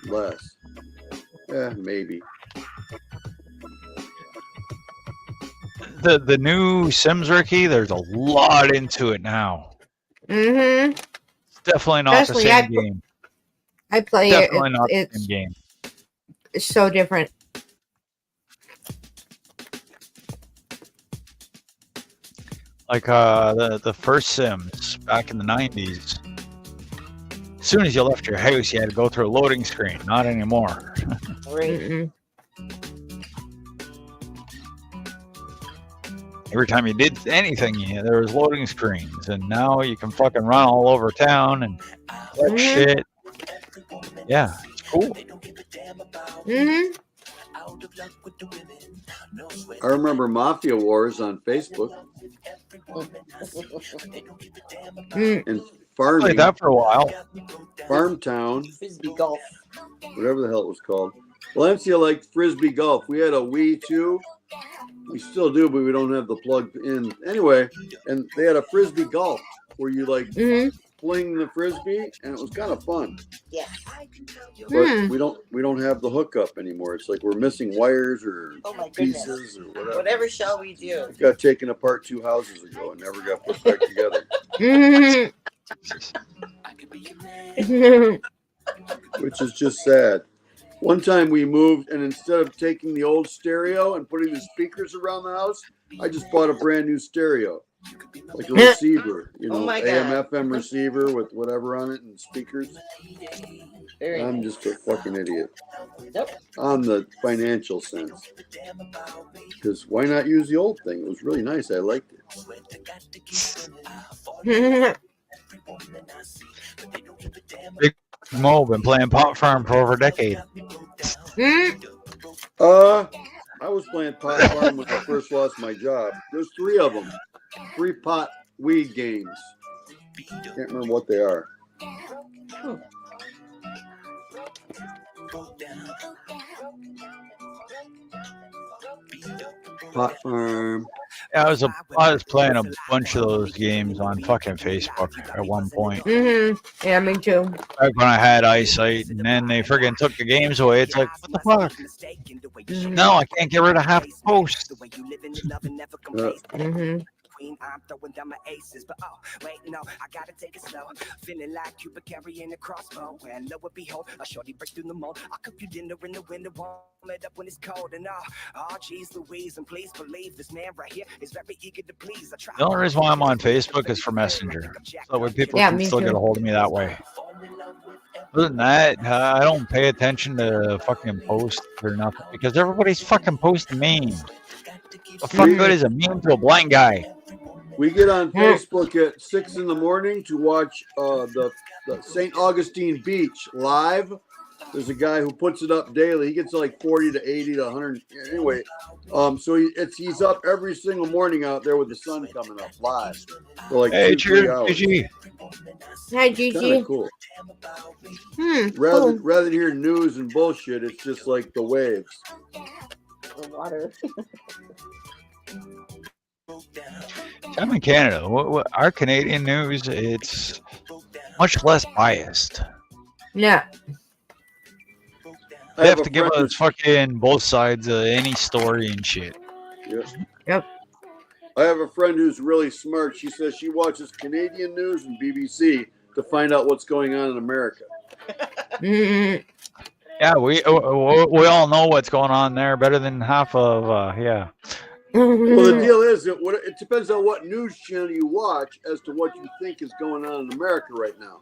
Less. Yeah, maybe. The new Sims, Ricky, there's a lot into it now. Mm-hmm. It's definitely not the same game. I play Definitely it. not the It's same game. It's so different. Like the first Sims back in the 90s. As soon as you left your house, you had to go through a loading screen. Not anymore. Every time you did anything, there was loading screens, and now you can fucking run all over town and that shit. Yeah, it's cool. I remember Mafia Wars on Facebook. And farming. Played that for a while. Farm Town. Frisbee golf. Whatever the hell it was called. Valencia liked Frisbee golf. We had a Wii too. We still do, but we don't have the plug in. Anyway, and they had a Frisbee golf where you fling the Frisbee, and it was kind of fun. Yeah. But we don't have the hookup anymore. It's like we're missing wires or pieces or whatever. Whatever shall we do? It got taken apart 2 houses ago and never got put back together. Which is just sad. One time we moved, and instead of taking the old stereo and putting the speakers around the house, I just bought a brand new stereo. Like a receiver, AM/FM receiver with whatever on it and speakers. I'm just a fucking idiot. On the financial sense. Because why not use the old thing? It was really nice. I liked it. Big Mo been playing Pot Farm for over a decade. I was playing Pot Farm when I first lost my job. There's 3 of them. 3 pot weed games. Can't remember what they are. Pot Farm. Yeah, I was playing a bunch of those games on fucking Facebook at one point. Yeah, me too. Back when I had eyesight, and then they friggin' took the games away. It's like, what the fuck? No, I can't get rid of half the post. I'm throwing down my aces, but oh, wait, no, I gotta take it slow. Feeling like Cupid carrying a crossbow. And lo and behold, a shorty break through the mold. I cook you dinner in the winter, warm it up when it's cold. And oh, geez Louise, and please believe this man right here is very eager to please. I try. The only reason why I'm on Facebook is for Messenger, so that people can still get a hold of me that way. Other than that, I don't pay attention to fucking posts or nothing because everybody's fucking posting memes. What the fuck good is a meme to a blind guy? We get on Facebook at 6 in the morning to watch the St. Augustine Beach live. There's a guy who puts it up daily. He gets like 40 to 80 to 100. Anyway, so he's up every single morning out there with the sun coming up live for like hey, 2-3 hours. GG. Hi, Gigi. Kind of cool. Rather than hear news and bullshit, it's just like the waves. The water. I'm in Canada. Our Canadian news, it's much less biased. Yeah. They have to give us fucking both sides of any story and shit. Yep. I have a friend who's really smart. She says she watches Canadian news and BBC to find out what's going on in America. Yeah, we all know what's going on there better than half of yeah. Well, the deal is it depends on what news channel you watch as to what you think is going on in America right now.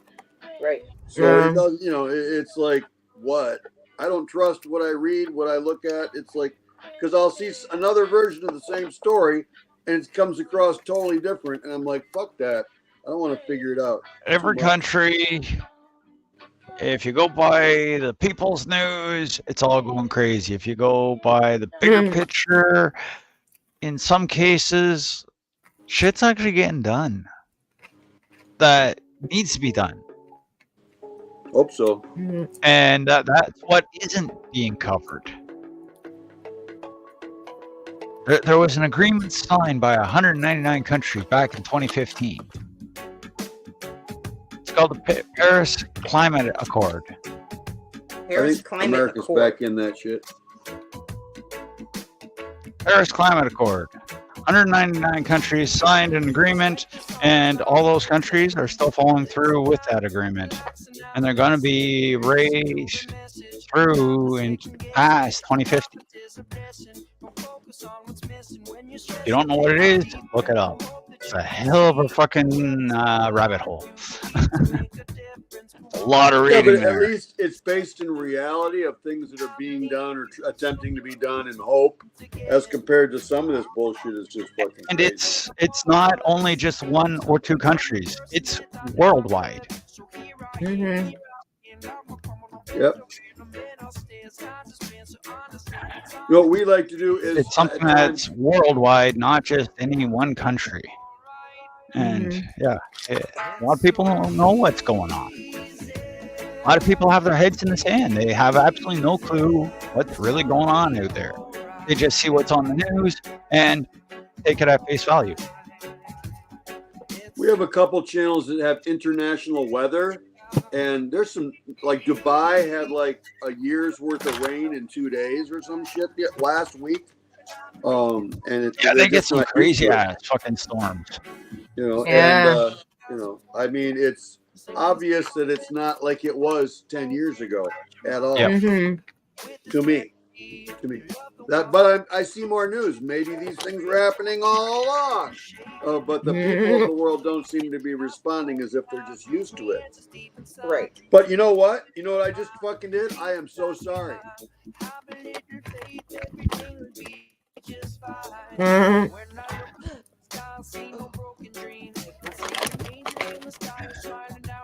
Right. So it does, it's like what I don't trust what I read, what I look at. It's like because I'll see another version of the same story and it comes across totally different, and I'm like, fuck that. I don't want to figure it out. Every country, if you go by the People's News, it's all going crazy. If you go by the bigger picture, in some cases, shit's actually getting done that needs to be done. Hope so. And that's what isn't being covered. There was an agreement signed by 199 countries back in 2015. It's called the Paris Climate Accord. I think America's back in that shit. Paris Climate Accord. 199 countries signed an agreement, and all those countries are still following through with that agreement. And they're going to be raised through and past 2050. If you don't know what it is, look it up. It's a hell of a fucking rabbit hole. A lot of reading but there. At least it's based in reality of things that are being done or attempting to be done in hope, as compared to some of this bullshit is just fucking And crazy. it's not only just one or two countries. It's worldwide. Yep. What we like to do is It's something that's worldwide, not just any one country. And a lot of people don't know what's going on. A lot of people have their heads in the sand. They have absolutely no clue what's really going on out there. They just see what's on the news and take it at face value. We have a couple channels that have international weather, and there's some, like Dubai had like a year's worth of rain in 2 days or some shit last week. And they get some crazy ass fucking storms. And I mean, it's obvious that it's not like it was 10 years ago at all. To me. But I see more news. Maybe these things were happening all along, but the people of the world don't seem to be responding as if they're just used to it. Right. But you know what? You know what I just fucking did? I am so sorry.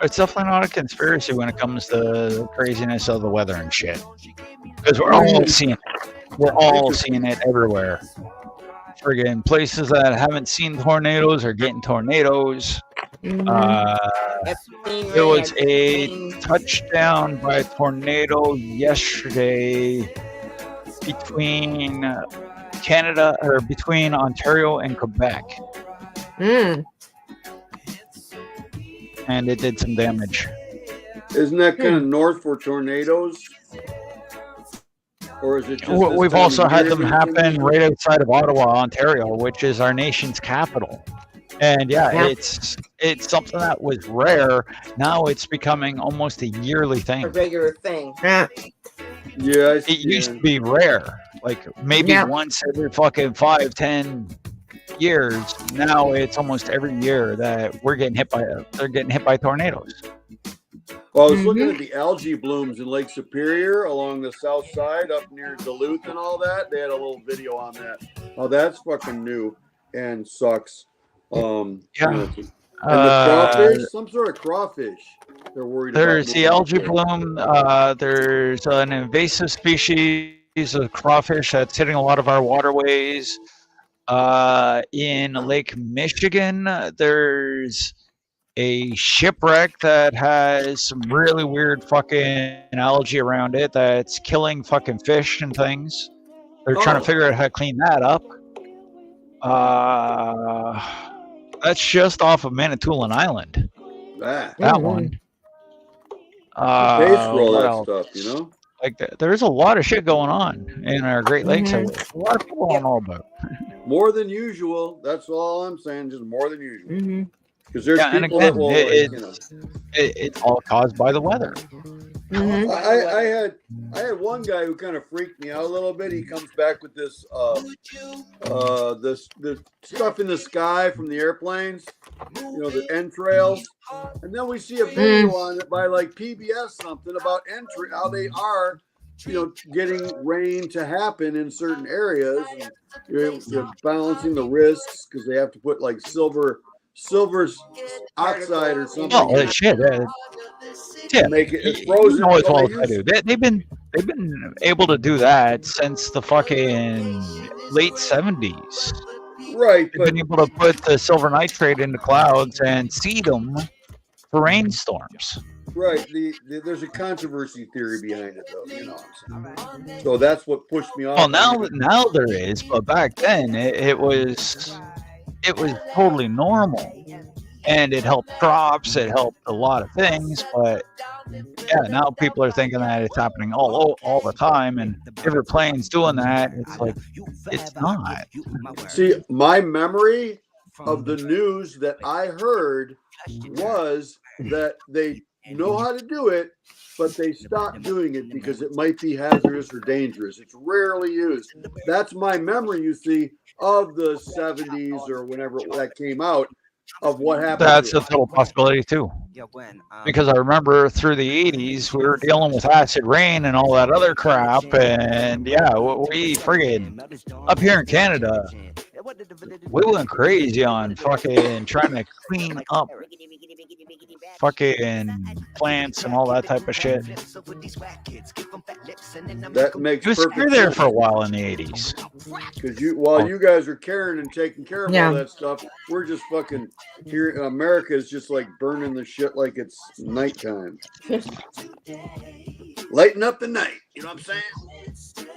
It's definitely not a conspiracy when it comes to the craziness of the weather and shit. Because we're all seeing it. We're all seeing it everywhere. Friggin' places that haven't seen tornadoes are getting tornadoes. There was a touchdown by a tornado yesterday between Canada, or between Ontario and Quebec. And it did some damage. Isn't that kind of north for tornadoes? Or is it just this We've time also of had year them that it's happen unusual? right outside of Ottawa, Ontario, which is our nation's capital. And yeah, Yeah. it's something that was rare. Now it's becoming almost a yearly A thing. regular thing. Yeah. Yeah, It used to be rare, like maybe Yeah. once every fucking 5-10 years. Now it's almost every year that they're getting hit by tornadoes. Well, I was looking Mhm. at the algae blooms in Lake Superior along the south side up near Duluth and all that. They had a little video on that. Oh, that's fucking new and sucks. You Yeah. know, and the Uh, crawfish, some sort of crawfish. They're worried about. There's the moving algae there. bloom. There's an invasive species of crawfish that's hitting a lot of our waterways. In Lake Michigan, there's a shipwreck that has some really weird fucking algae around it that's killing fucking fish and things. They're trying to figure out how to clean that up. That's just off of Manitoulin Island. That one. pays for all What that else? stuff, you know. Like there's a lot of shit going on in our Great Lakes Mhm. that a lot of people don't know about. More than usual. That's all I'm saying. Just more than usual. Mhm. Because there's Yeah, and people that again, will, like, you know. it's all caused by the weather. Mhm. I had one guy who kind of freaked me out a little bit. He comes back with this the stuff in the sky from the airplanes, you know, the entrails, and then we see a video on it by like PBS something about how they are, you know, getting rain to happen in certain areas, and they're balancing the risks because they have to put like silver oxide or something. Oh in it. shit! Yeah, Make it it's you frozen. know as Well, well they as I use- do. They've been able to do that since the fucking late 70s. Right, They've been able to put the silver nitrate into clouds and seed them for rainstorms. Right. There's a controversy theory behind it, though. You know what I'm saying? So that's what pushed me off. Well, now there is, but back then it was totally normal, and it helped crops. It helped a lot of things, but yeah, now people are thinking that it's happening all the time, and if your plane's doing that, it's like it's not. See, my memory of the news that I heard was that they know how to do it, but they stopped doing it because it might be hazardous or dangerous. It's rarely used. That's my memory, you see, of the 70s or whenever that came out, of what happened. That's a total possibility too. Because I remember through the 80s, we were dealing with acid rain and all that other crap, and yeah, we friggin' up here in Canada, we went crazy on fucking trying to clean up fucking plants and all that type of shit. That makes It was perfect there sense. for a while in the 80s. Because while you guys are caring and taking care of Yeah. all that stuff, we're just fucking here. America is just like burning the shit like it's nighttime. Lighten up the night. You know what I'm saying?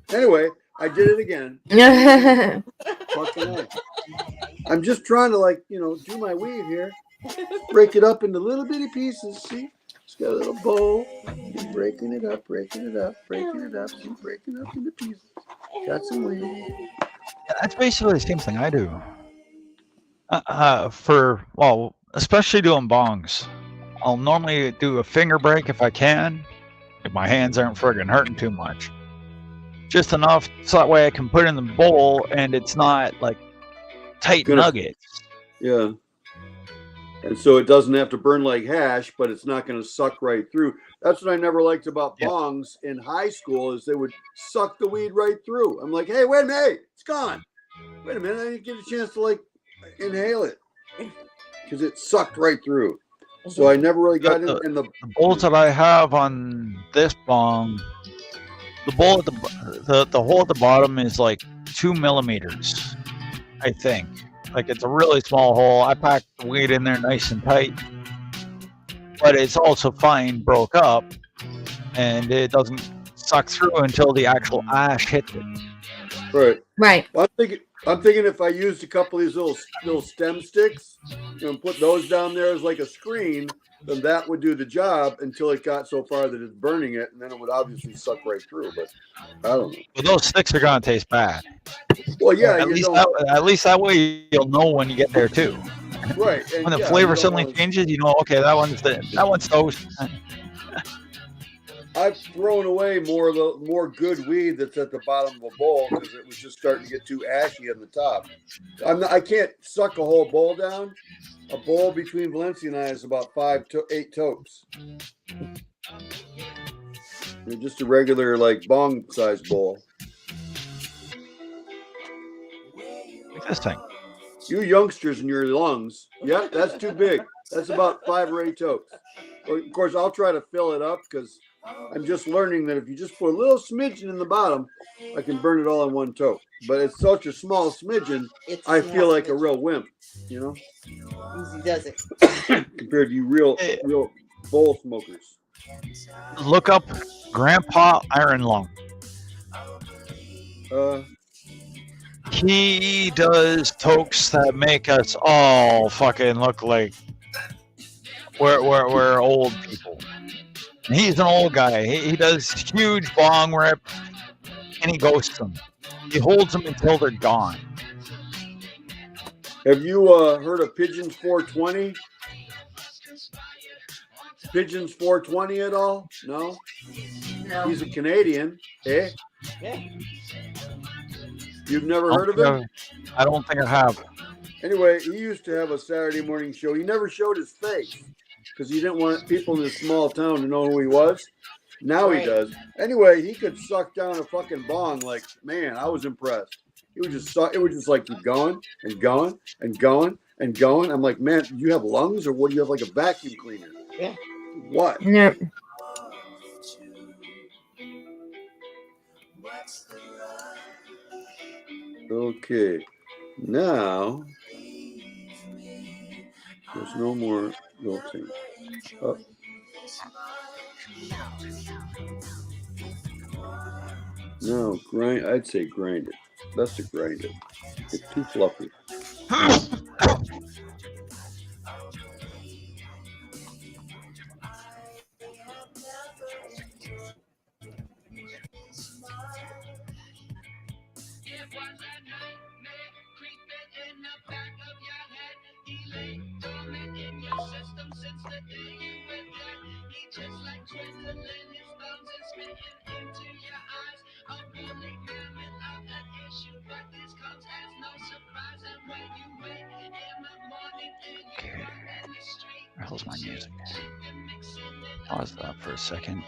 Anyway, I did it again. Fucking A. I'm just trying to do my weed here. Break it up into little bitty pieces. See? It's got a little bowl. Keep breaking it up, breaking it up, breaking it up, keep breaking it up into pieces. Got some weed. Yeah, that's basically the same thing I do. Especially doing bongs. I'll normally do a finger break if I can, if my hands aren't friggin' hurting too much. Just enough so that way I can put it in the bowl and it's not like tight nuggets. Yeah. And so it doesn't have to burn like hash, but it's not going to suck right through. That's what I never liked about bongs in high school is they would suck the weed right through. I'm like, hey, wait a minute, it's gone. Wait a minute, I didn't get a chance to inhale it because it sucked right through. So I never really got in the bowls that I have on this bong. The bowl at the hole at the bottom is like 2 millimeters, I think. Like it's a really small hole. I packed the weed in there nice and tight, but it's also fine broke up, and it doesn't suck through until the actual ash hits it. Right. Right. Well, I'm thinking if I used a couple of these little stem sticks, and put those down there as like a screen, then that would do the job until it got so far that it's burning it, and then it would obviously suck right through. But I don't know. But those sticks are gonna taste bad. Well, yeah, At least that way you'll know when you get there too. Right. And when the yeah, flavor suddenly changes, you know, okay, that one's toast. I've thrown away more good weed that's at the bottom of a bowl because it was just starting to get too ashy on the top. I can't suck a whole bowl down. A bowl between Valencia and I is about 8 totes. They're just a regular like bong size bowl. Like this thing. You youngsters in your lungs. Yep, that's too big. That's about 5 or 8 totes. Well, of course, I'll try to fill it up because I'm just learning that if you just put a little smidgen in the bottom, I can burn it all in one tote. But it's such a small smidgen, I feel like a real wimp, you know? Easy does it. Compared to you real bowl smokers. Look up Grandpa Iron Lung. He does tokes that make us all fucking look like we're old people. And he's an old guy. He does huge bong rip, and he ghosts them. He holds them until they're gone. Have you heard of Pigeons 420? Pigeons 420 at all? No? No. He's a Canadian, eh? Yeah. You've never heard of him? I don't think I have. Anyway, he used to have a Saturday morning show. He never showed his face because he didn't want people in this small town to know who he was. Now he does. Anyway, he could suck down a fucking bong like, man, I was impressed. It would just like keep going and going and going and going. I'm like, man, do you have lungs or what? Do you have like a vacuum cleaner? Yeah. What? No. Okay. Now there's no more wilting. Oh. No, grind. I'd say grind it. Best to grind it. It's too fluffy. Where the hell's my music? Pause that for a second.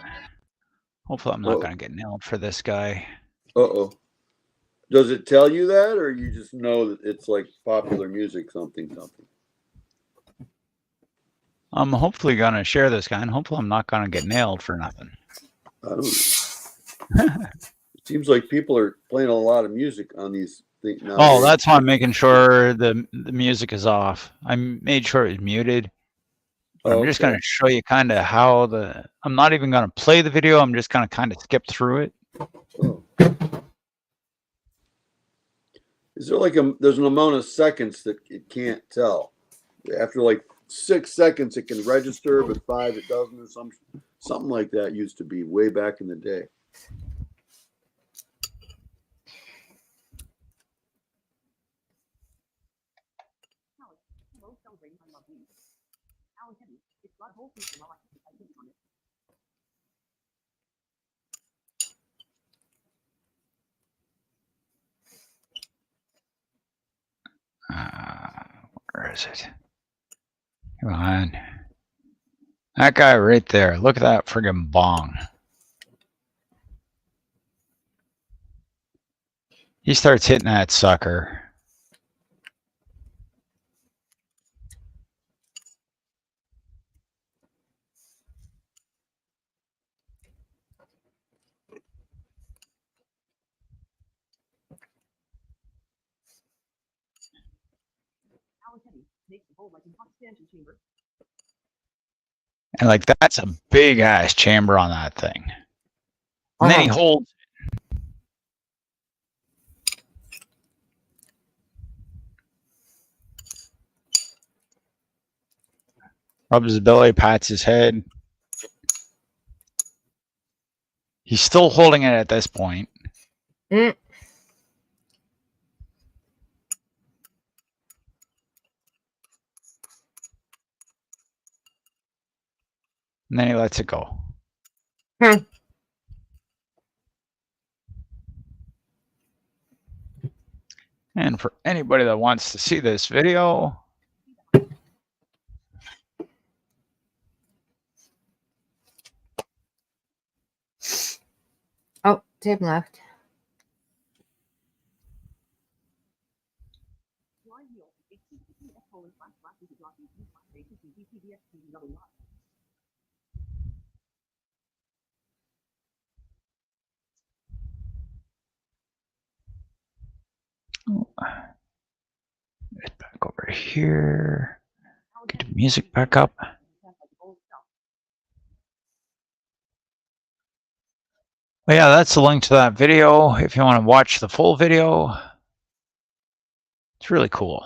Hopefully I'm not going to get nailed for this guy. Uh-oh. Does it tell you that, or you just know that it's like popular music, something? I'm hopefully going to share this guy, and hopefully I'm not going to get nailed for nothing. I don't know. It seems like people are playing a lot of music on these things now. Oh, that's why I'm making sure the music is off. I made sure it was muted. But I'm just going to show you kind of how I'm not even going to play the video. I'm just going to kind of skip through it. Oh. Is there like there's an amount of seconds that it can't tell? After like 6 seconds, it can register, but 5 it doesn't, or something like that used to be way back in the day. Where is it? Come on. That guy right there. Look at that friggin' bong. He starts hitting that sucker. And like that's a big ass chamber on that thing. And then he holds. Rubs his belly, pats his head. He's still holding it at this point. Mm. And then he lets it go. And for anybody that wants to see this video, Oh, Tim left. it's back over here. Get the music back up. But yeah, that's the link to that video if you want to watch the full video. It's really cool.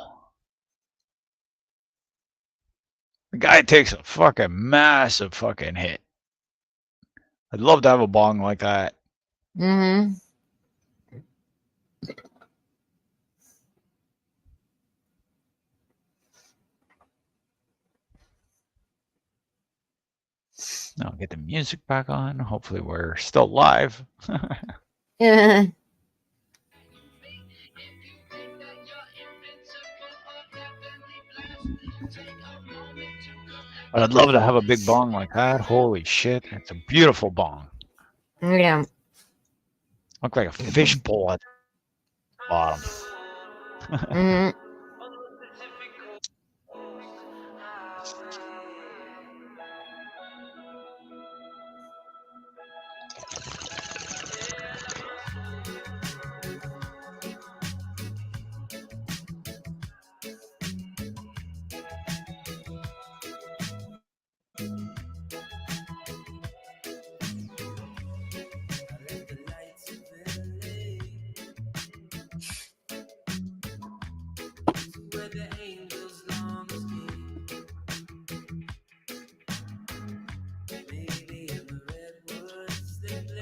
The guy takes a fucking massive fucking hit. I'd love to have a bong like that. Mm-hmm. Now get the music back on. Hopefully we're still live. Yeah. But I'd love to have a big bong like that. Holy shit. It's a beautiful bong. Yeah. Look like a fish bowl at the bottom. Mm-hmm.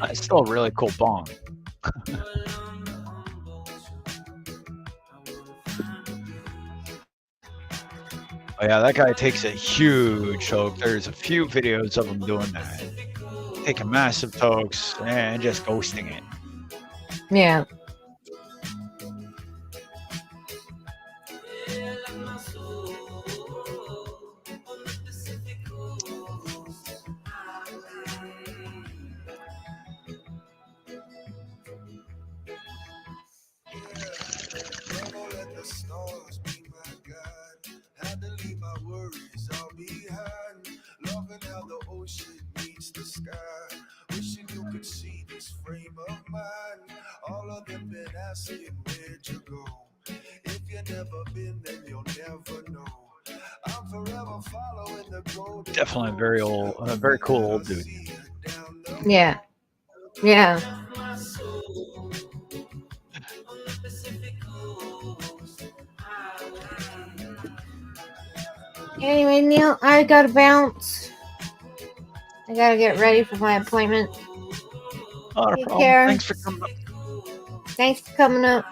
It's still a really cool bong. Oh yeah, that guy takes a huge toke. There's a few videos of him doing that. Taking massive tokes and just ghosting it. Yeah. Definitely a very old, very cool old dude. Yeah. Yeah. Anyway, Neil, I gotta bounce. I gotta get ready for my appointment. Not a Take problem. care. Thanks for coming up. Thanks for coming up.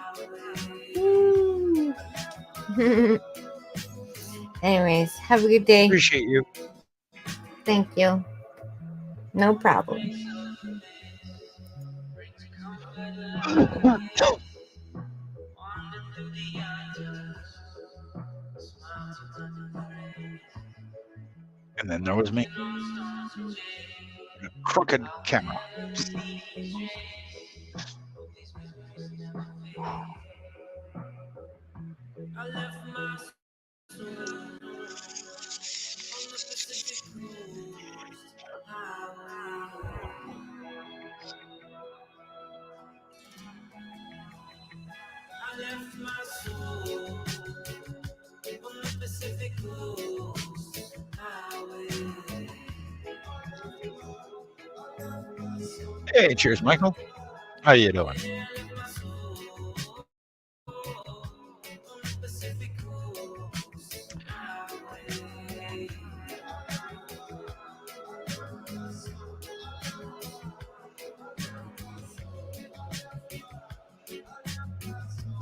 Woo. Anyways, have a good day. Appreciate you. Thank you. No problem. And then there was me. A crooked camera. Hey, cheers, Michael. How you doing?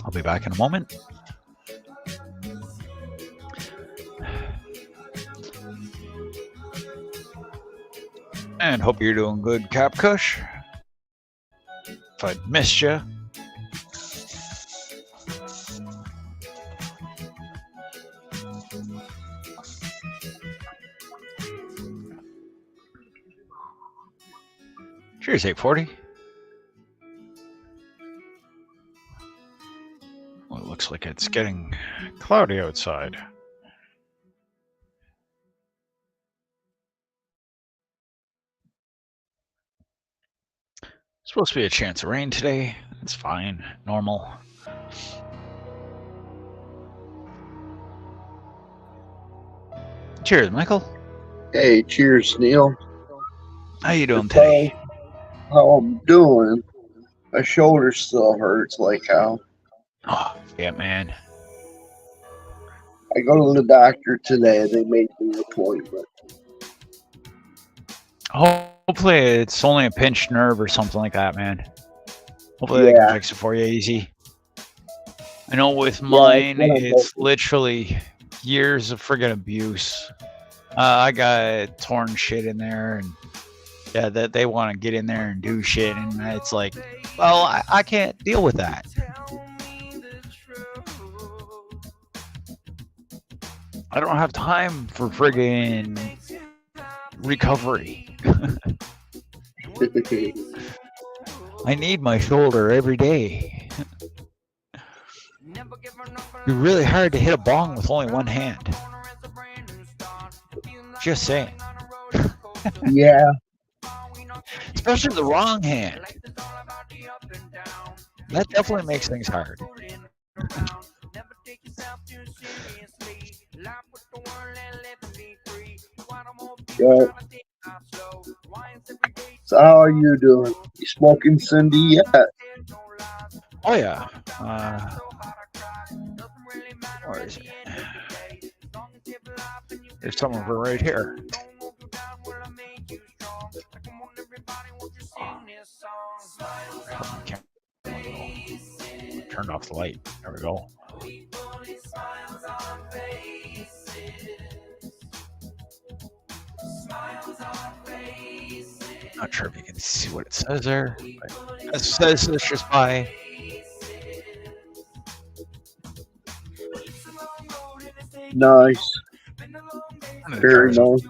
I'll be back in a moment. And hope you're doing good, Cap Kush. If I missed you. Cheers, 840. Well, it looks like it's getting cloudy outside. Supposed to be a chance of rain today. It's fine, normal. Cheers, Michael. Hey, cheers, Neil. How you doing today? How I'm doing? My shoulder still hurts, like how. Oh, yeah, man. I go to the doctor today. They made me an appointment. Hopefully it's only a pinched nerve or something like that, man. Hopefully they can fix it for you easy. I know with mine, it's literally years of friggin' abuse. I got torn shit in there, and yeah, that they want to get in there and do shit, and it's like, well, I can't deal with that. I don't have time for friggin' recovery. I need my shoulder every day. It'd be really hard to hit a bong with only one hand. Just saying. Yeah. Especially the wrong hand. That definitely makes things hard. Yeah. So how are you doing? You smoking Cindy yet? Oh yeah. Where is it? There's some of her right here. Turned off the light. There we go. Not sure if you can see what it says there. It says it's just by. Nice. Very nice.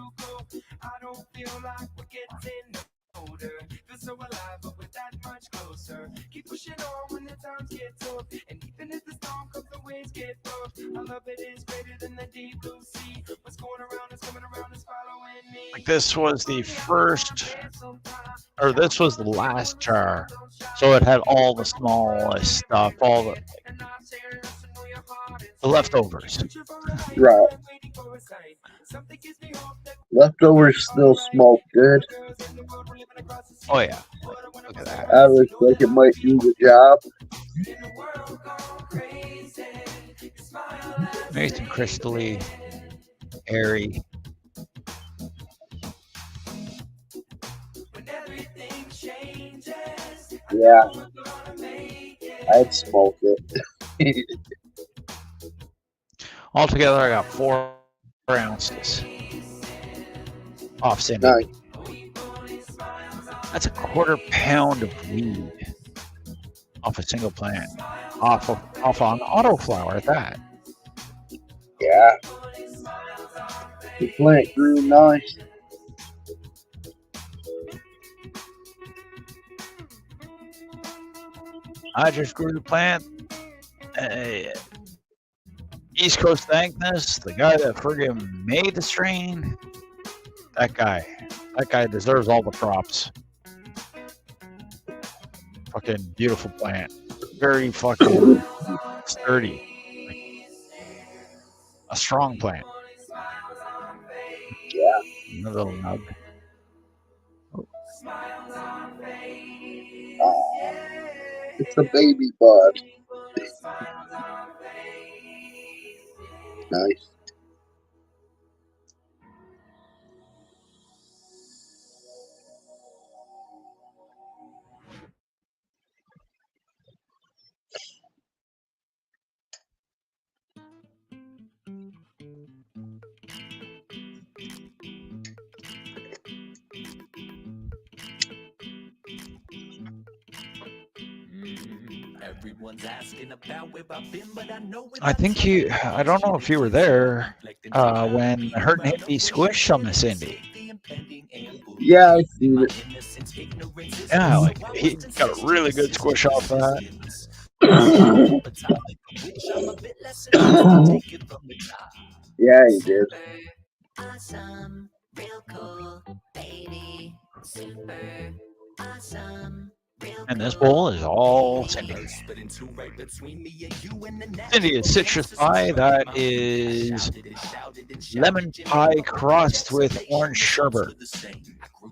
Like this was the first, or this was the last jar, so it had all the smallest stuff, all the leftovers. Right. Leftovers still smoke good. Oh yeah. Look at that. I looks like it might do the job. Nice and crystally, airy. Yeah. I'd smoke it. Altogether, I got 4 ounces off Cindy. Nice. That's a 1/4 pound of weed off a single plant, off on autoflower at that. Yeah. The plant grew nice. I just grew the plant. East Coast thankness, the guy that friggin' made the strain, that guy deserves all the props. Fucking beautiful plant. Very fucking sturdy. Like, a strong plant. Yeah. A little nub. Oh. It's a baby bud. Nice. Everyone's asking about where I've been, but I know I think I don't know if you were there when Hurt and Hippie squished on the Cindy. Yeah, I seen it. Yeah, like he got a really good squish off that. Yeah, he did. Awesome, real cool, baby, super awesome. And this bowl is all Cindy. Cindy is citrus pie. That is lemon pie crossed with orange sherbet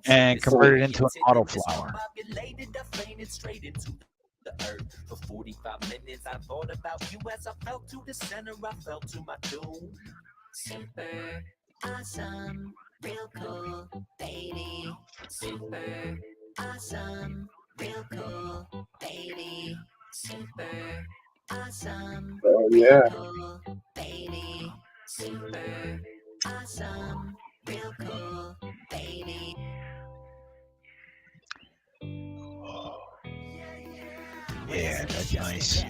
and converted into an autoflower. For 45 minutes, I thought about you as I felt to the center. I felt to my doom. Super awesome, real cool, baby. Super awesome, real cool, baby. Super awesome, Oh yeah. cool, baby. Super awesome, real cool, baby. Yeah, that's nice.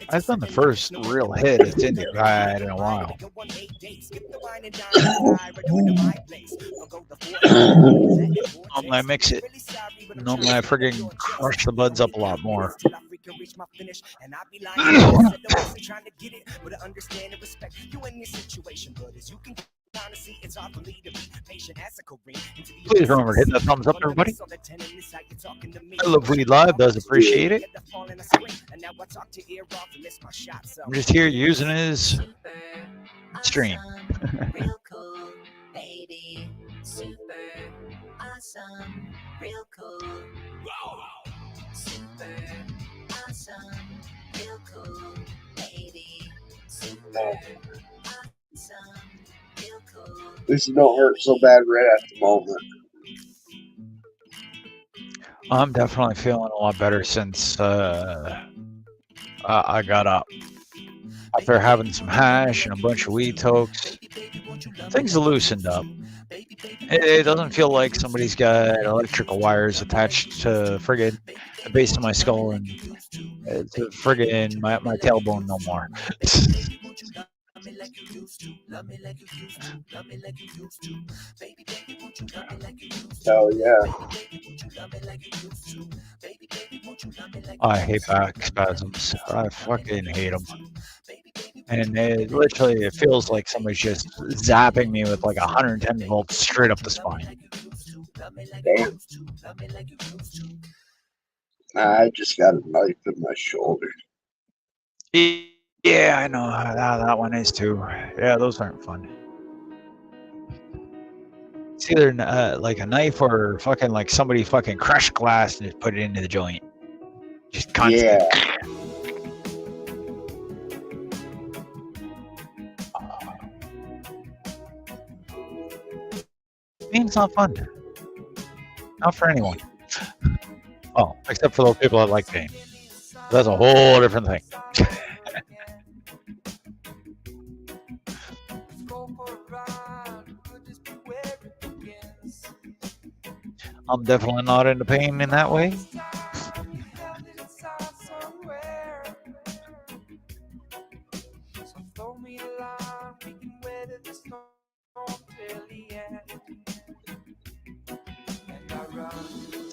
That's been the first real hit at Cindy I've had in a while. Normally I mix it. Normally I friggin' crush the buds up a lot more. Please remember to hit that thumbs up, everybody. I love Weed Live, does appreciate it. I'm just here using his stream. Real cool, baby. Super awesome, real cool. Super awesome, real cool, baby. Super awesome, real cool. This don't hurt so bad right at the moment. I'm definitely feeling a lot better since I got up. After having some hash and a bunch of weed tokes, things are loosened up. It doesn't feel like somebody's got electrical wires attached to friggin' the base of my skull and to friggin' my tailbone no more. Oh yeah. I hate back spasms. I fucking hate them. And it feels like somebody's just zapping me with like 110 volts straight up the spine. Damn. I just got a knife in my shoulder. Yeah, I know that one is too. Yeah, those aren't fun. It's either like a knife or fucking like somebody fucking crushed glass and just put it into the joint. Just constant. Yeah. Pain's not fun. Not for anyone. Well, except for those people that like pain. That's a whole different thing. I'm definitely not into pain in that way.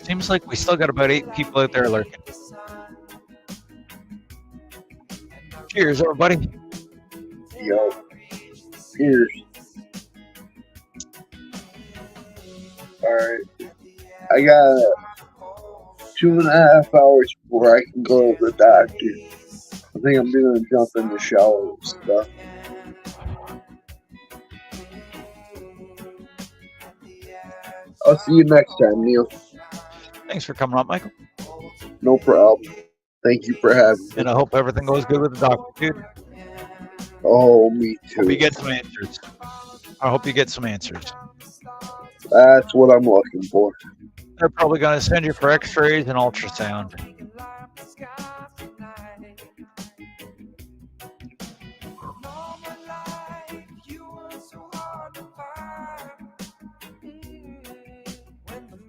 Seems like we still got about 8 people out there lurking. Cheers, everybody. Yo. Cheers. Alright. I got 2.5 hours before I can go to the doctor. I think I'm gonna jump in the shower and stuff. I'll see you next time, Neil. Thanks for coming up, Michael. No problem. Thank you for having me. And I hope everything goes good with the doctor, dude. Oh, me Hope you too. get some answers. I hope you get some answers. That's what I'm looking for. They're probably going to send you for x-rays and ultrasound.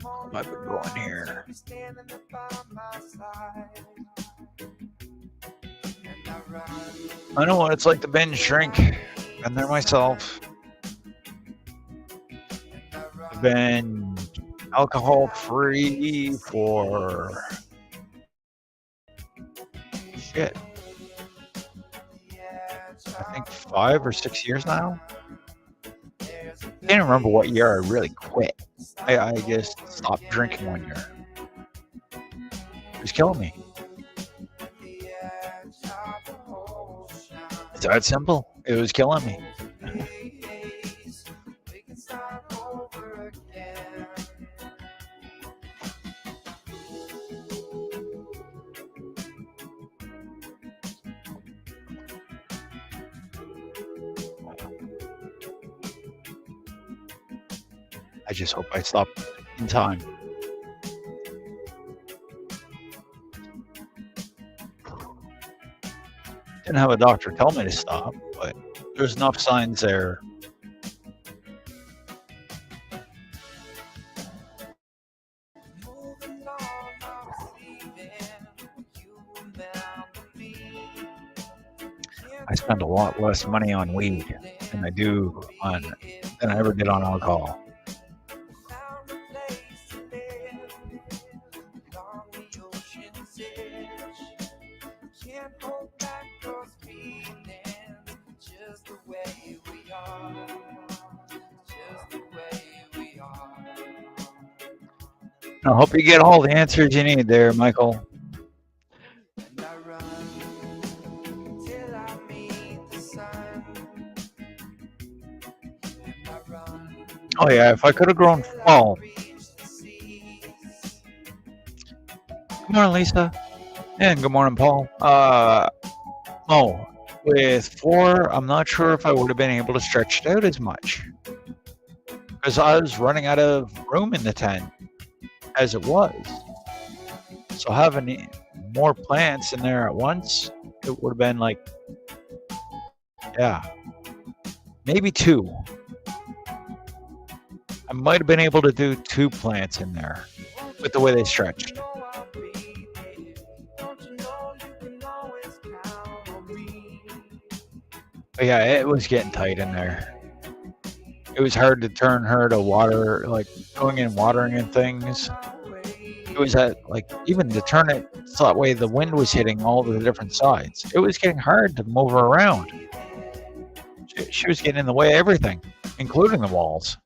What have I been going here? I know what it's like to binge drink. Been there myself. I've been alcohol free for shit. I think 5 or 6 years now. I can't remember what year I really quit. I just stopped drinking one year. It was killing me. It's that simple. It was killing me. I just hope I stop in time. Didn't have a doctor tell me to stop, but there's enough signs there. I spend a lot less money on weed than I ever did on alcohol. I hope you get all the answers you need there, Michael. Oh yeah, if I could have grown fall. Good morning, Lisa. And good morning, Paul. With 4, I'm not sure if I would have been able to stretch it out as much. Because I was running out of room in the tent as it was. So having more plants in there at once, it would have been like, yeah, maybe 2. I might have been able to do 2 plants in there with the way they stretched. But yeah, it was getting tight in there. It was hard to turn her to water, like going in watering and things. It was even to turn it so that way the wind was hitting all the different sides. It was getting hard to move her around. She was getting in the way of everything, including the walls.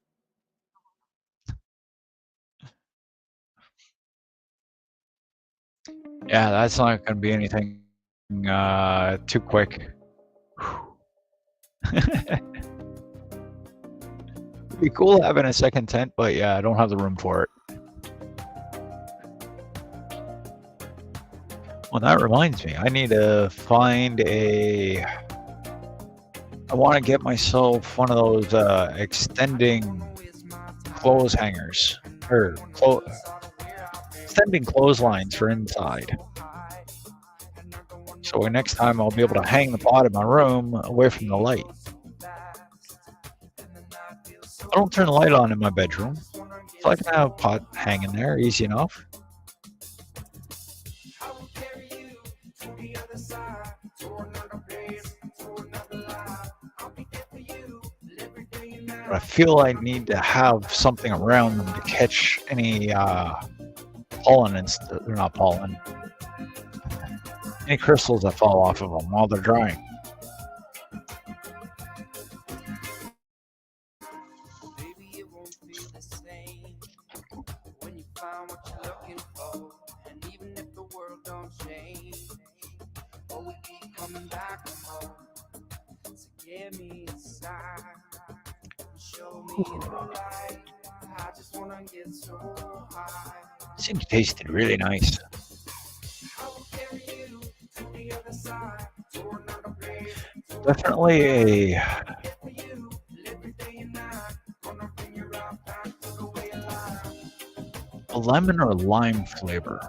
Yeah, that's not going to be anything too quick. It'd be cool having a second tent, but yeah, I don't have the room for it. Well, that reminds me, I need to find I want to get myself one of those extending clothes hangers, or extending clotheslines for inside. So next time I'll be able to hang the pot in my room away from the light. I don't turn the light on in my bedroom, so I can have a pot hanging there, easy enough. But I feel I need to have something around them to catch any pollen they're not pollen. Any crystals that fall off of them while they're drying. Seems tasted really nice. Definitely a lemon or lime flavor.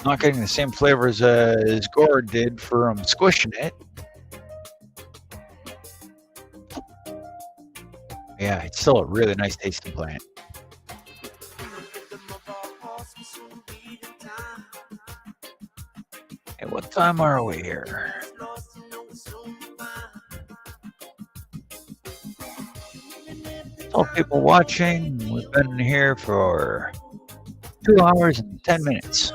Not getting the same flavors as Gore did from squishing it. Yeah, it's still a really nice tasting plant. Hey, what time are we here? All people watching, we've been here for 2 hours and 10 minutes.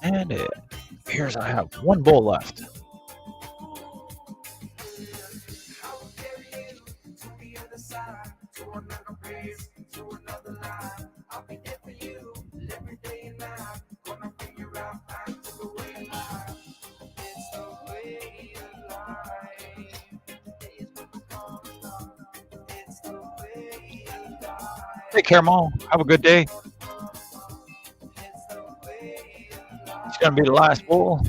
And it appears I have one bowl left. Take care, Mom. Have a good day. It's going to be the last bowl.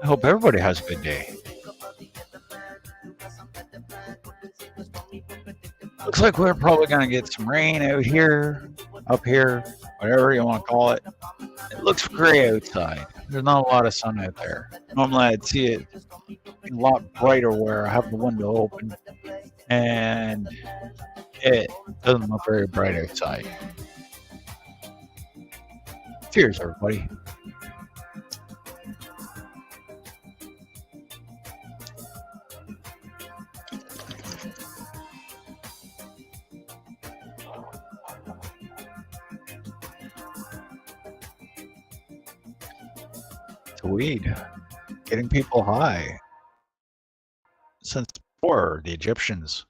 I hope everybody has a good day. Looks like we're probably going to get some rain out here, up here, whatever you want to call it. It looks gray outside. There's not a lot of sun out there. Normally I'd see it a lot brighter where I have the window open, and it doesn't look very bright outside. Cheers, everybody. To weed, getting people high since before the Egyptians.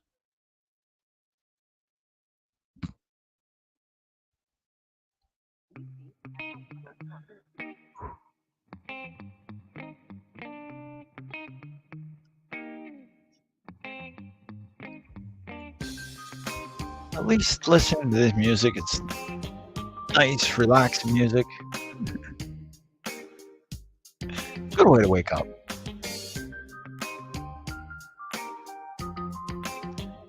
At least listening to this music, it's nice, relaxing music. Good way to wake up.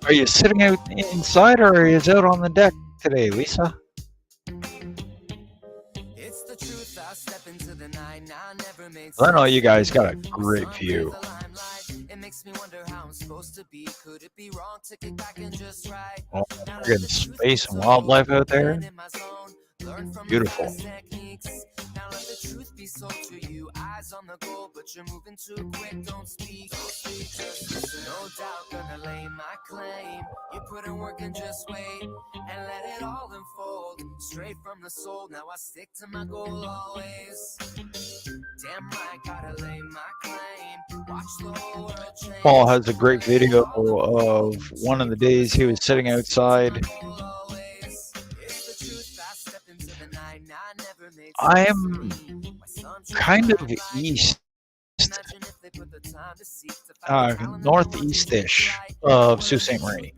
Are you sitting out inside or are you out on the deck today, Lisa? Well, I know you guys got a great view. Oh, we're getting space and wildlife out there. Beautiful. Eyes on the goal, but you're moving too quick. Don't speak. No doubt gonna lay my claim. You put in work and just wait and let it all unfold. Straight from the soul. Now I stick to my goal always. Damn right, gotta lay my claim. Watch the whole world change. Paul has a great video of one of the days he was sitting outside. I am kind of east, northeast-ish of Sault Ste. Marie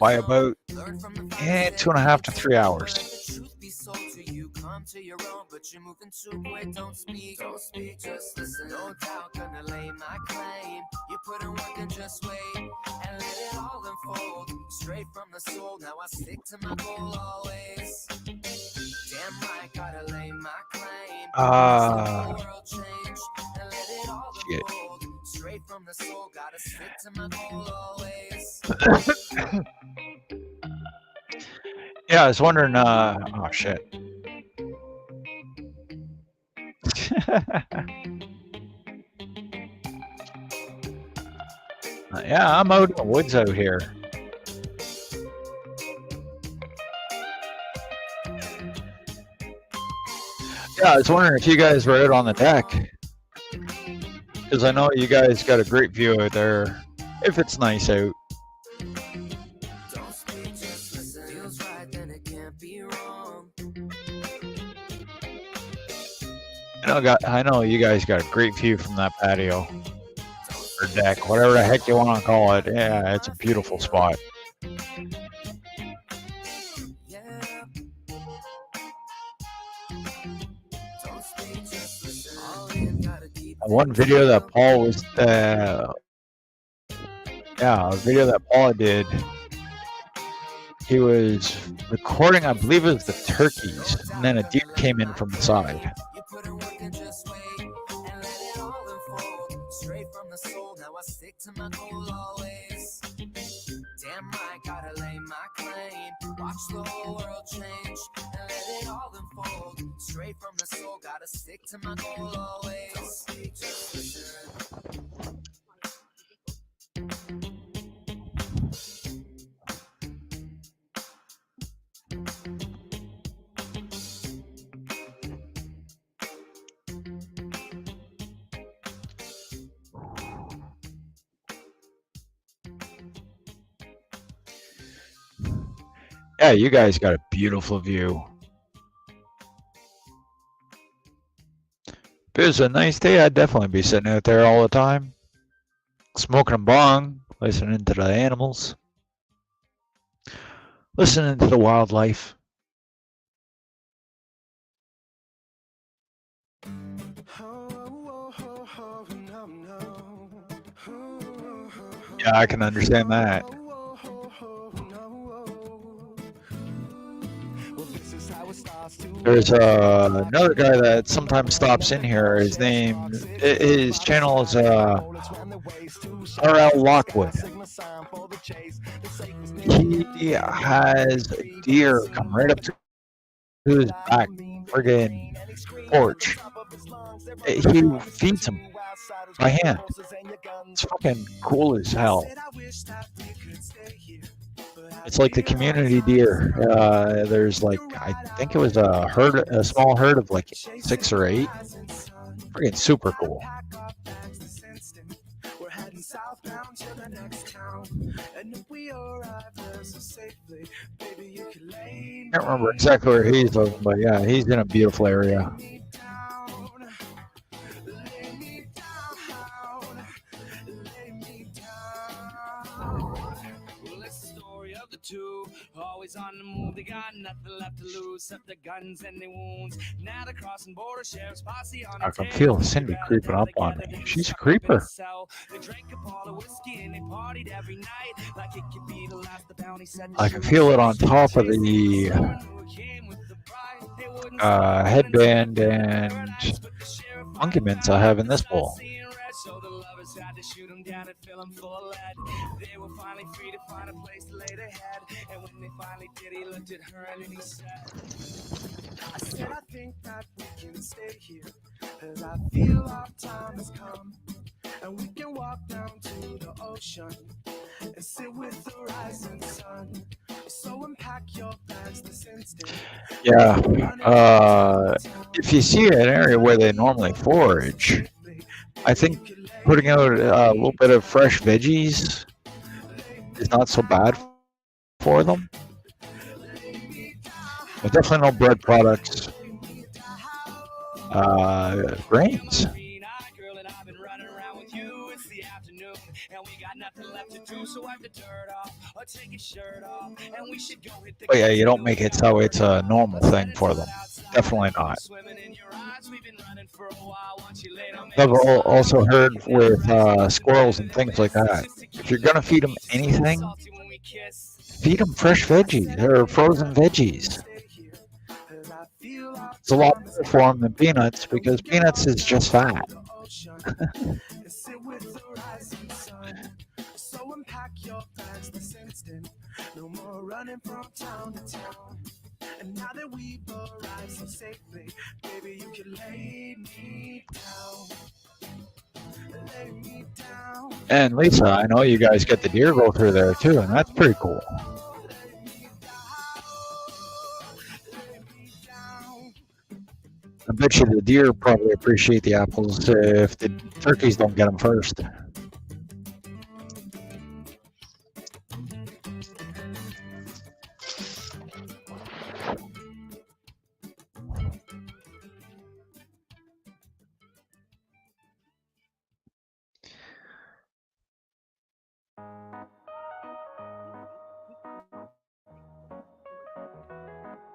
by about 2.5 to 3 hours. To your own, but you're moving too quick. Don't speak, just listen. No doubt gonna lay my claim. You put in work and just wait and let it all unfold. Straight from the soul. Now I stick to my goal always. Damn right, gotta lay my claim. World change and let it all unfold. Straight from the soul. Gotta stick to my goal always. Yeah, I was wondering. Oh shit. Yeah, I'm out in the woods out here. Yeah, I was wondering if you guys were out on the deck. Because I know you guys got a great view out there. If it's nice out. I know you guys got a great view from that patio. Or deck, whatever the heck you want to call it. Yeah, it's a beautiful spot. One video that Paul was, a video that Paul did. He was recording, I believe it was the turkeys, and then a deer came in from the side. Damn right, gotta lay my claim. Watch the whole world change and let it all unfold. Straight from the soul, gotta stick to my goal always. Just listen. Yeah, you guys got a beautiful view. If it was a nice day, I'd definitely be sitting out there all the time. Smoking a bong, listening to the animals. Listening to the wildlife. Yeah, I can understand that. There's another guy that sometimes stops in here. His channel is R.L. Lockwood. He has a deer come right up to his back friggin' porch. He feeds him by hand. It's fucking cool as hell. It's like the community deer. There's like, I think it was a small herd of like 6 or 8. Friggin' super cool. Can't remember exactly where he's living, but yeah, he's in a beautiful area. Always on the move, they got nothing left to lose except the guns and their wounds. Now they're crossing border, sheriff's posse on I can feel Cindy creeping up on me. She's a creeper. I can feel it on top of the headband and monkey mints I have in this bowl. So the lovers had to shoot him down and fill him full of lead. They were finally free to find a place to lay their head. And when they finally did, he looked at her and then he said, I said, I think that we can stay here, cause I feel our time has come. And we can walk down to the ocean and sit with the rising sun. So unpack your bags this instant. Yeah. If you see an area where they normally forage, I think putting out a little bit of fresh veggies is not so bad for them. But definitely no bread products. Grains. But yeah, you don't make it so it's a normal thing for them. Definitely not. I've also heard with squirrels and things like that. If you're gonna feed them anything, feed them fresh veggies or frozen veggies. It's a lot better for them than peanuts because peanuts is just fat. So unpack your bags this instant. No more running from town to town. And now that we've arrived so safely, baby, you can lay me down. And Lisa, I know you guys get the deer go through there too, and that's pretty cool. I bet you the deer probably appreciate the apples if the turkeys don't get them first.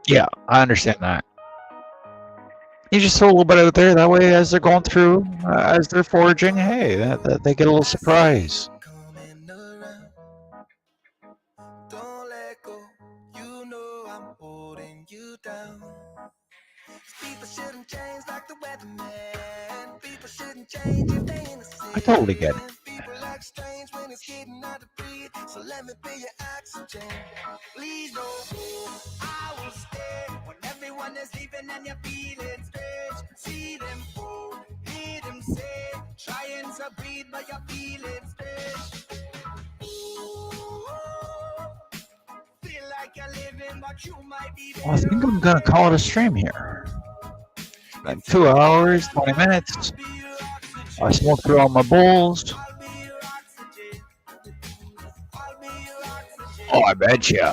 Yeah, I understand that. You just throw a little bit out there. That way, as they're going through, as they're foraging, hey, they get a little surprise. Don't let go. You know I'm holding you down. People shouldn't change like the weatherman. People shouldn't change if they innocent. I totally get it. People act strange when it's getting hard to breathe. So let me be your oxygen. Please don't go. I will stay when everyone is leaving and you're feeling strange. See them go, hear them say, trying to breathe but you're feeling strange. Feel like you're living but you might be Well, I think I'm gonna call it a stream here. Like 2 hours, 20 minutes. I smoked through all my bowls. Oh, I bet you.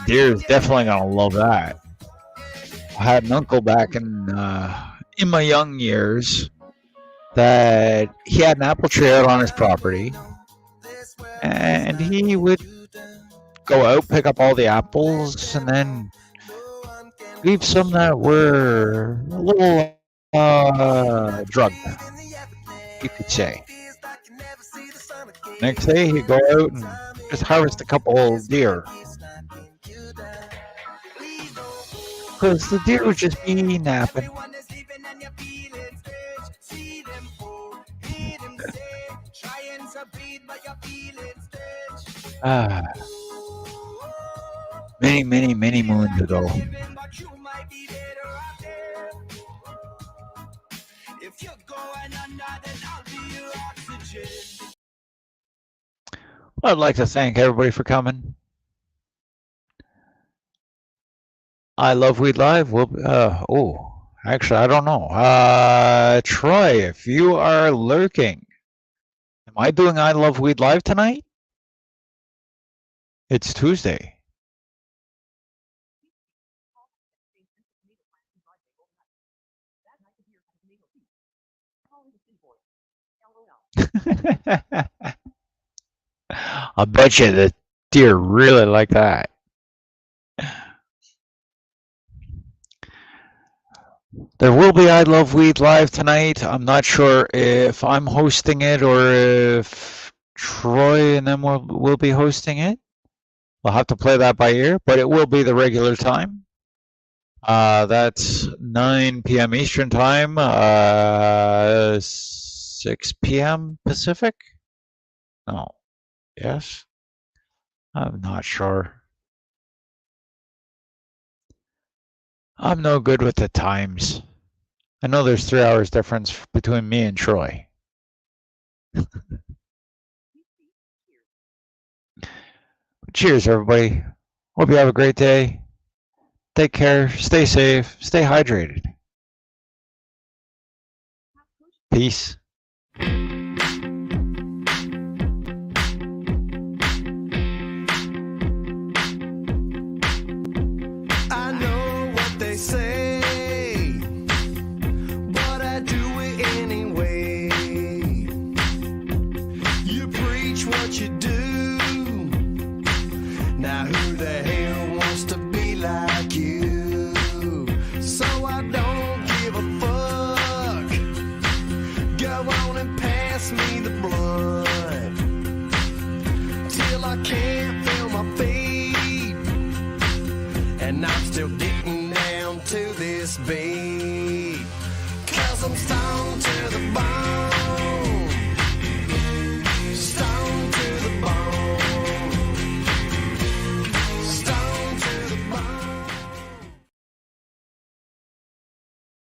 Deer's definitely gonna love that. I had an uncle back in my young years that he had an apple tree out on his property, and he would go out, pick up all the apples, and then leave some that were a little drugged, you could say. Next day, he'd go out and just harvest a couple deer. Because the deer would just be napping. Many moons ago. I'd like to thank everybody for coming. I Love Weed Live will actually I don't know. Troy, if you are lurking, am I doing I Love Weed Live tonight? It's Tuesday. I bet you the deer really like that. There will be I Love Weed Live tonight. I'm not sure if I'm hosting it or if Troy and them will be hosting it. We'll have to play that by ear, but it will be the regular time. That's 9 p.m. Eastern Time, 6 p.m. Pacific? No. Yes? I'm not sure. I'm no good with the times. I know there's 3 hours difference between me and Troy. Cheers, everybody. Hope you have a great day. Take care. Stay safe. Stay hydrated. Peace. And I'm still getting down to this beat.